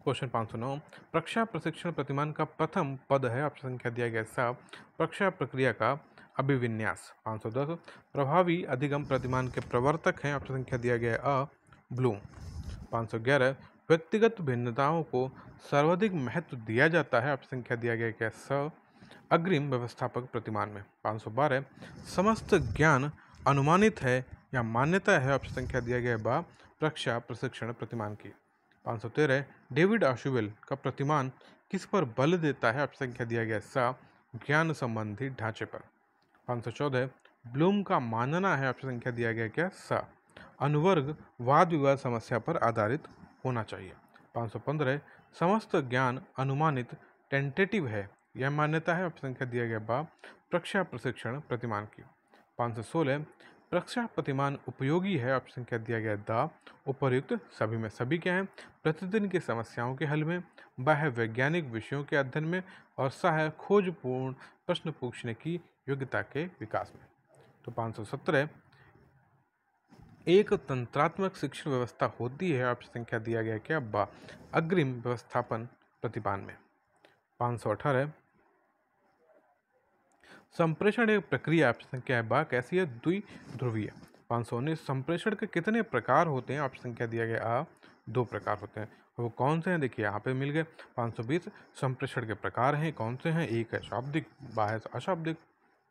क्वेश्चन 509 प्रक्षा प्रशिक्षण प्रतिमान का प्रथम पद है? ऑप्शन संख्या दिया गया सा प्रक्षा प्रक्रिया का अभिविन्यास। 510 प्रभावी अधिगम प्रतिमान के प्रवर्तक हैं? ऑप्शन संख्या दिया गया अ ब्लूम। 511 व्यक्तिगत भिन्नताओं को सर्वाधिक महत्व दिया जाता है? ऑप्शन संख्या दिया गया क्या स अग्रिम व्यवस्थापक प्रतिमान में। 512 समस्त ज्ञान अनुमानित है या मान्यता है? ऑप्शन संख्या दिया गया बा प्रक्षा प्रशिक्षण प्रतिमान की। 513 डेविड आशुवेल का प्रतिमान किस पर बल देता है? ऑप्शन संख्या दिया गया सा ज्ञान संबंधी ढांचे पर। 514 ब्लूम का मानना है? ऑप्शन संख्या दिया गया क्या सा अनुवर्ग वाद विवाद समस्या पर आधारित होना चाहिए। 515 समस्त ज्ञान अनुमानित टेंटेटिव है, यह मान्यता है? ऑप्शन संख्या दिया गया बा प्रक्षा प्रशिक्षण प्रतिमान की। 516 प्रक्षा प्रतिमान उपयोगी है? ऑप्शन संख्या दिया गया द उपर्युक्त सभी में। सभी क्या है? प्रतिदिन की समस्याओं के हल में, ब है वैज्ञानिक विषयों के अध्ययन में और स है खोजपूर्ण प्रश्न पूछने की योग्यता के विकास में। तो 517 एक तंत्रात्मक शिक्षण व्यवस्था होती है? ऑप्शन संख्या दिया गया क्या बा अग्रिम व्यवस्थापन प्रतिमान में। 518 संप्रेषण एक प्रक्रिया ऑप्शन संख्या है बा कैसी है द्विध्रुवीय। 519 संप्रेषण के कितने प्रकार होते हैं? ऑप्शन संख्या दिया गया आ 2 प्रकार होते हैं। वो कौन से हैं? देखिए यहाँ पे मिल गए। 520 संप्रेषण के प्रकार हैं, कौन से हैं? एक है शाब्दिक, बा है अशाब्दिक।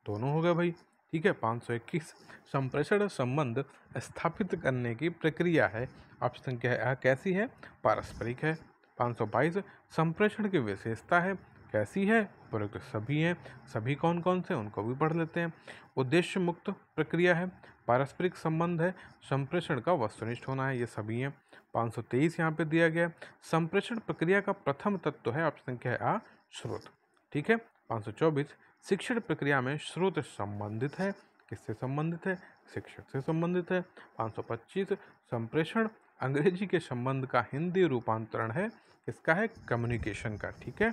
दोनों हो गए भाई। ठीक है। 521 संप्रेषण संबंध स्थापित करने की प्रक्रिया है। ऑप्शन क्या है? कैसी है? पारस्परिक है। 522 संप्रेषण की विशेषता है। कैसी है? उपरोक्त सभी हैं। सभी कौन कौन से, उनको भी पढ़ लेते हैं। उद्देश्य मुक्त प्रक्रिया है, पारस्परिक संबंध है, संप्रेषण का वस्तुनिष्ठ होना है, ये सभी हैं। 523 यहाँ पे दिया गया संप्रेषण प्रक्रिया का प्रथम तत्व है। ऑप्शन क्या है? आ, स्रोत। ठीक है। 524 शिक्षण प्रक्रिया में स्रोत संबंधित है। किससे संबंधित है? शिक्षक से संबंधित है। 525 संप्रेषण अंग्रेजी के संबंध का हिंदी रूपांतरण है। किसका है? कम्युनिकेशन का। ठीक है।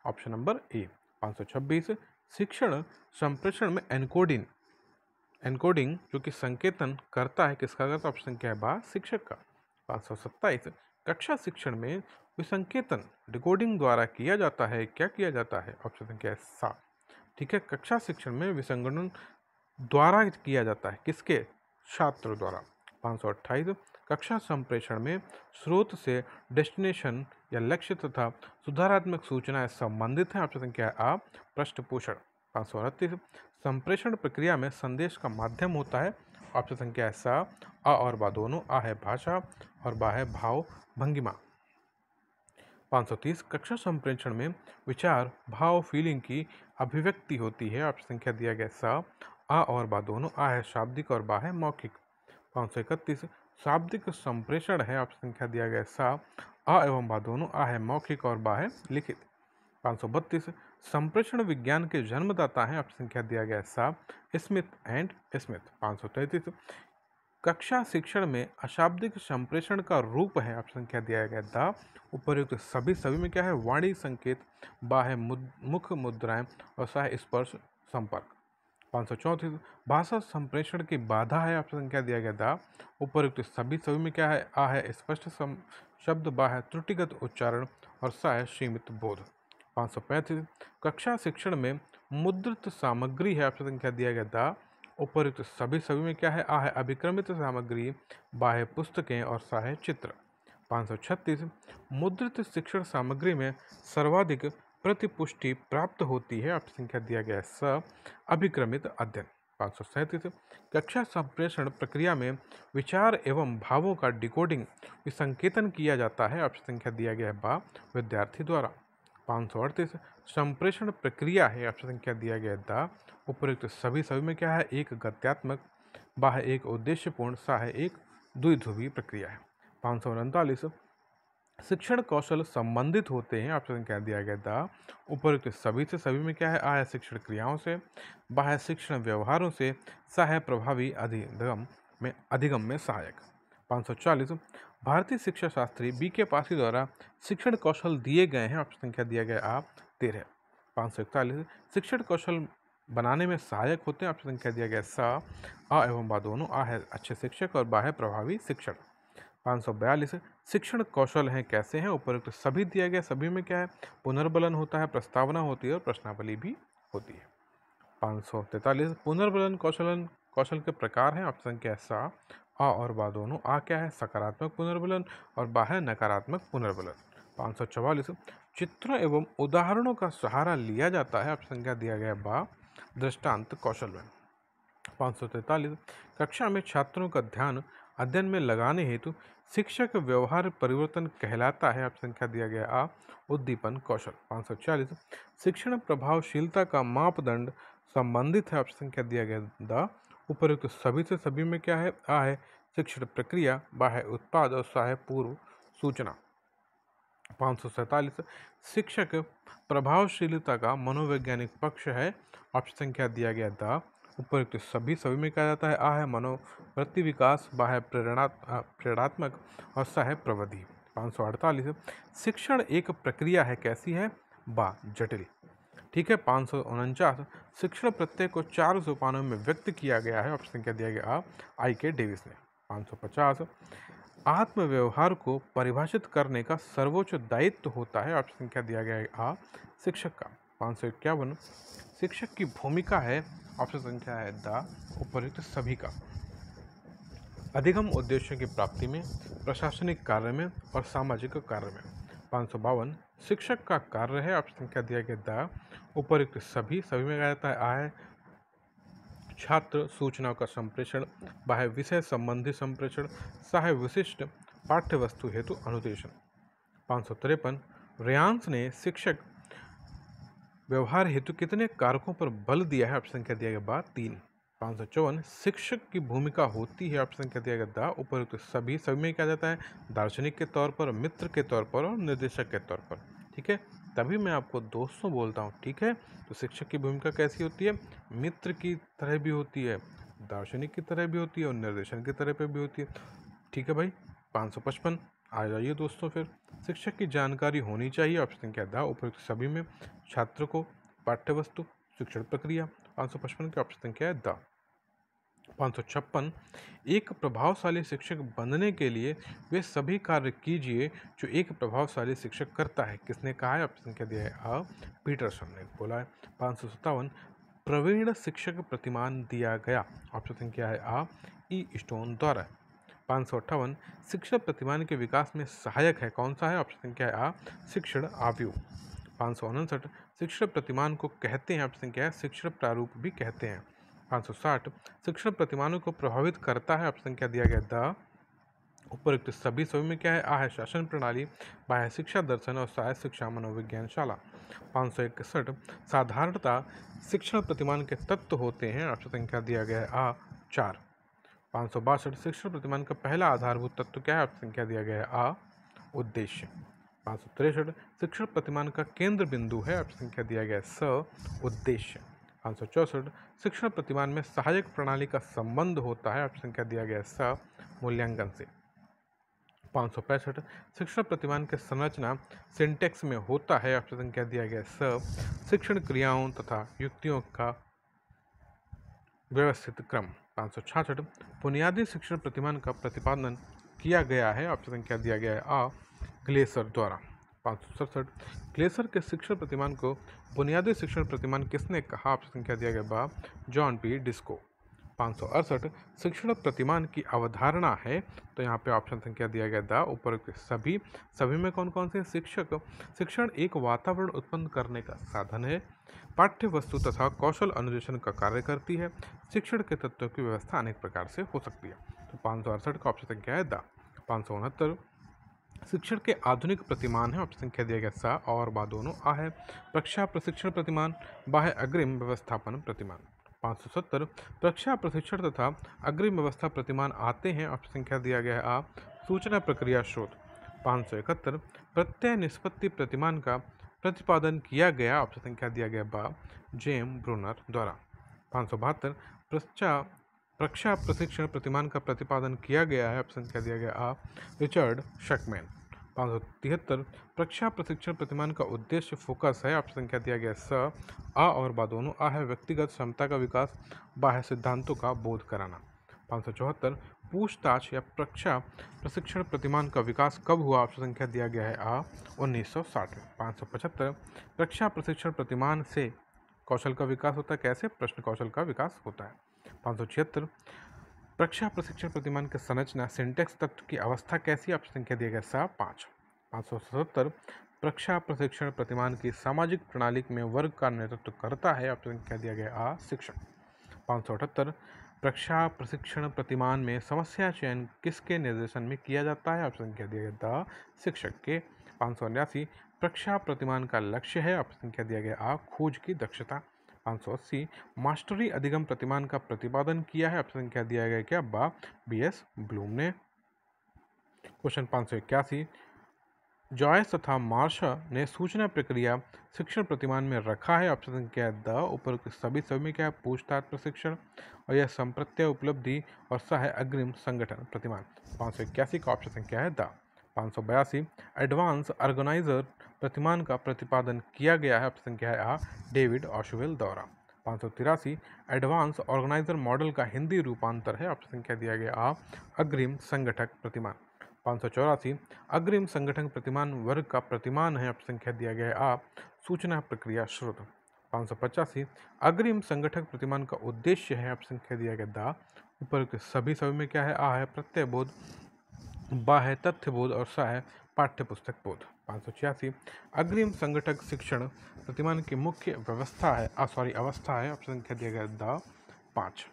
Option number A. 526 शिक्षण संप्रेषण में एनकोडिंग जो कि संकेतन करता है, किसका करता है? ऑप्शन क्या है? बा, शिक्षक का। 527 कक्षा शिक्षण में विसंकेतन डिकोडिंग द्वारा किया जाता है। क्या किया जाता है? ऑप्शन क्या है? सा। ठीक है। कक्षा शिक्षण में विसंगणन द्वारा किया जाता है। किसके? छात्र द्वारा। 528 कक्षा संप्रेषण में स्रोत से डेस्टिनेशन या लक्ष्य तथा सुधारात्मक सूचनाएं संबंधित हैं। ऑप्शन क्या है? आ, पृष्ठपोषण। 538 संप्रेषण प्रक्रिया में संदेश का माध्यम होता है। ऑप्शन संख्या है? सा। आ और बा दोनों। आ है भाषा और बा है भाव भंगिमा। 530 कक्षा संप्रेषण में विचार भाव फीलिंग की अभिव्यक्ति होती है। ऑप्शन संख्या दिया गया सा। आ और बा दोनों। आ है शाब्दिक और बा है मौखिक। 531 शाब्दिक संप्रेषण है। ऑप्शन संख्या दिया गया सा। आ एवं बा दोनों। आ है मौखिक और बा है लिखित। 532 संप्रेषण विज्ञान के जन्मदाता है। ऑप्शन संख्या दिया गया सा। Smith and Smith. 533 कक्षा शिक्षण में अशाब्दिक संप्रेषण का रूप है। ऑप्शन क्या दिया गया? दा। उपर्युक्त सभी में क्या है? वाणी संकेत, बा है मुख मुद्राएं और सा है स्पर्श संपर्क। 534 भाषा संप्रेषण की बाधा है। ऑप्शन क्या दिया गया? दा। उपर्युक्त सभी में क्या है? आ है स्पष्ट शब्द, बा है त्रुटिगत उच्चारण और सा है सीमित बोध। 535 कक्षा शिक्षण में मुद्रित सामग्री है। ऑप्शन क्या दिया गया? दा। उपर्युक्त सभी में क्या है? आ है अभिक्रमित सामग्री, बा है पुस्तकें और सा है चित्र। 536 मुद्रित शिक्षण सामग्री में सर्वाधिक प्रतिपुष्टि प्राप्त होती है। ऑप्शन संख्या दिया गया है स, अभिक्रमित अध्ययन। 537 कक्षा संप्रेषण प्रक्रिया में विचार एवं भावों का डिकोडिंग विसंकेतन किया जाता है। ऑप्शन संख्या दिया गया है बा, विद्यार्थी द्वारा। 538 संप्रेषण प्रक्रिया है। ऑप्शन संख्या दिया गया है दा। उपयुक्त सभी में क्या है? एक गत्यात्मक, बा है एक उद्देश्यपूर्ण, सा है एक द्विध्रुवी प्रक्रिया है। 539 शिक्षण कौशल संबंधित होते हैं। ऑप्शन क्या दिया गया? दा। उपयुक्त सभी में क्या है? आ है शिक्षण क्रियाओं से, बा है शिक्षण व्यवहारों से, सा है प्रभावी अधिगम में सहायक। 540 भारतीय शिक्षा शास्त्री बी के पासी द्वारा शिक्षण कौशल दिए गए हैं। ऑप्शन संख्या दिया गया आ 13। 541 शिक्षण कौशल बनाने में सहायक होते हैं। ऑप्शन संख्या दिया गया सा। आ एवं बा दोनों। आ है अच्छे शिक्षक और बा है प्रभावी शिक्षण। 542 शिक्षण कौशल हैं कैसे हैं? उपयुक्त सभी दिया गया। सभी में क्या है? पुनर्बलन होता है, प्रस्तावना होती है और प्रश्नावली भी होती है। 543 पुनर्बलन कौशल के प्रकार हैं। ऑप्शन क्या है? सा। आ और बा दोनों। आ क्या है? सकारात्मक पुनर्बलन और बा है नकारात्मक पुनर्बलन। 544 चित्रों एवं उदाहरणों का सहारा लिया जाता है। ऑप्शन क्या दिया गया? बा, दृष्टांत कौशल में। 543 कक्षा में छात्रों का ध्यान अध्ययन में लगाने हेतु शिक्षक व्यवहार परिवर्तन कहलाता है। ऑप्शन क्या दिया गया? आ, उद्दीपन कौशल। 540 शिक्षण प्रभावशीलता का मापदंड संबंधित है। ऑप्शन क्या दिया गया? दा। उपयुक्त सभी में क्या है? आ है शिक्षण प्रक्रिया, बा है उत्पाद और सा है पूर्व सूचना। 547 शिक्षक प्रभावशीलता का मनोवैज्ञानिक पक्ष है। ऑप्शन क्या दिया गया? दा। उपयुक्त सभी में कहा जाता है। आ है मनोवृत्ति विकास, बा है प्रेरणात्मक और सा है प्रविधि। 548 शिक्षण एक प्रक्रिया है। कैसी है? बा, जटिल। ठीक है। 549 शिक्षण प्रत्यय को 4 सोपानों में व्यक्त किया गया है। ऑप्शन क्या दिया गया? आ, आई के डेविस ने। 550 आत्म व्यवहार को परिभाषित करने का सर्वोच्च दायित्व होता है। ऑप्शन क्या दिया गया है? आ, शिक्षक का। 551 शिक्षक की भूमिका है। ऑप्शन संख्या है दा। उपयुक्त सभी का अधिगम उद्देश्यों की प्राप्ति में, प्रशासनिक कार्य में और सामाजिक कार्य में। 552 शिक्षक का कार्य है। ऑप्शन क्या दिया गया? दा। उपयुक्त सभी में कहा जाता है। आ है छात्र सूचनाओं का संप्रेषण, बाह्य विषय संबंधी संप्रेषण, सहाय विशिष्ट पाठ्य वस्तु हेतु अनुदेशन। 553 रेयांस ने शिक्षक व्यवहार हेतु कितने कारकों पर बल दिया है? ऑप्शन संख्या दिया गया बा 3। 554 शिक्षक की भूमिका होती है, ऑप्शन संख्या दिया गया दा उपयुक्त सभी में क्या जाता है? दार्शनिक के तौर पर, मित्र के तौर पर और निर्देशक के तौर पर। ठीक है, तभी मैं आपको दोस्तों बोलता हूँ। ठीक है, तो शिक्षक की भूमिका कैसी होती है? मित्र की तरह भी होती है, दार्शनिक की तरह भी होती है और निर्देशन की तरह पे भी होती है। ठीक है भाई। 555 आ जाइए दोस्तों, फिर शिक्षक की जानकारी होनी चाहिए, ऑप्शन संख्या दा उपयुक्त सभी में, छात्र को, पाठ्य वस्तु, शिक्षण प्रक्रिया। 555 की ऑप्शन संख्या है दा। 556 एक प्रभावशाली शिक्षक बनने के लिए वे सभी कार्य कीजिए जो एक प्रभावशाली शिक्षक करता है। किसने कहा है? ऑप्शन संख्या दिया है आ पीटरसन ने बोला है। 557 प्रवीण शिक्षक प्रतिमान दिया गया, ऑप्शन संख्या है आ ई स्टोन द्वारा। 558 शिक्षण प्रतिमान के विकास में सहायक है, कौन सा है? ऑप्शन संख्या है आ शिक्षण आव्यूह। 559 शिक्षण प्रतिमान को कहते हैं, ऑप्शन संख्या है शिक्षण प्रारूप भी कहते हैं। 560 शिक्षण प्रतिमानों को प्रभावित करता है, ऑप्शन संख्या दिया गया द उपयुक्त सभी में क्या है? आ है शासन प्रणाली, बा है शिक्षा दर्शन और सा है शिक्षा मनोविज्ञान शाला। 561 साधारणता शिक्षण प्रतिमान के तत्व होते हैं, ऑप्शन संख्या दिया गया है आ 4। 562 शिक्षण प्रतिमान का पहला आधारभूत तत्व क्या है? ऑप्शन संख्या दिया गया है आ उद्देश्य। 563 शिक्षण प्रतिमान का केंद्र बिंदु है, ऑप्शन संख्या दिया गया है स उद्देश्य। 564 शिक्षण प्रतिमान में सहायक प्रणाली का संबंध होता है, ऑप्शन संख्या दिया गया है स मूल्यांकन से। 565 शिक्षण प्रतिमान के संरचना सिंटेक्स में होता है, ऑप्शन संख्या दिया गया है स शिक्षण क्रियाओं तथा युक्तियों का व्यवस्थित क्रम। 566 बुनियादी शिक्षण प्रतिमान का प्रतिपादन किया गया है, ऑप्शन संख्या दिया गया है आ ग्लेसर द्वारा। 567 ग्लेसर के शिक्षण प्रतिमान को बुनियादी शिक्षण प्रतिमान किसने कहा? ऑप्शन संख्या दिया गया बा जॉन पी डिस्को। 568 शिक्षण प्रतिमान की अवधारणा है, तो यहाँ पे ऑप्शन संख्या दिया गया दा उपयुक्त सभी में कौन कौन से? शिक्षण एक वातावरण उत्पन्न करने का साधन है, पाठ्य वस्तु तथा कौशल अनुदेशन का कार्य करती है, शिक्षण के तत्वों की व्यवस्था अनेक प्रकार से हो सकती है। तो 568 का ऑप्शन संख्या है दा। 569 शिक्षण के आधुनिक प्रतिमान है, ऑप्शन संख्या दिया गया सा और बा दोनों आ है प्रक्षा प्रशिक्षण प्रतिमान, बा है अग्रिम व्यवस्थापन प्रतिमान। 570 प्रक्षा प्रशिक्षण तथा अग्रिम व्यवस्था प्रतिमान आते हैं, ऑप्शन संख्या दिया गया है आ सूचना प्रक्रिया स्रोत। 571 प्रत्यय निष्पत्ति प्रतिमान का प्रतिपादन किया गया, ऑप्शन संख्या दिया गया बा जेम ब्रूनर द्वारा। 572 प्रक्षा प्रशिक्षण प्रतिमान का प्रतिपादन किया गया है, ऑप्शन संख्या दिया गया आ रिचर्ड शकमैन। 573 प्रक्षा प्रशिक्षण प्रतिमान का उद्देश्य फोकस है, ऑप्शन संख्या दिया गया स आ और बा दोनों आ है व्यक्तिगत क्षमता का विकास, बा है सिद्धांतों का बोध कराना। 574 पूछताछ या प्रक्षा प्रशिक्षण प्रतिमान का विकास कब हुआ, ऑप्शन संख्या दिया गया है आ 1960 में। 575 प्रक्षा प्रशिक्षण प्रतिमान से कौशल का विकास होता है, कैसे? प्रश्न कौशल का विकास होता है। 576 प्रक्षा प्रशिक्षण प्रतिमान के संरचना सिंटेक्स तत्व की अवस्था कैसी, ऑप्शन संख्या दिया गया सा 5। 577 प्रक्षा प्रशिक्षण प्रतिमान की सामाजिक प्रणाली में वर्ग का नेतृत्व करता है, ऑप्शन संख्या दिया गया आ शिक्षक। 578 प्रक्षा प्रशिक्षण प्रतिमान में समस्या चयन किसके निर्देशन में किया जाता है, ऑप्शन संख्या दिया गया द शिक्षक के। 579 प्रक्षा प्रतिमान का लक्ष्य है, ऑप्शन संख्या दिया गया आ खोज की दक्षता। 580 मास्टरी अधिगम प्रतिमान का प्रतिपादन किया है, ऑप्शन संख्या दिया गया क्या बा BS ब्लूम ने। क्वेश्चन 581 जॉयस तथा मार्शा ने सूचना प्रक्रिया शिक्षण प्रतिमान में रखा है, ऑप्शन संख्या द उपयुक्त सभी में क्या है? पूछताछ प्रशिक्षण और यह संप्रत्यय उपलब्धि और सा है अग्रिम संगठन प्रतिमान। 581 का ऑप्शन संख्या है द। 582 एडवांस ऑर्गेनाइजर प्रतिमान का प्रतिपादन किया गया है, ऑप्शन संख्या है आ डेविड ऑशवेल द्वारा। 583 एडवांस ऑर्गेनाइजर मॉडल का हिंदी रूपांतर है, ऑप्शन संख्या दिया गया आ अग्रिम संगठक प्रतिमान। 584 अग्रिम संगठन प्रतिमान वर्ग का प्रतिमान है, ऑप्शन संख्या दिया गया है आ सूचना प्रक्रिया स्रोत। 585 अग्रिम संगठक प्रतिमान का उद्देश्य है, ऑप्शन संख्या दिया गया दा उपयुक्त सभी में क्या है? आ है प्रत्यय बोध, बा है तथ्य बोध और सा है पाठ्य पुस्तक बोध। 586 अग्रिम संगठक शिक्षण प्रतिमान की मुख्य अवस्था है, ऑप्शन संख्या दिया गया द 5।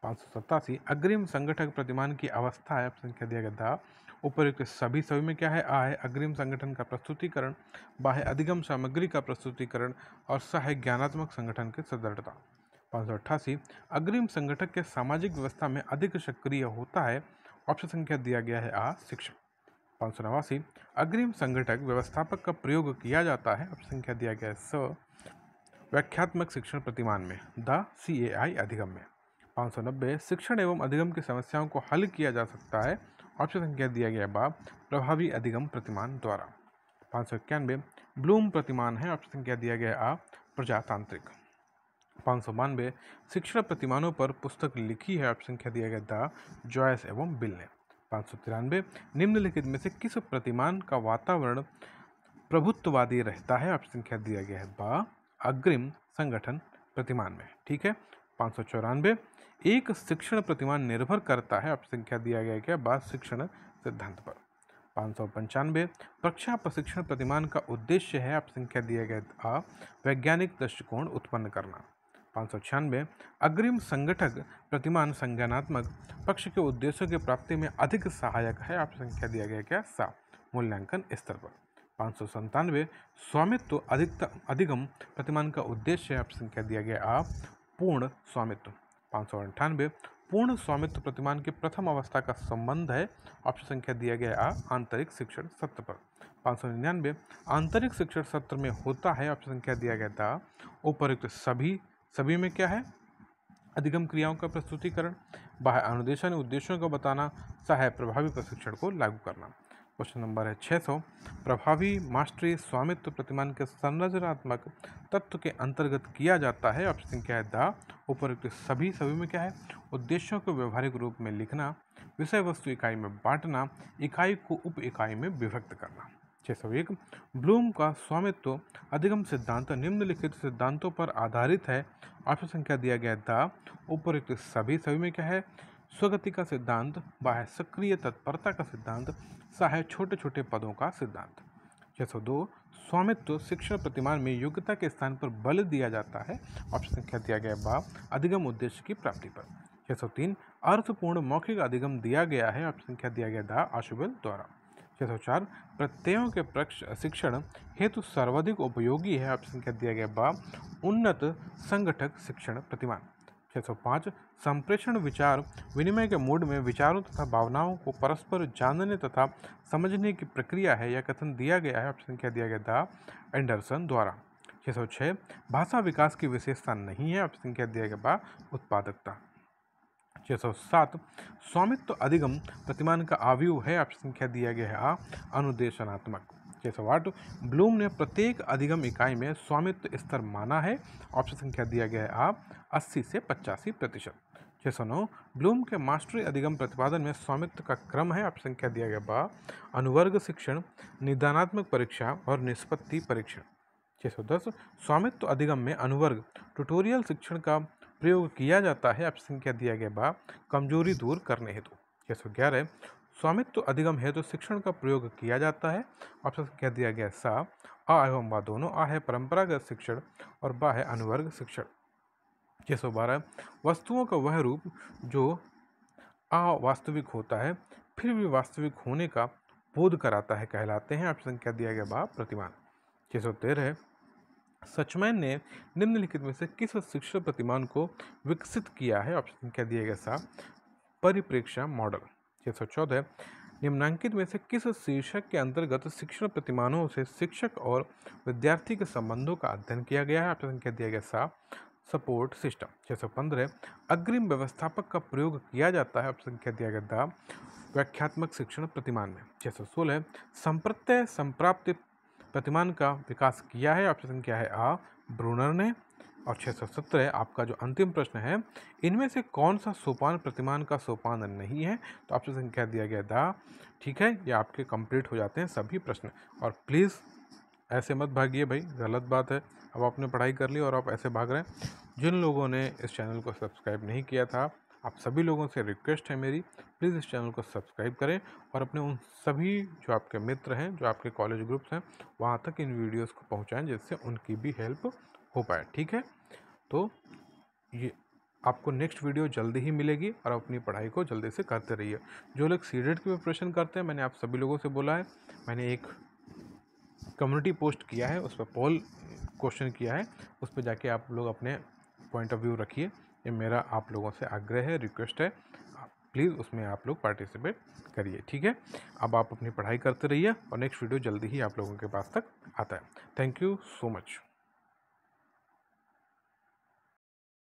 587 अग्रिम संगठक प्रतिमान की अवस्था है, ऑप्शन क्या दिया गया था। उपयुक्त सभी में क्या है, आ है अग्रिम संगठन का प्रस्तुतिकरण, बा है अधिगम सामग्री का प्रस्तुतिकरण और सा है ज्ञानात्मक संगठन की सदृढ़ता। 588 अग्रिम संगठक के सामाजिक व्यवस्था में अधिक सक्रिय होता है, ऑप्शन संख्या दिया गया है आ शिक्षक। 589 अग्रिम संगठक व्यवस्थापक का प्रयोग किया जाता है, ऑप्शन संख्या दिया गया है स व्याख्यात्मक शिक्षण प्रतिमान में, द CAI अधिगम में। 590 शिक्षण एवं अधिगम की समस्याओं को हल किया जा सकता है, ऑप्शन संख्या दिया गया बा प्रभावी अधिगम प्रतिमान द्वारा। 591 ब्लूम प्रतिमान है, ऑप्शन संख्या दिया गया आ प्रजातांत्रिक। 592 शिक्षण प्रतिमानों पर पुस्तक लिखी है, ऑप्शन संख्या दिया गया द जॉयस एवं बिल ने। 593 निम्नलिखित में से किस प्रतिमान का वातावरण प्रभुत्ववादी रहता है, ऑप्शन संख्या दिया गया है बा अग्रिम संगठन प्रतिमान में। ठीक है। 594 एक शिक्षण प्रतिमान निर्भर करता है, ऑप्शन संख्या दिया गया क्या बा शिक्षण सिद्धांत पर। 595 प्रशिक्षण प्रशिक्षण प्रतिमान का उद्देश्य है, ऑप्शन संख्या दिया गया आ वैज्ञानिक दृष्टिकोण उत्पन्न करना। 596 अग्रिम संगठक प्रतिमान संज्ञानात्मक पक्ष के उद्देश्यों की प्राप्ति में अधिक सहायक है, ऑप्शन संख्या दिया गया क्या सा मूल्यांकन स्तर पर। 597 स्वामित्व अधिगम प्रतिमान का उद्देश्य है, ऑप्शन संख्या दिया गया आ पूर्ण स्वामित्व। 598 पूर्ण स्वामित्व प्रतिमान की प्रथम अवस्था का संबंध है, ऑप्शन संख्या दिया गया आ आंतरिक शिक्षण सत्र पर। 599 आंतरिक शिक्षण सत्र में होता है, ऑप्शन संख्या दिया गया था उपयुक्त सभी में क्या है अधिगम क्रियाओं का प्रस्तुतिकरण, बाह्य अनुदेशन उद्देश्यों को बताना, सहायक प्रभावी प्रशिक्षण को लागू करना। क्वेश्चन नंबर है 600 प्रभावी मास्टरी स्वामित्व प्रतिमान के संरचनात्मक तत्व के अंतर्गत किया जाता है, ऑप्शन क्या है द उपयुक्त सभी में क्या है उद्देश्यों को व्यवहारिक रूप में लिखना, विषय वस्तु इकाई में बांटना, इकाई को उप इकाई में विभक्त करना। 601 ब्लूम का स्वामित्व अधिगम सिद्धांत निम्नलिखित सिद्धांतों पर आधारित है, ऑप्शन संख्या दिया गया द उपयुक्त सभी में क्या है स्वगति का सिद्धांत, बाह्य सक्रिय तत्परता का सिद्धांत, सहायक छोटे छोटे पदों का सिद्धांत। 602 स्वामित्व शिक्षण प्रतिमान में योग्यता के स्थान पर बल दिया जाता है, ऑप्शन संख्या दिया गया बा अधिगम उद्देश्य की प्राप्ति पर। 603 अर्थपूर्ण मौखिक अधिगम दिया गया है, ऑप्शन संख्या दिया गया था आशुबल द्वारा। 604 प्रत्ययों के शिक्षण हेतु सर्वाधिक उपयोगी है, ऑप्शन संख्या दिया गया बा उन्नत संगठक शिक्षण प्रतिमान। 605 संप्रेषण विचार विनिमय के मूड में विचारों तथा भावनाओं को परस्पर जानने तथा समझने की प्रक्रिया है, यह कथन दिया गया है, ऑप्शन क्या दिया गया था एंडरसन द्वारा। 606 भाषा विकास की विशेषता नहीं है, ऑप्शन क्या दिया गया बा उत्पादकता। 607 स्वामित्व अधिगम प्रतिमान का आव्यूह है, ऑप्शन क्या दिया गया है अनुदेशनात्मक। 608 ब्लूम ने प्रत्येक अधिगम इकाई में स्वामित्व स्तर माना है, ऑप्शन संख्या दिया गया है 80 से 85%। 609 ब्लूम के मास्टरी अधिगम प्रतिपादन में स्वामित्व का क्रम है, ऑप्शन संख्या दिया गया बा अनुवर्ग शिक्षण, निदानात्मक परीक्षा और निष्पत्ति परीक्षण। 610 स्वामित्व अधिगम में अनुवर्ग ट्यूटोरियल शिक्षण का प्रयोग किया जाता है, ऑप्शन संख्या दिया गया बा कमजोरी दूर करने हेतु। 611 स्वामित्व अधिगम हेतु शिक्षण का प्रयोग किया जाता है, ऑप्शन संख्या दिया गया सा आ एवं बा दोनों, आ है परंपरागत शिक्षण और बा है अनुवर्ग शिक्षण। 612 वस्तुओं का वह रूप जो अवास्तविक होता है फिर भी वास्तविक होने का बोध कराता है कहलाते हैं, ऑप्शन क्या दिया गया बा प्रतिमान। 613 सचमैन ने निम्नलिखित में से किस शिक्षण प्रतिमान को विकसित किया है, ऑप्शन क्या दिया गया सा परिप्रेक्ष्य मॉडल। 614 निम्नांकित में से किस शीर्षक के अंतर्गत शिक्षण प्रतिमानों से शिक्षक और विद्यार्थी के संबंधों का अध्ययन किया गया है, ऑप्शन क्या दिया गया सा सपोर्ट सिस्टम। 615 अग्रिम व्यवस्थापक का प्रयोग किया जाता है, ऑप्शन क्या दिया गया था व्याख्यात्मक शिक्षण प्रतिमान में। 616 संप्रत्यय संप्राप्ति प्रतिमान का विकास किया है, ऑप्शन क्या है आ ब्रूनर ने। और 617 आपका जो अंतिम प्रश्न है इनमें से कौन सा सोपान प्रतिमान का सोपान नहीं है, तो ऑप्शन संख्या दिया गया था। ठीक है, ये आपके कंप्लीट हो जाते हैं सभी प्रश्न। और प्लीज़ ऐसे मत भागिए भाई, गलत बात है। अब आपने पढ़ाई कर ली और आप ऐसे भाग रहे हैं। जिन लोगों ने इस चैनल को सब्सक्राइब नहीं किया था, आप सभी लोगों से रिक्वेस्ट है मेरी, प्लीज़ इस चैनल को सब्सक्राइब करें और अपने उन सभी जो आपके मित्र हैं, जो आपके कॉलेज ग्रुप्स हैं, वहाँ तक इन वीडियोस को पहुँचाएं जिससे उनकी भी हेल्प हो पाए। ठीक है, तो ये आपको नेक्स्ट वीडियो जल्दी ही मिलेगी और अपनी पढ़ाई को जल्दी से करते रहिए। जो लोग सीडेट की प्रिपरेशन करते हैं, मैंने आप सभी लोगों से बोला है, मैंने एक कम्युनिटी पोस्ट किया है, उस पर पोल क्वेश्चन किया है, उस पर जाके आप लोग अपने पॉइंट ऑफ व्यू रखिए। ये मेरा आप लोगों से आग्रह है, रिक्वेस्ट है, प्लीज़ उसमें आप लोग पार्टिसिपेट करिए, ठीक है। अब आप अपनी पढ़ाई करते रहिए और नेक्स्ट वीडियो जल्दी ही आप लोगों के पास तक आता है। Thank you so much.